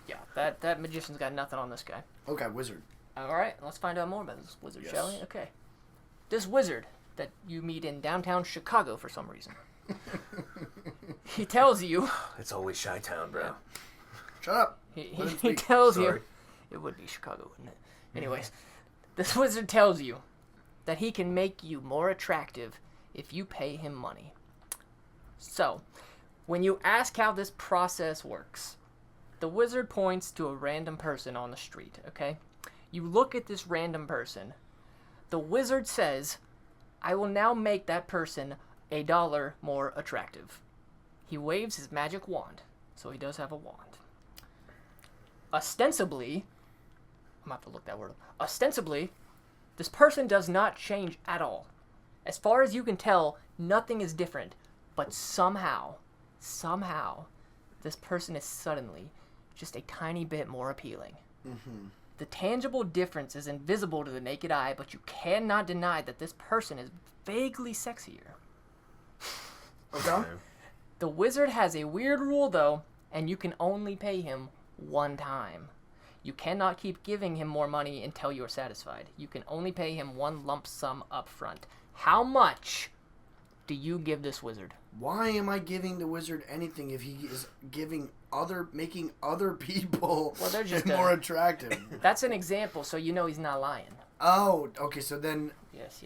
Yeah, that magician's got nothing on this guy. Okay, wizard. Alright, let's find out more about this wizard, Yes. shall we? Okay. This wizard that you meet in downtown Chicago for some reason. He tells you, It's always Chi-Town, bro. Shut up. he Let him speak. tells Sorry. you, It would be Chicago, wouldn't it? Anyways, this wizard tells you that he can make you more attractive if you pay him money. So, when you ask how this process works, the wizard points to a random person on the street, okay? You look at this random person. The wizard says, I will now make that person $1 more attractive. He waves his magic wand, so he does have a wand. Ostensibly, I'm going to have to look that word up. Ostensibly, this person does not change at all. As far as you can tell, nothing is different. But somehow, this person is suddenly just a tiny bit more appealing. Mm-hmm. The tangible difference is invisible to the naked eye, but you cannot deny that this person is vaguely sexier. Okay. The wizard has a weird rule, though, and you can only pay him one time. You cannot keep giving him more money until you're satisfied. You can only pay him one lump sum up front. How much do you give this wizard? Why am I giving the wizard anything if he is making other people more attractive? That's an example, so you know he's not lying. Oh, okay, so then... Yes.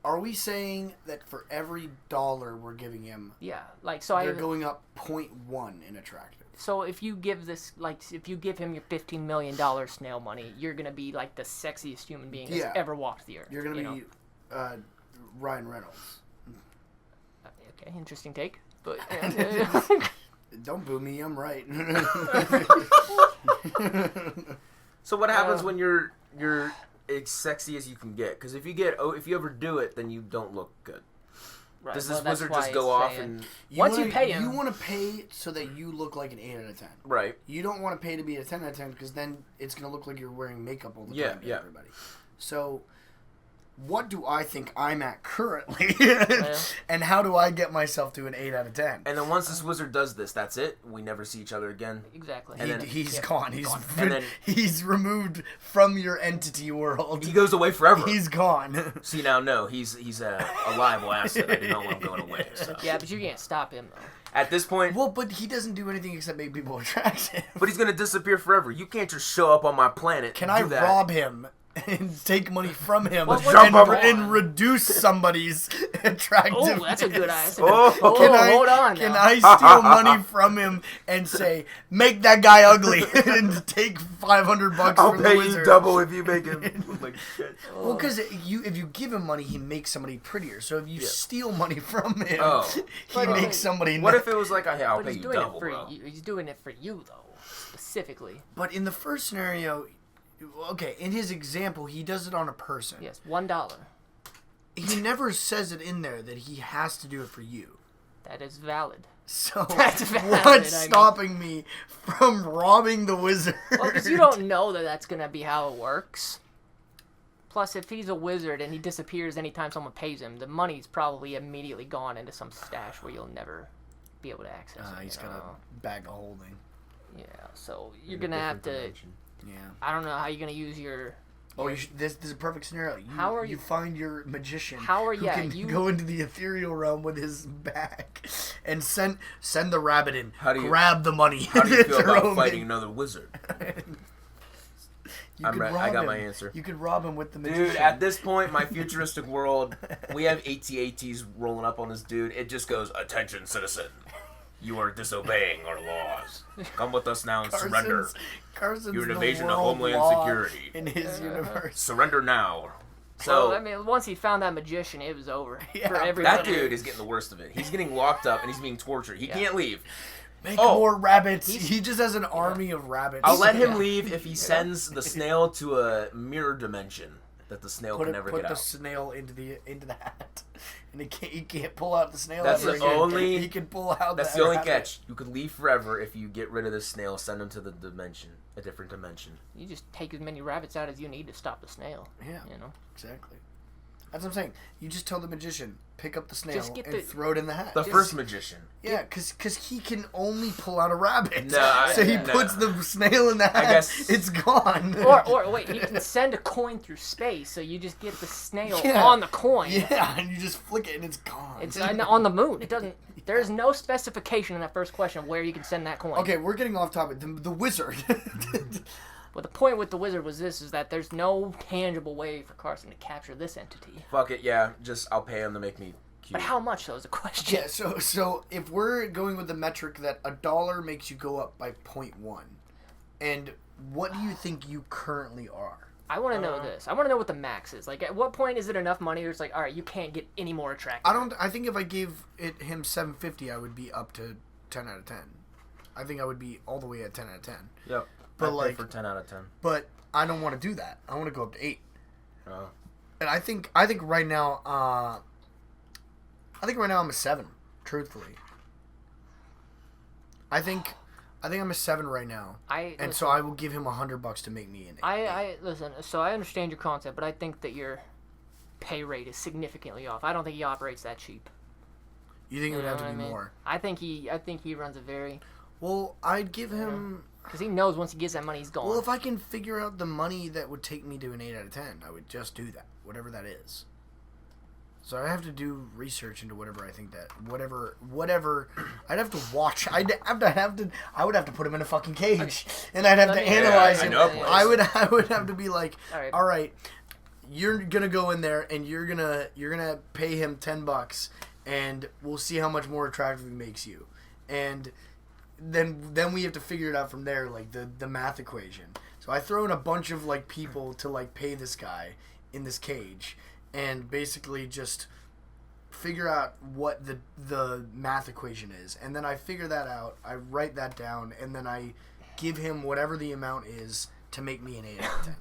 Are we saying that for every $1 we're giving him... Yeah, they're going up 0.1 in attractive. So if you give if you give him your $15 million snail money, you're going to be like the sexiest human being that's ever walked the earth. You're going to be Ryan Reynolds. Okay, interesting take. But don't boo me, I'm right. So what happens when you're as sexy as you can get? Because if you overdo it, then you don't look good. Right. Does this wizard just go off and... Once you pay him... You want to pay so that you look like an 8 out of 10. Right. You don't want to pay to be a 10 out of 10 because then it's going to look like you're wearing makeup all the time to everybody. So... what do I think I'm at currently? And how do I get myself to an 8 out of 10? And then once this wizard does this, that's it? We never see each other again? Exactly. And he's gone. He's removed from your entity world. He goes away forever. He's gone. See, now, no. He's a liable asset. I didn't know him going away. So. Yeah, but you can't stop him, though. At this point... Well, but he doesn't do anything except make people attractive. But he's going to disappear forever. You can't just show up on my planet Can I rob him? And take money from him and reduce somebody's attractiveness. Oh, that's a good idea. Hold on. Can I steal money from him and say, make that guy ugly and take $500 from the wizard? I'll pay you double if you make him look like shit. Well, because if you give him money, he makes somebody prettier. So if you steal money from him, he makes somebody. What if it was like, I'll pay you double, bro? He's doing it for you, though, specifically. But in the first scenario. Okay, in his example, he does it on a person. Yes, $1. He never says it in there that he has to do it for you. That is valid. So, that's valid, what's stopping me from robbing the wizard? Well, because you don't know that that's going to be how it works. Plus, if he's a wizard and he disappears anytime someone pays him, the money's probably immediately gone into some stash where you'll never be able to access it. He's got a bag of holding. Yeah, so you're going to have to... dimension. Yeah. I don't know how you're going to use your... Oh, this is a perfect scenario. You find your magician who can go into the ethereal realm with his bag and send the rabbit in, grab the money. How do you feel about fighting another wizard? I got my answer. You could rob him with the magician. Dude, at this point, my futuristic world, we have AT-ATs rolling up on this dude. It just goes, attention, citizen. You are disobeying our laws. Come with us now and surrender. Carson's You're an invasion of Homeland Security. In his universe. Surrender now. So, well, I mean, once he found that magician, it was over for everybody. That dude is getting the worst of it. He's getting locked up and he's being tortured. He can't leave. Make more rabbits. He just has an army of rabbits. I'll let him leave if he sends the snail to a mirror dimension that the snail can never get out. Put the snail into the hat, and he can't pull out the snail. That's ever the again. only. He can pull out. That's the only catch. You could leave forever if you get rid of the snail. Send him to the dimension, a different dimension. You just take as many rabbits out as you need to stop the snail. Yeah, you know exactly. That's what I'm saying. You just tell the magician, pick up the snail and throw it in the hat. The first magician. Yeah, because he can only pull out a rabbit. No, so he puts the snail in the hat. I guess it's gone. Or wait, you can send a coin through space, so you just get the snail on the coin. Yeah, and you just flick it and it's gone. It's on the moon. It doesn't. There's no specification in that first question of where you can send that coin. Okay, we're getting off topic. The wizard. But the point with the wizard was this, is that there's no tangible way for Karsen to capture this entity. Fuck it, yeah. Just, I'll pay him to make me cute. But how much, though, is the question. Yeah, so if we're going with the metric that $1 makes you go up by 0.1, and what do you think you currently are? I want to know this. I want to know what the max is. Like, at what point is it enough money where it's like, all right, you can't get any more attractive? I think if I gave him $750, I would be up to 10 out of 10. I think I would be all the way at 10 out of 10. Yep. But I'd pay for 10 out of 10. But I don't want to do that. I want to go up to 8. Oh. And I think right now, I'm a 7. Truthfully, I think I'm a 7 right now. So I will give him $100 to make me an 8. Listen. So I understand your concept, but I think that your pay rate is significantly off. I don't think he operates that cheap. You think it would have to be more? I think he runs a very. Well, I'd give him. Because he knows once he gets that money, he's gone. Well, if I can figure out the money that would take me to an 8 out of 10, I would just do that, whatever that is. So I have to do research into whatever I think that whatever I'd have to watch. I would have to put him in a fucking cage, and I'd have to analyze him. I would have to be like, all right, you're gonna go in there and you're gonna pay him $10, and we'll see how much more attractive he makes you, and then we have to figure it out from there, like the math equation. So I throw in a bunch of like people to like pay this guy in this cage. And basically just figure out what the math equation is. And then I figure that out, I write that down, and then I give him whatever the amount is to make me an 8 out of 10.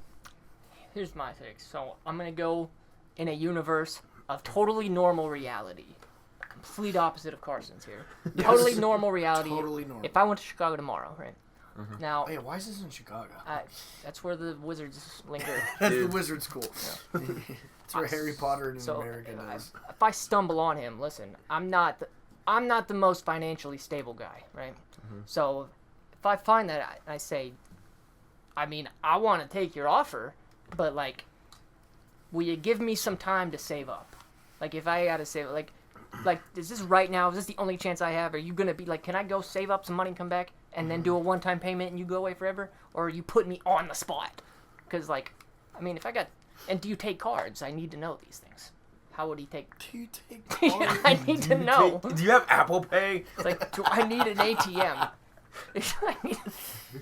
Here's my thing. So I'm going to go in a universe of totally normal reality. Complete opposite of Karsen's here. Yes. Totally normal reality. Totally normal. If I went to Chicago tomorrow, right? Mm-hmm. Now, hey, why is this in Chicago? That's where the wizards linger. That's the wizard school. Yeah. That's where Harry Potter in America is. If I stumble on him, listen, I'm not the most financially stable guy, right? Mm-hmm. So if I find that, I say, I mean, I want to take your offer, but like, will you give me some time to save up? Like, if I gotta save, like, is this right now? Is this the only chance I have? Are you gonna be like, can I go save up some money and come back and then do a one-time payment and you go away forever? Or are you putting me on the spot? Because, like, I mean, if I got... And do you take cards? I need to know these things. How would he take... Do you take cards? I need to know. Do you have Apple Pay? It's like, do I need an ATM?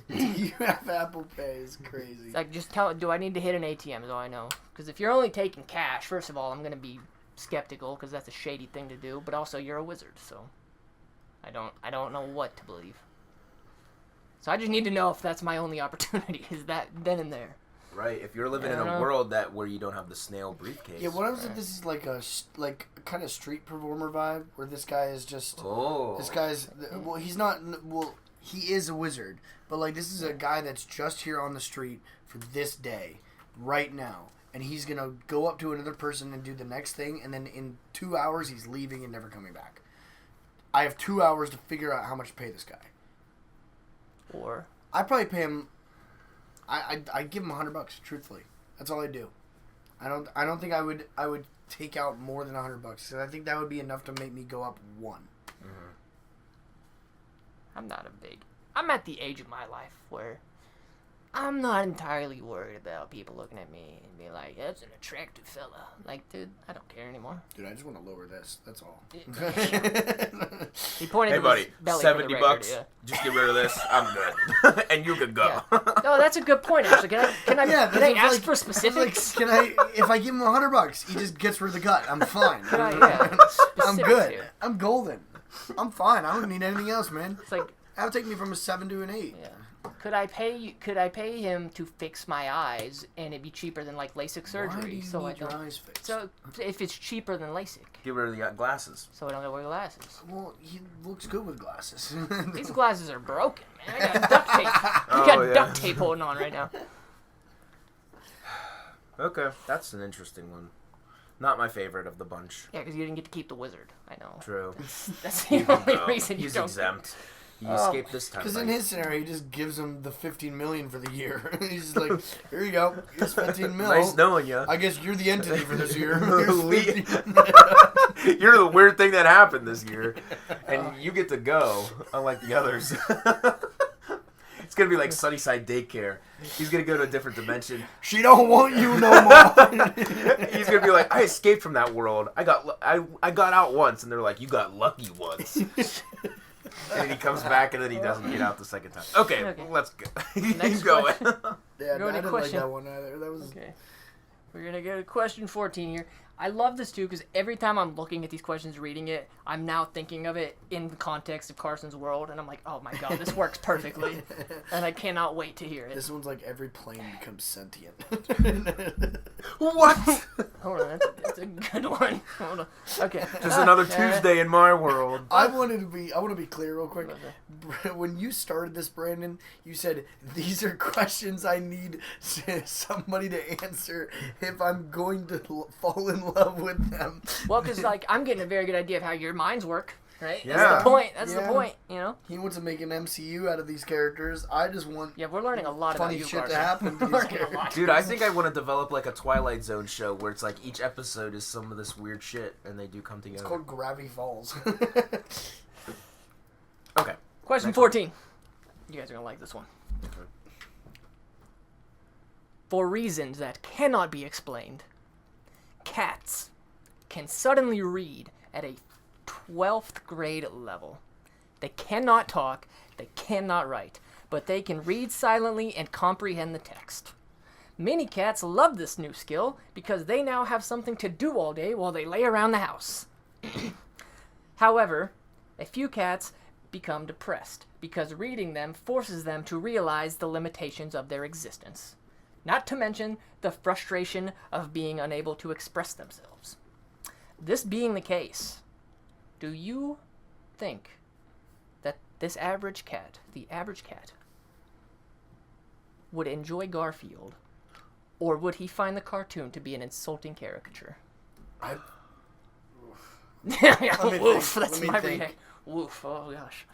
Do you have Apple Pay? It's crazy. It's like, just tell... Do I need to hit an ATM is all I know. Because if you're only taking cash, first of all, I'm going to be skeptical because that's a shady thing to do. But also, you're a wizard, so... I don't know what to believe. So I just need to know if that's my only opportunity, is that then and there. Right. If you're living in a world where you don't have the snail briefcase. Yeah. What happens if this is like a kind of street performer vibe, where this guy is just. Oh. This guy's he's not. Well, he is a wizard, but like this is a guy that's just here on the street for this day, right now, and he's gonna go up to another person and do the next thing, and then in 2 hours he's leaving and never coming back. I have 2 hours to figure out how much to pay this guy. Or I'd probably pay him. I'd give him $100. Truthfully, that's all I do. I don't think I would take out more than $100 because I think that would be enough to make me go up 1. Mm-hmm. I'm at the age of my life where I'm not entirely worried about people looking at me and being like, that's an attractive fella. Like, dude, I don't care anymore. Dude, I just want to lower this. That's all. He pointed hey, to buddy, his belly $70. Record, yeah. Just get rid of this. I'm good. And you can go. Yeah. No, that's a good point, actually. Can I ask for specifics? Like, if I give him $100, he just gets rid of the gut. I'm fine. I'm good. Here. I'm golden. I'm fine. I don't need anything else, man. It's like, that'll take me from a 7 to an 8. Yeah. Could I pay him to fix my eyes and it'd be cheaper than like LASIK surgery? Why do you need your eyes fixed? So if it's cheaper than LASIK. Get rid of the glasses. So I don't have to wear glasses. Well, he looks good with glasses. These glasses are broken, man. I got duct tape. Duct tape holding on right now. Okay, that's an interesting one. Not my favorite of the bunch. Yeah, because you didn't get to keep the wizard. I know. True. That's the only reason you He's don't. exempt. He escaped this time. Because in his scenario, he just gives him the $15 million for the year. He's just like, here you go. Here's $15 million. Nice knowing you. I guess you're the entity for this year. You're the weird thing that happened this year, and you get to go, unlike the others. It's gonna be like Sunnyside Daycare. He's gonna go to a different dimension. She don't want you no more. He's gonna be like, I escaped from that world. I got out once, and they're like, you got lucky once. And then he comes back, and then he doesn't get out the second time. Okay. Let's go. Keep going. Yeah, Go I to didn't question. like that one either. That was Okay. We're gonna go to question 14 here. I love this too because every time I'm looking at these questions, reading it, I'm now thinking of it in the context of Carson's world, and I'm like, oh my god, this works perfectly, and I cannot wait to hear it. This one's like every plane becomes sentient. What? Hold on, that's a good one. Hold on. Okay. Just another Tuesday in my world. I want to be clear real quick. When you started this, Brandon, you said these are questions I need somebody to answer if I'm going to fall in love with them. Well, because like I'm getting a very good idea of how your minds work, right? Yeah. That's the point. That's the point. You know. He wants to make an MCU out of these characters. I just want Yeah, we're learning a lot funny about you, shit Carson. to happen to We're these learning a lot. characters. Dude, I think I want to develop like a Twilight Zone show where it's like each episode is some of this weird shit and they do come together. It's called Gravity Falls. Okay. Question Next 14. You guys are gonna like this one. Okay. For reasons that cannot be explained, cats can suddenly read at a 12th grade level. They cannot talk, they cannot write, but they can read silently and comprehend the text. Many cats love this new skill because they now have something to do all day while they lay around the house. However, a few cats become depressed because reading them forces them to realize the limitations of their existence. Not to mention the frustration of being unable to express themselves. This being the case, do you think that the average cat, would enjoy Garfield, or would he find the cartoon to be an insulting caricature? Woof, that's my reaction. Woof, oh gosh.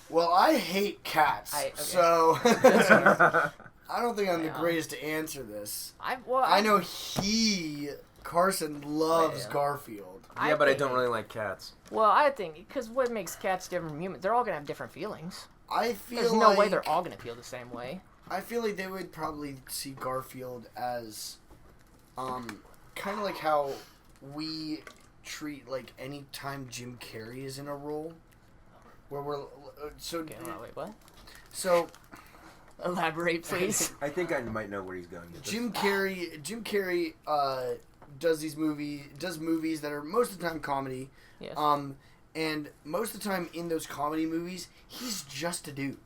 Well, I hate cats, so I don't think I'm the greatest to answer this. I know Carson loves Garfield. Yeah, but I don't really like cats. Well, I think, because what makes cats different from humans, they're all going to have different feelings. I feel There's no way they're all going to feel the same way. I feel like they would probably see Garfield as, kind of like how we treat, like, any time Jim Carrey is in a role. Where we're Okay, wait, what? So Elaborate, please. I think I might know where he's going with this. Jim Carrey does movies that are most of the time comedy. Yes. And most of the time in those comedy movies, he's just a dude,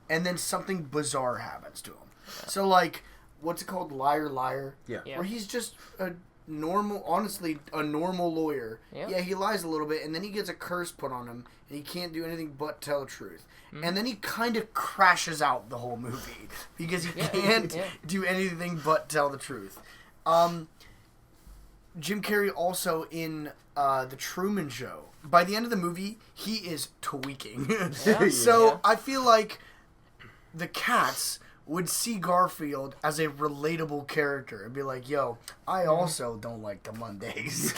and then something bizarre happens to him. Yeah. So like, what's it called, Liar Liar? Yeah. Where he's just a normal lawyer. Yep. Yeah, he lies a little bit, and then he gets a curse put on him, and he can't do anything but tell the truth. Mm-hmm. And then he kind of crashes out the whole movie because he can't do anything but tell the truth. Jim Carrey also in The Truman Show. By the end of the movie, he is tweaking. So I feel like the cats would see Garfield as a relatable character and be like, yo, I also don't like the Mondays.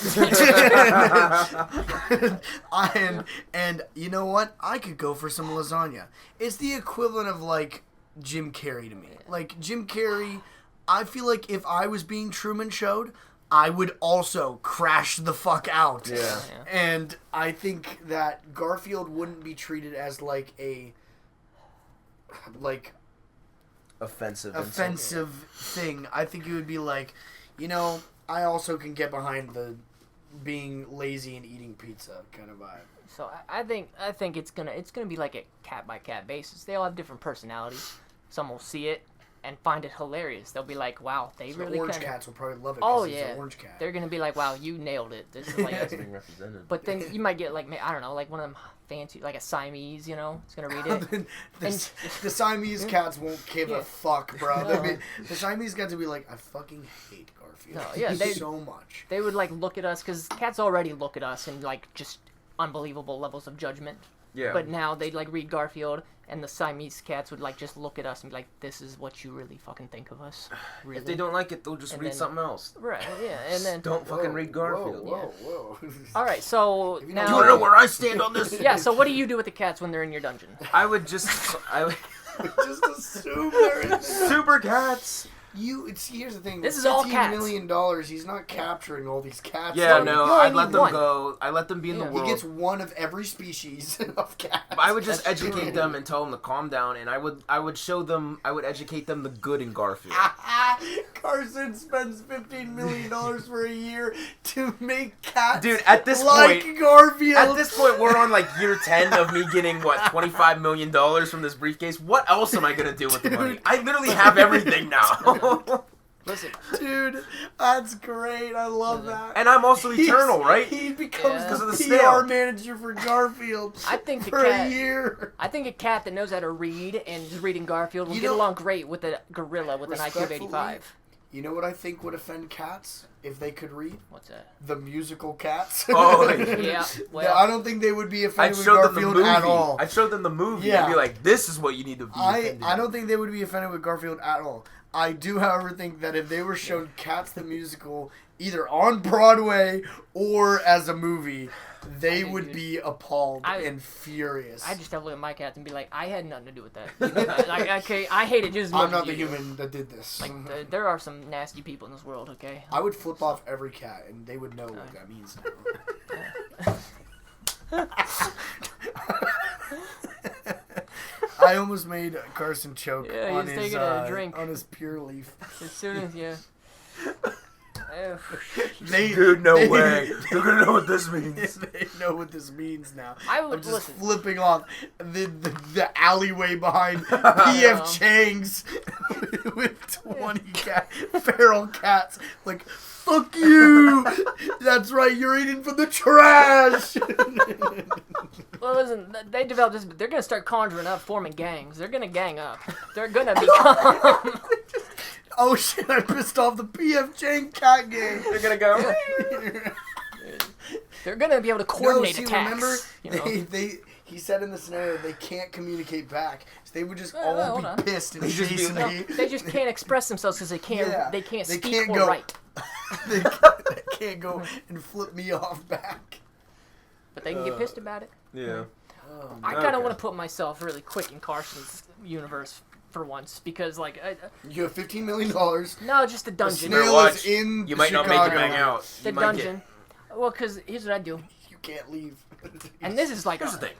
and you know what? I could go for some lasagna. It's the equivalent of, like, Jim Carrey to me. Like, Jim Carrey, I feel like if I was being Truman Showed, I would also crash the fuck out. Yeah. And I think that Garfield wouldn't be treated as, like, offensive thing. I think it would be like, you know, I also can get behind the being lazy and eating pizza kind of vibe. So I think it's gonna be like a cat by cat basis. They all have different personalities. Some will see it and find it hilarious. They'll be like, "Wow, they so really." Orange cats will probably love it. Oh it's yeah, an orange cat. They're gonna be like, "Wow, you nailed it." This is like being represented. But then you might get like, I don't know, like one of them fancy, like a Siamese, you know, it's gonna read it. The Siamese cats won't give a fuck, bro. No. The Siamese cats will be like, I fucking hate Garfield. No, yeah, so much. They would like look at us because cats already look at us in like just unbelievable levels of judgment. Yeah. But now they'd like read Garfield, and the Siamese cats would like just look at us and be like, "This is what you really fucking think of us." Really? If they don't like it, they'll just read something else. Right. Yeah. And then Don't fucking read Garfield. Whoa. all right. So now. Do you want to know where I stand on this? Yeah. So what do you do with the cats when they're in your dungeon? I would just Just assume they're in there. super cats. Here's the thing. This is all cats. $15 million. He's not capturing all these cats. Yeah, So no, you I'd only let need them one. go. I let them be in the Yeah. world. He gets one of every species of cats. I would just That's educate true. them and tell them to calm down, and I would show them. I would educate them the good in Garfield. Karsen spends $15 million for a year to make cats. Dude, at this like point, Garfield. At this point, we're on like year 10 of me getting what $25 million from this briefcase. What else am I gonna do with the money? I literally have everything now. Listen. Dude, that's great. I love that. And I'm also eternal, right? He becomes Yeah. Because of the the snail. PR manager for Garfield I think for a year. I think a cat that knows how to read and is reading Garfield will You get know- along great with a gorilla with an IQ of Respectfully, 85. You know what I think would offend cats if they could read? What's that? The musical Cats. Oh, Yeah. Well, I don't think they would be I'd offended with show them the Garfield movie. at all. I'd show them the movie Yeah. and be like, "This is what you need to be." offended I in." don't think they would be offended with Garfield at all. I do, however, think that if they were shown Cats the musical either on Broadway or as a movie, they would be appalled and furious. I just have to look at my cats and be like, I had nothing to do with that. Like, okay, I hate it just as much I'm not as the you. human that did this. Like, there are some nasty people in this world, okay? I would flip off every cat, and they would know what that means now. I almost made Karsen choke Yeah, on he's his taking a drink. on his pure leaf. As soon as, yeah. Dude, no way. They're gonna know what this means. They know what this means now. I would I'm just listen. flipping off the alleyway behind P.F. Chang's with 20 feral cats. Like, fuck you! That's right, you're eating from the trash! Well, listen, they developed this. They're gonna start conjuring up, forming gangs. They're gonna gang up. They're gonna become. Oh shit, I pissed off the P.F. Chang cat gang. They're gonna go. They're gonna be able to coordinate no, see, attacks. remember, You know? he said in the scenario they can't communicate back. So they would just Well, all hold be on. pissed and They just be- chasing No, me. they just can't express themselves because they can't. Yeah, They can't they speak can't or go- write. they can't go and flip me off back. But they can get pissed about it. Yeah. I kind of Okay. want to put myself really quick in Karsen's universe for once because, like, You have $15 million. no, just the The dungeon. snail Watch. is in You might not make Chicago. it back out. The You might get- dungeon. Well, because here's what I do, You can't leave. and this is like Here's the thing.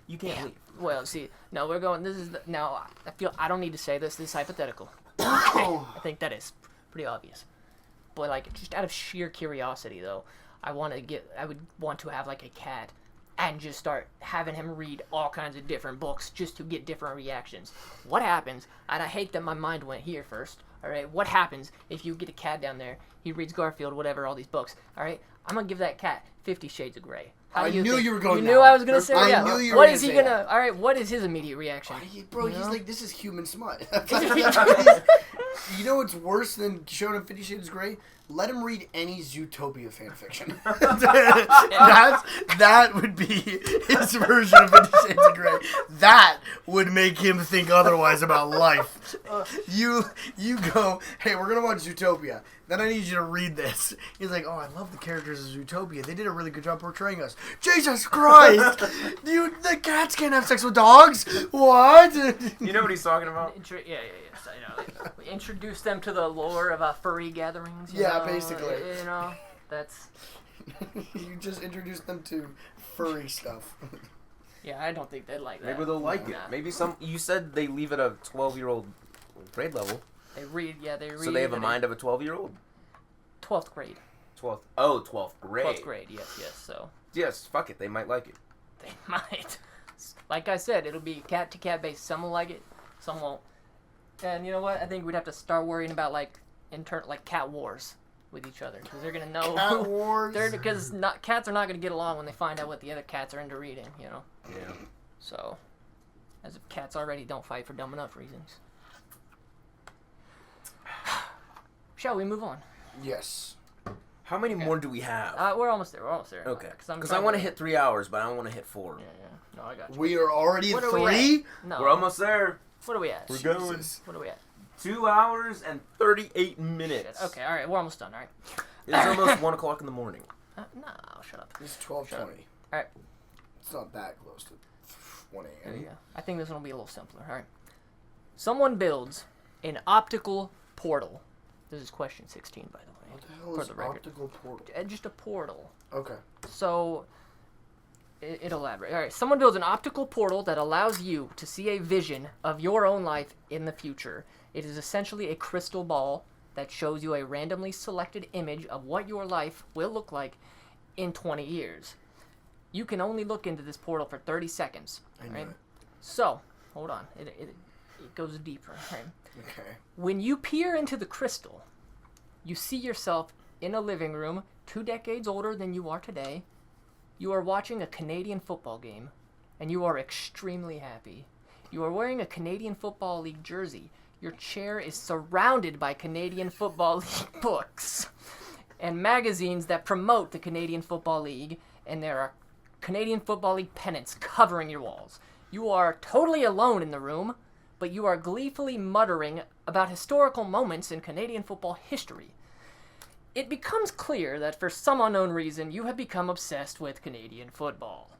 You can't Yeah. leave. Well, see, no, we're going. This is now. I feel I don't need to say this. This is hypothetical. I think that is pretty obvious. But like, just out of sheer curiosity, though, I would want to have like a cat, and just start having him read all kinds of different books just to get different reactions. What happens? And I hate that my mind went here first. All right, what happens if you get a cat down there? He reads Garfield, whatever, all these books. All right, I'm gonna give that cat 50 Shades of Grey. How I do you knew think? you were going You there. knew I was gonna say I yeah. knew you were What gonna is he say gonna? that. All right, what is his immediate reaction? Bro, You he's know? like, this is human smut. You know what's worse than showing him 50 Shades of Grey? Let him read any Zootopia fanfiction. That would be his version of 50 Shades of Grey. That would make him think otherwise about life. You go, hey, we're going to watch Zootopia. Then I need you to read this. He's like, oh, I love the characters of Zootopia. They did a really good job portraying us. Jesus Christ! The cats can't have sex with dogs? What? You know what he's talking about? Yeah. I know. We introduce them to the lore of furry gatherings. You Yeah, know, basically. You know, that's. You just introduced them to furry stuff. Yeah, I don't think they'd like that. Maybe they'll like it. Nah. Maybe some. You said they leave at a 12-year-old grade level, They read. Yeah, they read. so they have a mind of a 12-year-old. 12th grade. 12th grade. 12th grade. Yes. So Yes, fuck it. They might like it. they might. Like I said, it'll be cat to cat based. Some will like it, some won't. And you know what? I think we'd have to start worrying about like cat wars with each other because they're gonna know. Cat wars. Because cats are not gonna get along when they find out what the other cats are into reading. You know. Yeah. So, as if cats already don't fight for dumb enough reasons. Shall we move on? Yes. How many more do we have? We're almost there. Okay. Because I want to hit 3 hours, but I don't want to hit 4. Yeah. No, I got you. We are already at What are we 3? No. We're almost there. What are we at? We're going. What are we at? 2 hours and 38 minutes. Shit. Okay, all right. We're almost done. All right. It's almost 1 o'clock in the morning. No, shut up. It's 12:20. All right. It's not that close to 1 a.m. There you go. I think this one will be a little simpler. All right. Someone builds an optical portal. This is question 16, by the way. What the hell for is the record. optical portal? Just a portal. Okay. So, it elaborates. All right. Someone builds an optical portal that allows you to see a vision of your own life in the future. It is essentially a crystal ball that shows you a randomly selected image of what your life will look like in 20 years. You can only look into this portal for 30 seconds. I knew right? it. So, hold on. It goes deeper. Right? Okay. When you peer into the crystal, you see yourself in a living room 2 decades older than you are today. You are watching a Canadian football game, and you are extremely happy. You are wearing a Canadian Football League jersey. Your chair is surrounded by Canadian Football League books and magazines that promote the Canadian Football League, and there are Canadian Football League pennants covering your walls. You are totally alone in the room, but you are gleefully muttering about historical moments in Canadian football history. It becomes clear that for some unknown reason, you have become obsessed with Canadian football.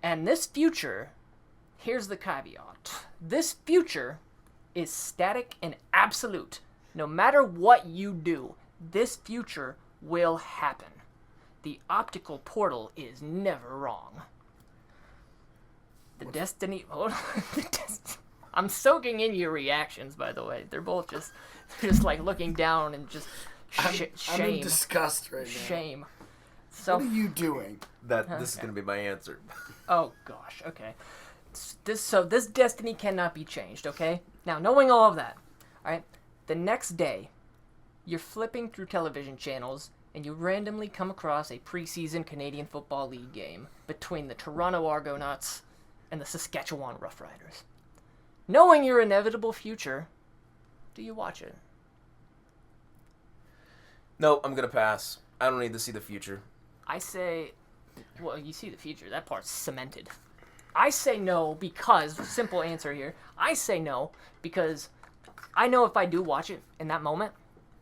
And this future, here's the caveat, this future is static and absolute. No matter what you do, this future will happen. The optical portal is never wrong. The destiny... Hold on. I'm soaking in your reactions, by the way. They're both just like looking down and just shame. I'm in disgust right now. Shame. So, What are you doing? This is going to be my answer. oh gosh, okay. This destiny cannot be changed, okay? Now, knowing all of that, alright, the next day, you're flipping through television channels and you randomly come across a preseason Canadian Football League game between the Toronto Argonauts and the Saskatchewan Roughriders. Knowing your inevitable future, do you watch it? No, I'm going to pass. I don't need to see the future. I say, well, you see the future. That part's cemented. I say no because, simple answer here, I say no because I know if I do watch it in that moment,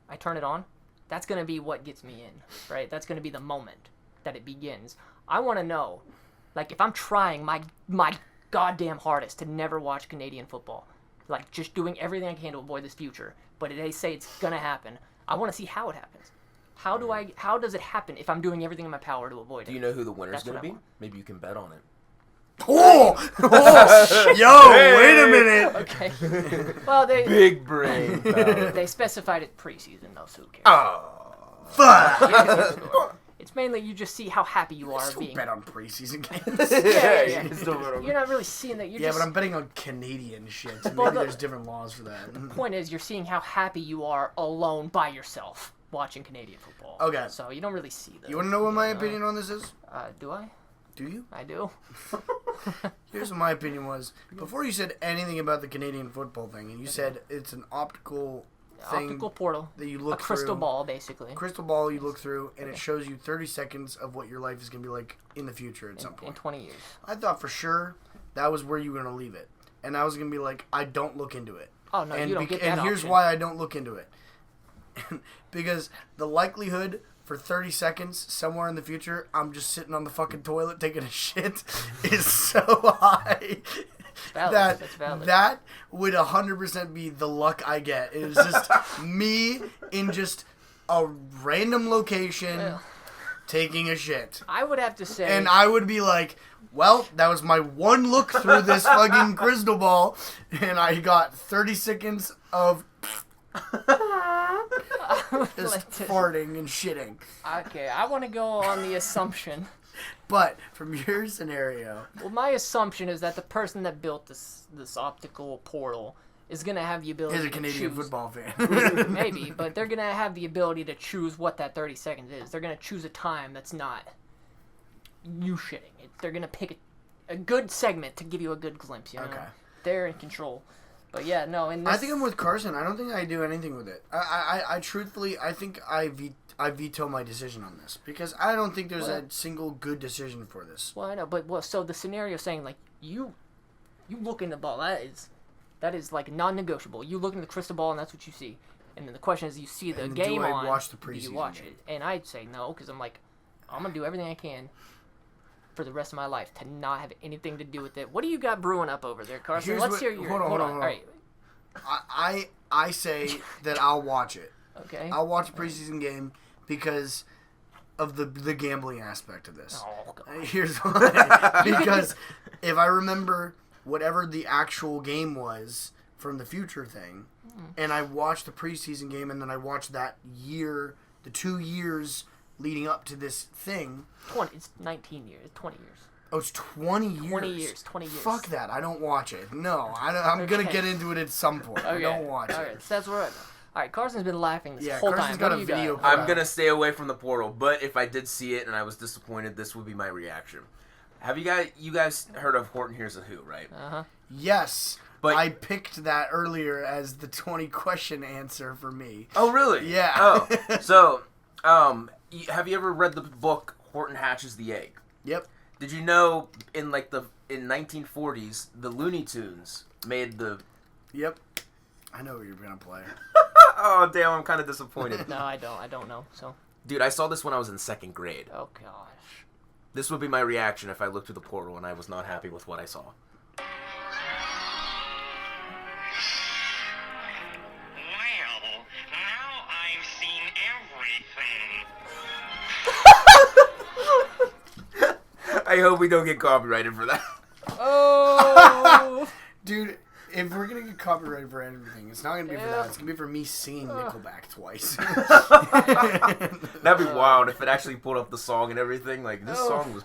I turn it on, that's going to be what gets me in, right? That's going to be the moment that it begins. I want to know, like, if I'm trying my goddamn hardest to never watch Canadian football, like, just doing everything I can to avoid this future, but they say it's going to happen, I want to see how it happens. How does it happen if I'm doing everything in my power to avoid it? Do you know who the winner's That's going what to I be? want. Maybe you can bet on it. Yo, wait a minute. Okay. Well, Big brain. they specified it preseason, though, so who cares? Oh. Fuck. It's mainly you just see how happy you are Still being. bet on preseason games. Yeah. You can still bet on You're not really seeing that. You're Yeah, just, but I'm betting on Canadian shit. So Well, maybe the- there's different laws for that. The point is, you're seeing how happy you are alone by yourself watching Canadian football. Okay. So you don't really see that. You want to know what my opinion on this is? Do I? Do you? I do. Here's what my opinion was. Before you said anything about the Canadian football thing, and you said it's an optical thing Optical portal. that you look A crystal through. ball, basically. Crystal ball you look through, and it shows you 30 seconds of what your life is going to be like in the future at some In point. 20 years. I thought for sure that was where you were going to leave it. And I was going to be like, I don't look into it. Oh, no, and you don't get that And here's option. why I don't look into it. Because the likelihood for 30 seconds somewhere in the future, I'm just sitting on the fucking toilet taking a shit is so high. Valid. That That's valid. that would 100% be the luck I get. It is just me in just a random location Well, taking a shit. I would have to say... And I would be like, well, that was my one look through this fucking crystal ball, and I got 30 seconds of just farting and shitting. Okay, I want to go on the assumption... But from your scenario, Well, my assumption is that the person that built this optical portal is going to have the ability is a to Canadian choose. football fan. Maybe, but they're going to have the ability to choose what that 30 seconds is. They're going to choose a time that's not you shitting. They're going to pick a good segment to give you a good glimpse, you know? Okay. They're in control. But yeah, no. In this... I think I'm with Karsen. I don't think I do anything with it. I truthfully, I think I veto my decision on this because I don't think there's a single good decision for this. Well, I know, but so the scenario saying like you look in the ball. That is like non-negotiable. You look in the crystal ball and that's what you see. And then the question is, you see the game do I on. watch the do preseason you watch game? it? And I'd say no because I'm gonna do everything I can for the rest of my life to not have anything to do with it. What do you got brewing up over there, Karsen? Let's hear your. Hold on. All right. I say that I'll watch it. Okay. I'll watch a preseason game because of the gambling aspect of this. Oh, God. Here's why. Because if I remember whatever the actual game was from the future thing, and I watched the preseason game, and then I watched that year, the 2 years leading up to this thing. 20. It's 19 years. 20 years. Oh, it's 20 years. 20 years. Fuck that. I don't watch it. No, I'm going to get into it at some point. I don't watch it. All right, so that's right. All right, Karsen's been laughing this whole Karsen's time. got What a do you video. got? I'm gonna stay away from the portal, but if I did see it and I was disappointed, this would be my reaction. Have you guys heard of Horton Hears a Who, right? Uh-huh. Yes, but I picked that earlier as the 20 question answer for me. Oh, really? Yeah. Oh, so, have you ever read the book Horton Hatches the Egg? Yep. Did you know in 1940s the Looney Tunes made the? Yep. I know what you're gonna play. Oh damn! I'm kind of disappointed. No, I don't. I don't know. So. Dude, I saw this when I was in 2nd grade. Oh gosh. This would be my reaction if I looked through the portal and I was not happy with what I saw. Well, now I've seen everything. I hope we don't get copyrighted for that. Oh. Dude, if we're gonna get copyrighted for everything, it's not gonna be for that. It's gonna be for me seeing Nickelback twice. That'd be wild if it actually pulled up the song and everything. Like, this song was...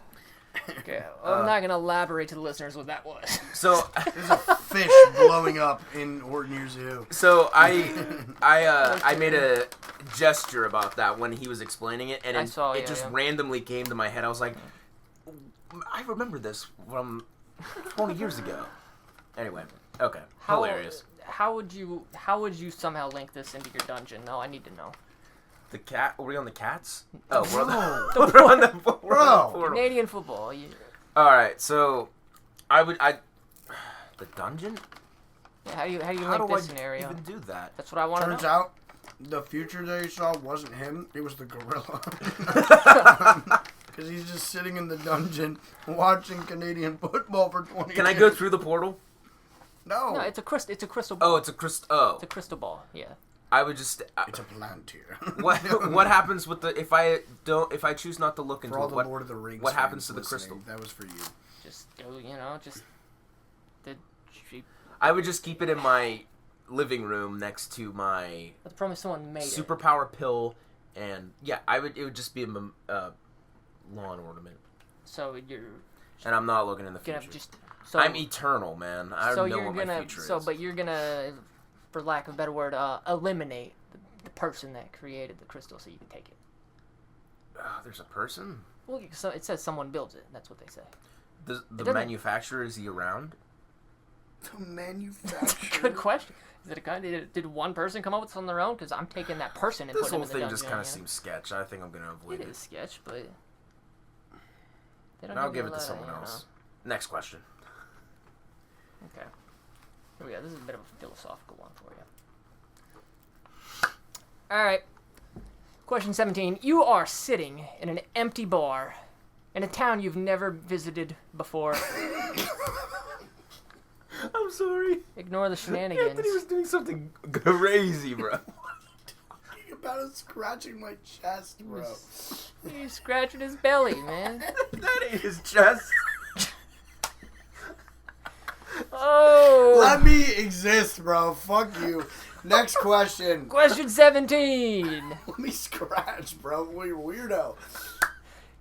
Okay, I'm not gonna elaborate to the listeners what that was. So... There's a fish blowing up in Horton Hears a Who. So, I made a gesture about that when he was explaining it, and it just randomly came to my head. I was like, I remember this from 20 years ago. Anyway, okay, hilarious. How would you somehow link this into your dungeon? No, I need to know. The cat? Are we on the cats? Oh, No. we're on the portal. Canadian football. All right, so the dungeon? Yeah, how do you How link do this I scenario? even do that? That's what I want to know. Turns out, the future that he saw wasn't him. It was the gorilla. Because he's just sitting in the dungeon watching Canadian football for 20 Can I years. go through the portal? No. No, it's a crystal ball. Oh, it's a crystal. Oh, It's a crystal ball. Yeah. I would just. It's a plant here. What happens with the if I choose not to look into For all it? the What Lord of the Rings what happens fans to the listening, crystal? That was for you. Just go. The I would just keep it in my living room next to my But the problem is someone made it. superpower pill, and yeah, it would just be a lawn ornament. So you're And I'm not looking in the gonna future. just. So, I'm eternal, man. I so know you're what gonna. my future So, is. but you're gonna, for lack of a better word, eliminate the person that created the crystal, so you can take it. There's a person? Well, so it says someone builds it. That's what they say. The doesn't- manufacturer, is he around? The manufacturer. Good question. Is it a kind? Did one person come up with this on their own? Because I'm taking that person and This putting whole him in the thing just dungeon, kind of you know? seems sketch. I think I'm going to avoid It it. is sketch, but they don't I'll give give you it a to lot, someone you know. else. Next question. Okay. Here we go. This is a bit of a philosophical one for you. All right. Question 17. You are sitting in an empty bar in a town you've never visited before. I'm sorry. Ignore the shenanigans. Anthony was doing something crazy, bro. Talking about him scratching my chest, bro. He's scratching his belly, man. That ain't his chest. Oh. Let me exist, bro. Fuck you. Next question. Question 17. Let me scratch, bro. What, you weirdo.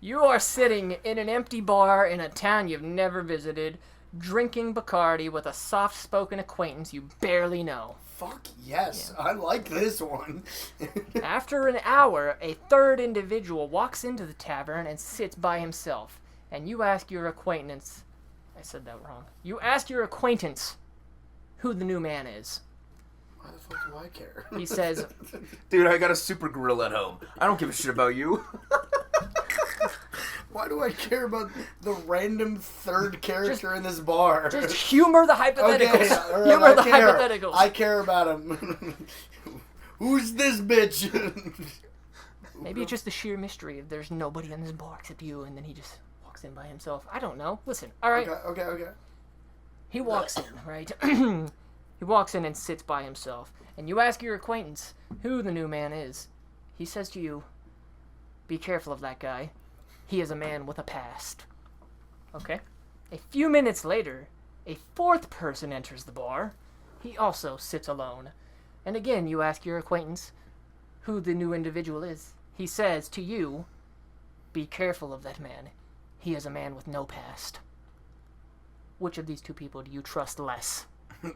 You are sitting in an empty bar in a town you've never visited, drinking Bacardi with a soft-spoken acquaintance you barely know. Fuck yes. I like this one. After an hour, a third individual walks into the tavern and sits by himself, and you ask your acquaintance... I said that wrong. You ask your acquaintance, who the new man is. Why the fuck do I care? He says, Dude, I got a super gorilla at home. I don't give a shit about you. Why do I care about the random third character in this bar? just humor the hypotheticals. Okay, all right, Humor the I care. hypotheticals. I care about him. Who's this bitch? Maybe it's just the sheer mystery of there's nobody in this bar except you, and then he just walks in by himself. I don't know. Listen, all right. Okay. He walks in, right? He walks in and sits by himself, and you ask your acquaintance who the new man is. He says to you, be careful of that guy. He is a man with a past. Okay? A few minutes later, a fourth person enters the bar. He also sits alone. And again, you ask your acquaintance who the new individual is. He says to you, be careful of that man. He is a man with no past. Which of these two people do you trust less?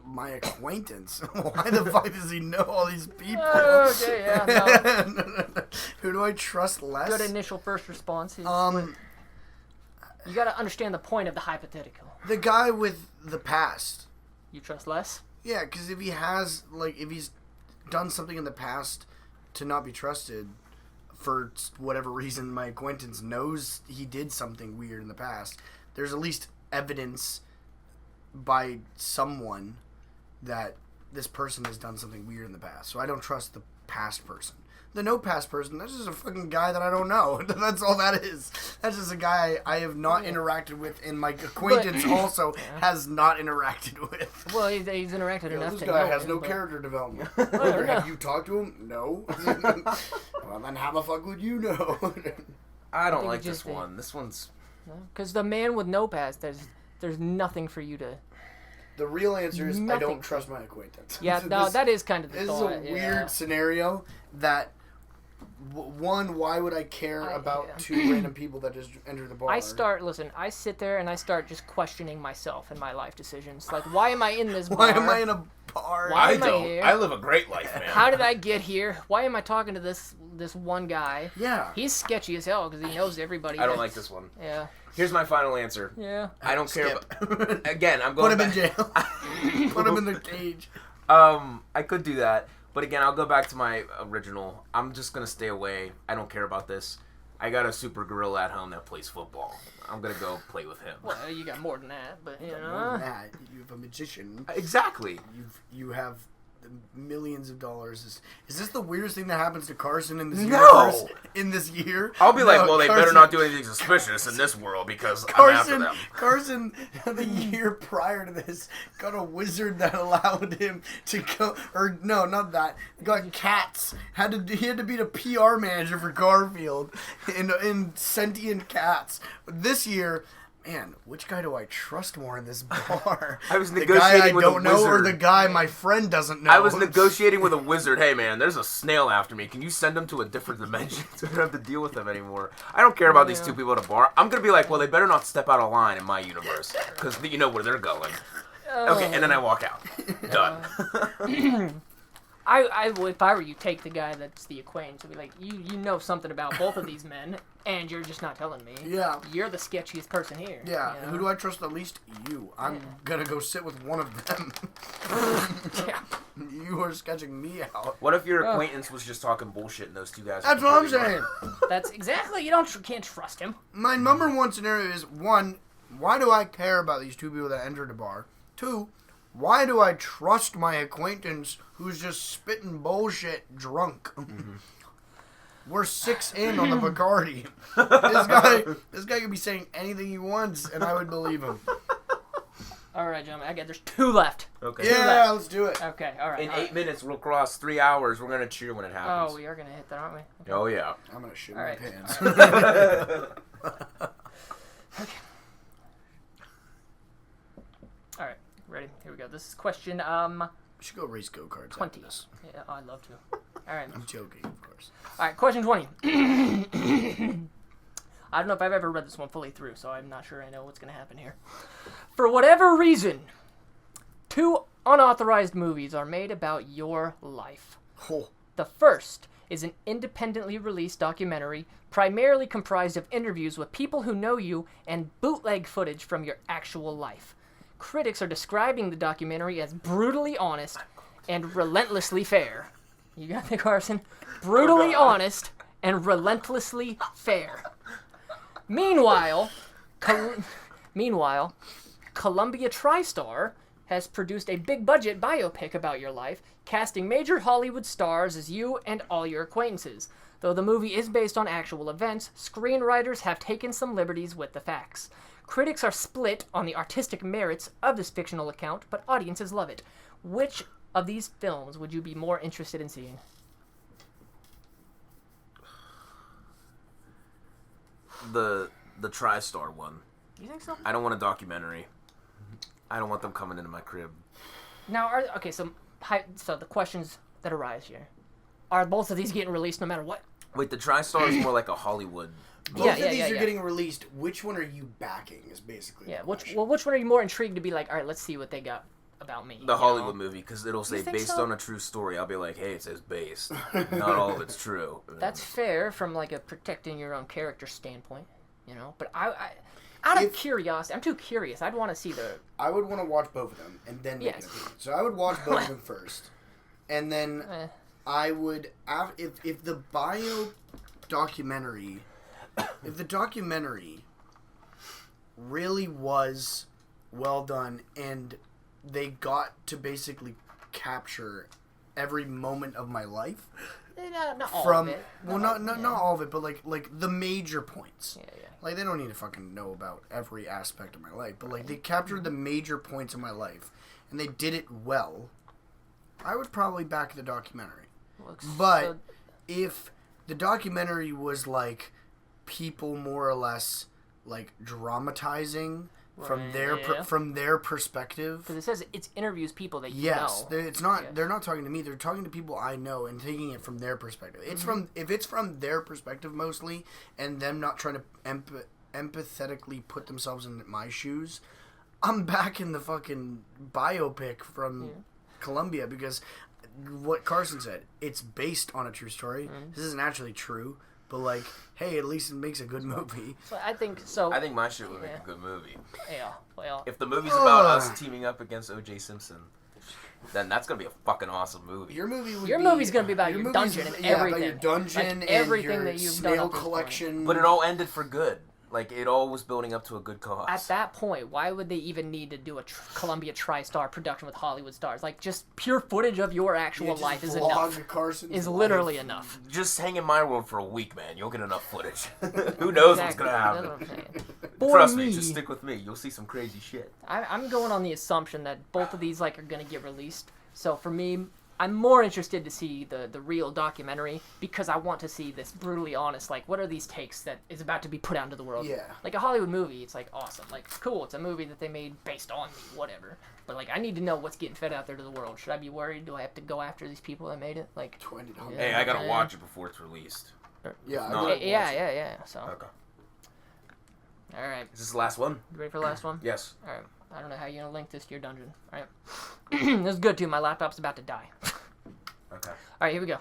My acquaintance. Why the fuck does he know all these people? Okay, yeah, no. Who do I trust less? Good initial first response. You gotta understand the point of the hypothetical. The guy with the past. You trust less? Yeah, because if he's done something in the past to not be trusted, for whatever reason my acquaintance knows he did something weird in the past, there's at least evidence by someone that this person has done something weird in the past. So I don't trust the past person. The no past person, that's just a fucking guy that I don't know. That's all that is. That's just a guy I have not interacted with, and my acquaintance also has not interacted with. Well, he's interacted enough This to guy know has him, no but- character development. Well, Have you talked to him? No. Well, then how the fuck would you know? I don't think like it's just this one. This one's... Because the man with no past, there's nothing for you to... The real answer is I Nothing. don't trust my acquaintance. Yeah, no, that is kind of the This thought. is a weird scenario that, one, why would I care about two random people that just entered the bar? I sit there and I start just questioning myself and my life decisions. Like, why am I in this bar? Why am I in a bar? Why I am I don't. here? I live a great life, man. How did I get here? Why am I talking to this one guy? Yeah. He's sketchy as hell because he knows everybody. I don't like this one. Yeah. Here's my final answer. Yeah. I don't care. Skip. Again, I'm Put going him in back. jail. Put him in the cage. I could do that, but again, I'll go back to my original. I'm just gonna stay away. I don't care about this. I got a super gorilla at home that plays football. I'm gonna go play with him. Well, you got more than that, but you More know. than that, you have a magician. Exactly. You have millions of dollars. Is this the weirdest thing that happens to Karsen in this No! universe? In this year? I'll be like, No, well, they better Karsen- not do anything suspicious in this world because I'm after them. Carson, the year prior to this, got a wizard that allowed him to go, or no, not that. Got cats. He had to be the PR manager for Garfield in sentient cats. This year, man, which guy do I trust more in this bar? I was the guy negotiating I with a don't know, or wizard. the guy my friend doesn't know. I was negotiating with a wizard. Hey, man, there's a snail after me. Can you send him to a different dimension so I don't have to deal with him anymore? I don't care about these two people at a bar. I'm going to be like, well, they better not step out of line in my universe because you know where they're going. Okay, and then I walk out. Done. I would, if I were you, take the guy that's the acquaintance and be like, you know something about both of these men, and you're just not telling me. Yeah. You're the sketchiest person here. Yeah, you know? who do I trust the least? You. I'm gonna go sit with one of them. Yeah. You are sketching me out. What if your acquaintance was just talking bullshit and those two guys... That's what I'm saying. That's exactly, can't trust him. My number one scenario is, one, why do I care about these two people that entered the bar? Two, why do I trust my acquaintance who's just spitting bullshit drunk? We're 6 in on the Bacardi. This guy could be saying anything he wants, and I would believe him. All right, gentlemen, there's 2 left. Okay. Yeah, let's do it. Okay, all right. In all 8 right. minutes, we'll cross 3 hours. We're going to cheer when it happens. Oh, we are going to hit that, aren't we? Okay. Oh, yeah. I'm gonna shit All my right. pants. All right, ready? Here we go. This is question We should go race go-karts 20. after this. Yeah, I'd love to. All right. I'm joking, of course. All right, question 20. I don't know if I've ever read this one fully through, so I'm not sure I know what's going to happen here. For whatever reason, 2 unauthorized movies are made about your life. Oh. The first is an independently released documentary primarily comprised of interviews with people who know you and bootleg footage from your actual life. Critics are describing the documentary as brutally honest and relentlessly fair. You got that, Carson? Brutally honest and relentlessly fair. Meanwhile, Columbia TriStar has produced a big-budget biopic about your life, casting major Hollywood stars as you and all your acquaintances. Though the movie is based on actual events, screenwriters have taken some liberties with the facts. Critics are split on the artistic merits of this fictional account, but audiences love it. Which of these films would you be more interested in seeing? The TriStar one. You think so? I don't want a documentary. I don't want them coming into my crib. Now, so the questions that arise here. Are both of these getting released no matter what? Wait, the TriStar is more like a Hollywood. Both of these are getting released. Which one are you backing is basically the question. Which one are you more intrigued to be like, all right, let's see what they got about me? The Hollywood movie, because it'll say based so? on a true story. I'll be like, hey, it says based. Not all of it's true. That's fair from like a protecting your own character standpoint, you know. But out of curiosity, I'm too curious. I'd want to see the. I would want to watch both of them and then make an opinion. So I would watch both of them first, and then I would if the documentary really was well done and they got to basically capture every moment of my life. Not all of it. Well, not all of it, but like the major points. Yeah. Like, they don't need to fucking know about every aspect of my life, but like they captured the major points of my life and they did it well. I would probably back the documentary. But if the documentary was like people more or less like dramatizing from their perspective, because it says it's interviews people that you yes, know. It's not. They're not talking to me. They're talking to people I know and taking it from their perspective. It's if it's from their perspective mostly, and them not trying to empathetically put themselves in my shoes. I'm back in the fucking biopic from Columbia because what Karsen said, it's based on a true story. This isn't actually true. But, like, hey, at least it makes a good movie. So I think my shit would make a good movie. Yeah, well. If the movie's about us teaming up against O.J. Simpson, then that's going to be a fucking awesome movie. Your movie's going to be about your dungeon and everything. About your dungeon like and everything your that you've snail done collection. But it all ended for good. Like, it all was building up to a good cause. At that point, why would they even need to do a Columbia TriStar production with Hollywood stars? Like, just pure footage of your actual life is enough. Is literally enough. Just hang in my world for a week, man. You'll get enough footage. Who knows what's going to happen? That's what I'm saying. Trust me, just stick with me. You'll see some crazy shit. I'm going on the assumption that both of these like are going to get released. So for me, I'm more interested to see the real documentary because I want to see this brutally honest, like, what are these takes that is about to be put out into the world? Yeah. Like a Hollywood movie, it's like awesome. Like, cool, it's a movie that they made based on me, whatever. But, like, I need to know what's getting fed out there to the world. Should I be worried? Do I have to go after these people that made it? Like, $20. Hey, I got to watch it before it's released. Yeah, yeah. So. Okay. All right. Is this the last one? You ready for the last one? Yes. All right. I don't know how you're going to link this to your dungeon. All right. This is good, too. My laptop's about to die. Okay. All right, here we go.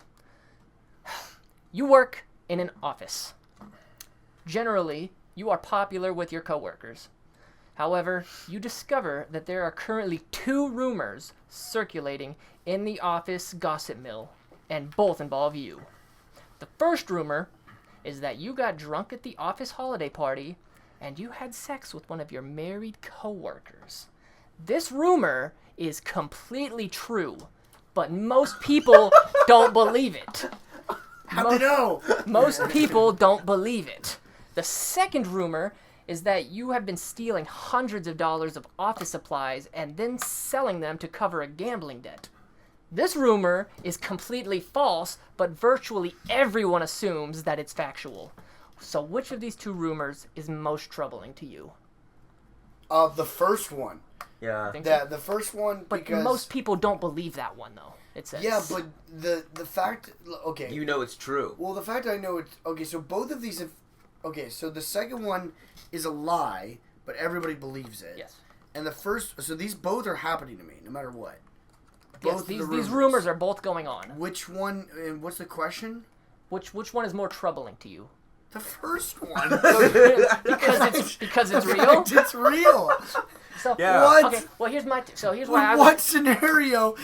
You work in an office. Generally, you are popular with your coworkers. However, you discover that there are currently 2 rumors circulating in the office gossip mill, and both involve you. The first rumor is that you got drunk at the office holiday party and you had sex with one of your married coworkers. This rumor is completely true, but most people don't believe it. How'd they know? Most people don't believe it. The second rumor is that you have been stealing hundreds of dollars of office supplies and then selling them to cover a gambling debt. This rumor is completely false, but virtually everyone assumes that it's factual. So which of these 2 rumors is most troubling to you? The first one. Yeah. The first one, but because most people don't believe that one, though. It says. Yeah, but the fact... Okay. You know it's true. Well, the fact I know it's... Okay, so both of these... Okay, so the second one is a lie, but everybody believes it. Yes. And the first... So these both are happening to me, no matter what. Yes, these rumors are both going on. Which one... What's the question? Which one is more troubling to you? The first one. because it's real. It's real. So, Yeah. What? Okay. Well, here's why I What scenario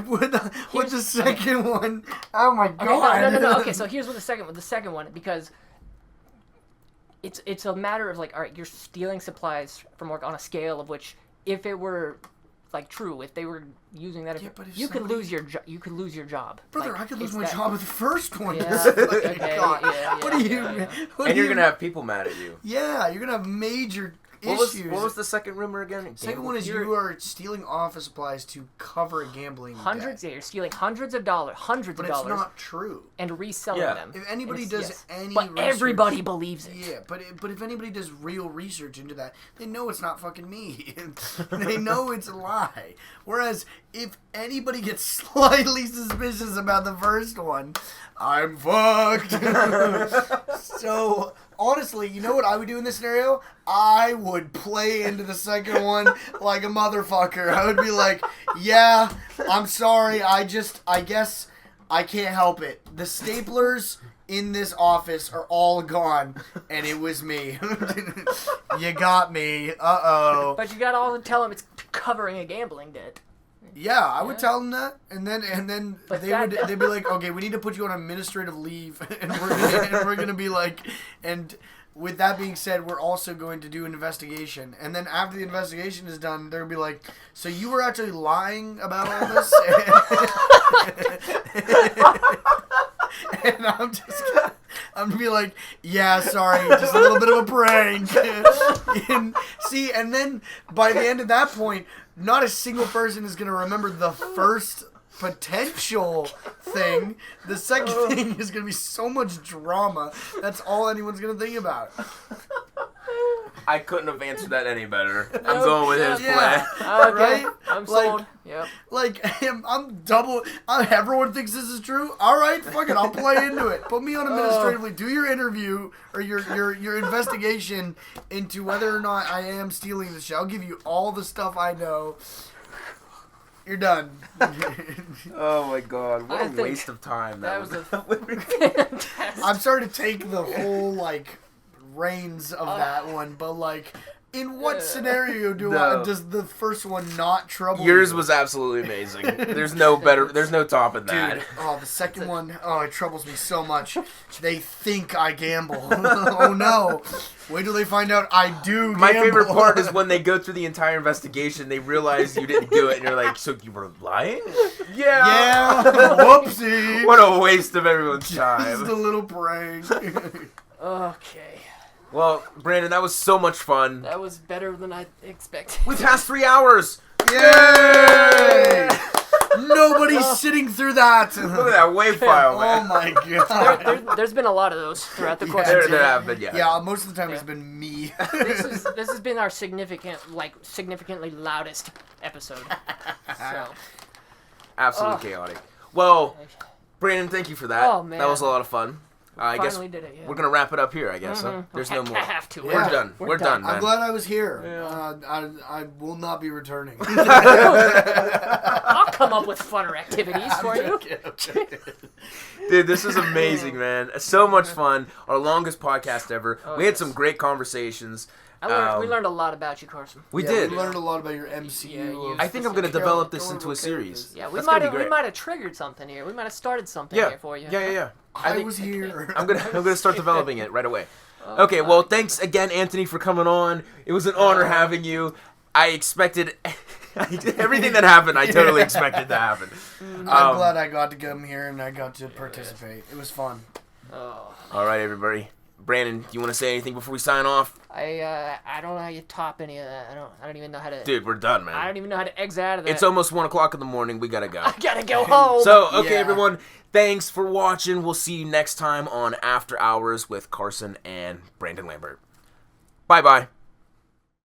would the second one? Oh my god. No. Okay, so here's what the second one, because it's a matter of like, all right, you're stealing supplies from work on a scale of which, if it were like true, if they were using that, Yeah, but if you could somebody- lose your job. Brother, Like, I could lose it's my that- job with the first one. Yeah, Like, okay, God. yeah, What do you? yeah. What And do you're you- gonna have people mad at you. Yeah, you're gonna have major What was issues. the second rumor again? Second one is you are stealing office supplies to cover a gambling Hundreds, debt. yeah, you're stealing hundreds of dollars, But it's not true. and reselling Yeah. them. If anybody And does yes. any but research, everybody believes it. Yeah, but if anybody does real research into that, they know it's not fucking me. They know it's a lie. Whereas if anybody gets slightly suspicious about the first one, I'm fucked. So honestly, you know what I would do in this scenario? I would play into the second one like a motherfucker. I would be like, yeah, I'm sorry. I guess I can't help it. The staplers in this office are all gone, and it was me. You got me. Uh-oh. But you gotta also tell them it's covering a gambling debt. Yeah, I would tell them that, and then But they'd be like, okay, we need to put you on administrative leave, and we're gonna be like, and with that being said, we're also going to do an investigation, and then after the investigation is done, they'll be like, so you were actually lying about all this, and I'm gonna be like, yeah, sorry, just a little bit of a prank. and then by the end of that point, not a single person is gonna remember the first potential thing. The second thing is gonna be so much drama. That's all anyone's gonna think about. I couldn't have answered that any better. I'm going with his Yeah. plan. Okay, Right? I'm Like- sold. Yep. Like, everyone thinks this is true. All right, fuck it, I'll play into it. Put me on administratively. Do your interview or your investigation into whether or not I am stealing the shit. I'll give you all the stuff I know. You're done. Oh my god, what I a think waste of time That was. was a fantastic. I'm starting to take the whole like reins of that one, but like, in what scenario No. does the first one not trouble Yours you? was absolutely amazing. There's no topping that. Dude, the second one, it troubles me so much. They think I gamble. Oh no. Wait till they find out I do gamble. My favorite part is when they go through the entire investigation, they realize you didn't do it, and you're like, so you were lying? Yeah, whoopsie. What a waste of everyone's Just time. a little prank. Okay. Well, Brandon, that was so much fun. That was better than I expected. We passed 3 hours. Yay! Nobody's sitting through that. Look at that wave file, Oh man. my god. There's been a lot of those throughout the course Yeah, of There the have been, yeah. Yeah, most of the time it's been me. This has been our significantly loudest episode. So, Absolutely chaotic. Well, Brandon, thank you for that. Oh, man. That was a lot of fun. I guess finally did it. Yeah. we're going to wrap it up here, I guess. Huh? There's no more. I have to. We're Yeah. done. We're done, man. I'm glad I was here. I will not be returning. I'll come up with funner activities for you. Dude, this is amazing, man. So much fun. Our longest podcast ever. Oh, We had yes. some great conversations. We learned a lot about you, Carson. We Yeah, did. We learned a lot about your MCU. Yeah, you- of I think I'm going to character- develop this into a characters. series. Yeah, we That's might gonna be great. have triggered something here. We might have started something Yeah. here for you. Yeah. I was here. I'm gonna start developing it right away. Okay, well, thanks again, Anthony, for coming on. It was an honor having you. I expected everything that happened. I totally expected to happen. I'm glad I got to come here and I got to participate. It was fun. Oh, All right, everybody. Brandon, do you want to say anything before we sign off? I don't know how you top any of that. I don't even know how to. Dude, we're done, I man. don't even know how to exit out of that. It's almost 1 o'clock in the morning. We gotta go. I gotta go home. So, okay, Yeah. everyone, thanks for watching. We'll see you next time on After Hours with Karsen and Brandon Lambert. Bye-bye.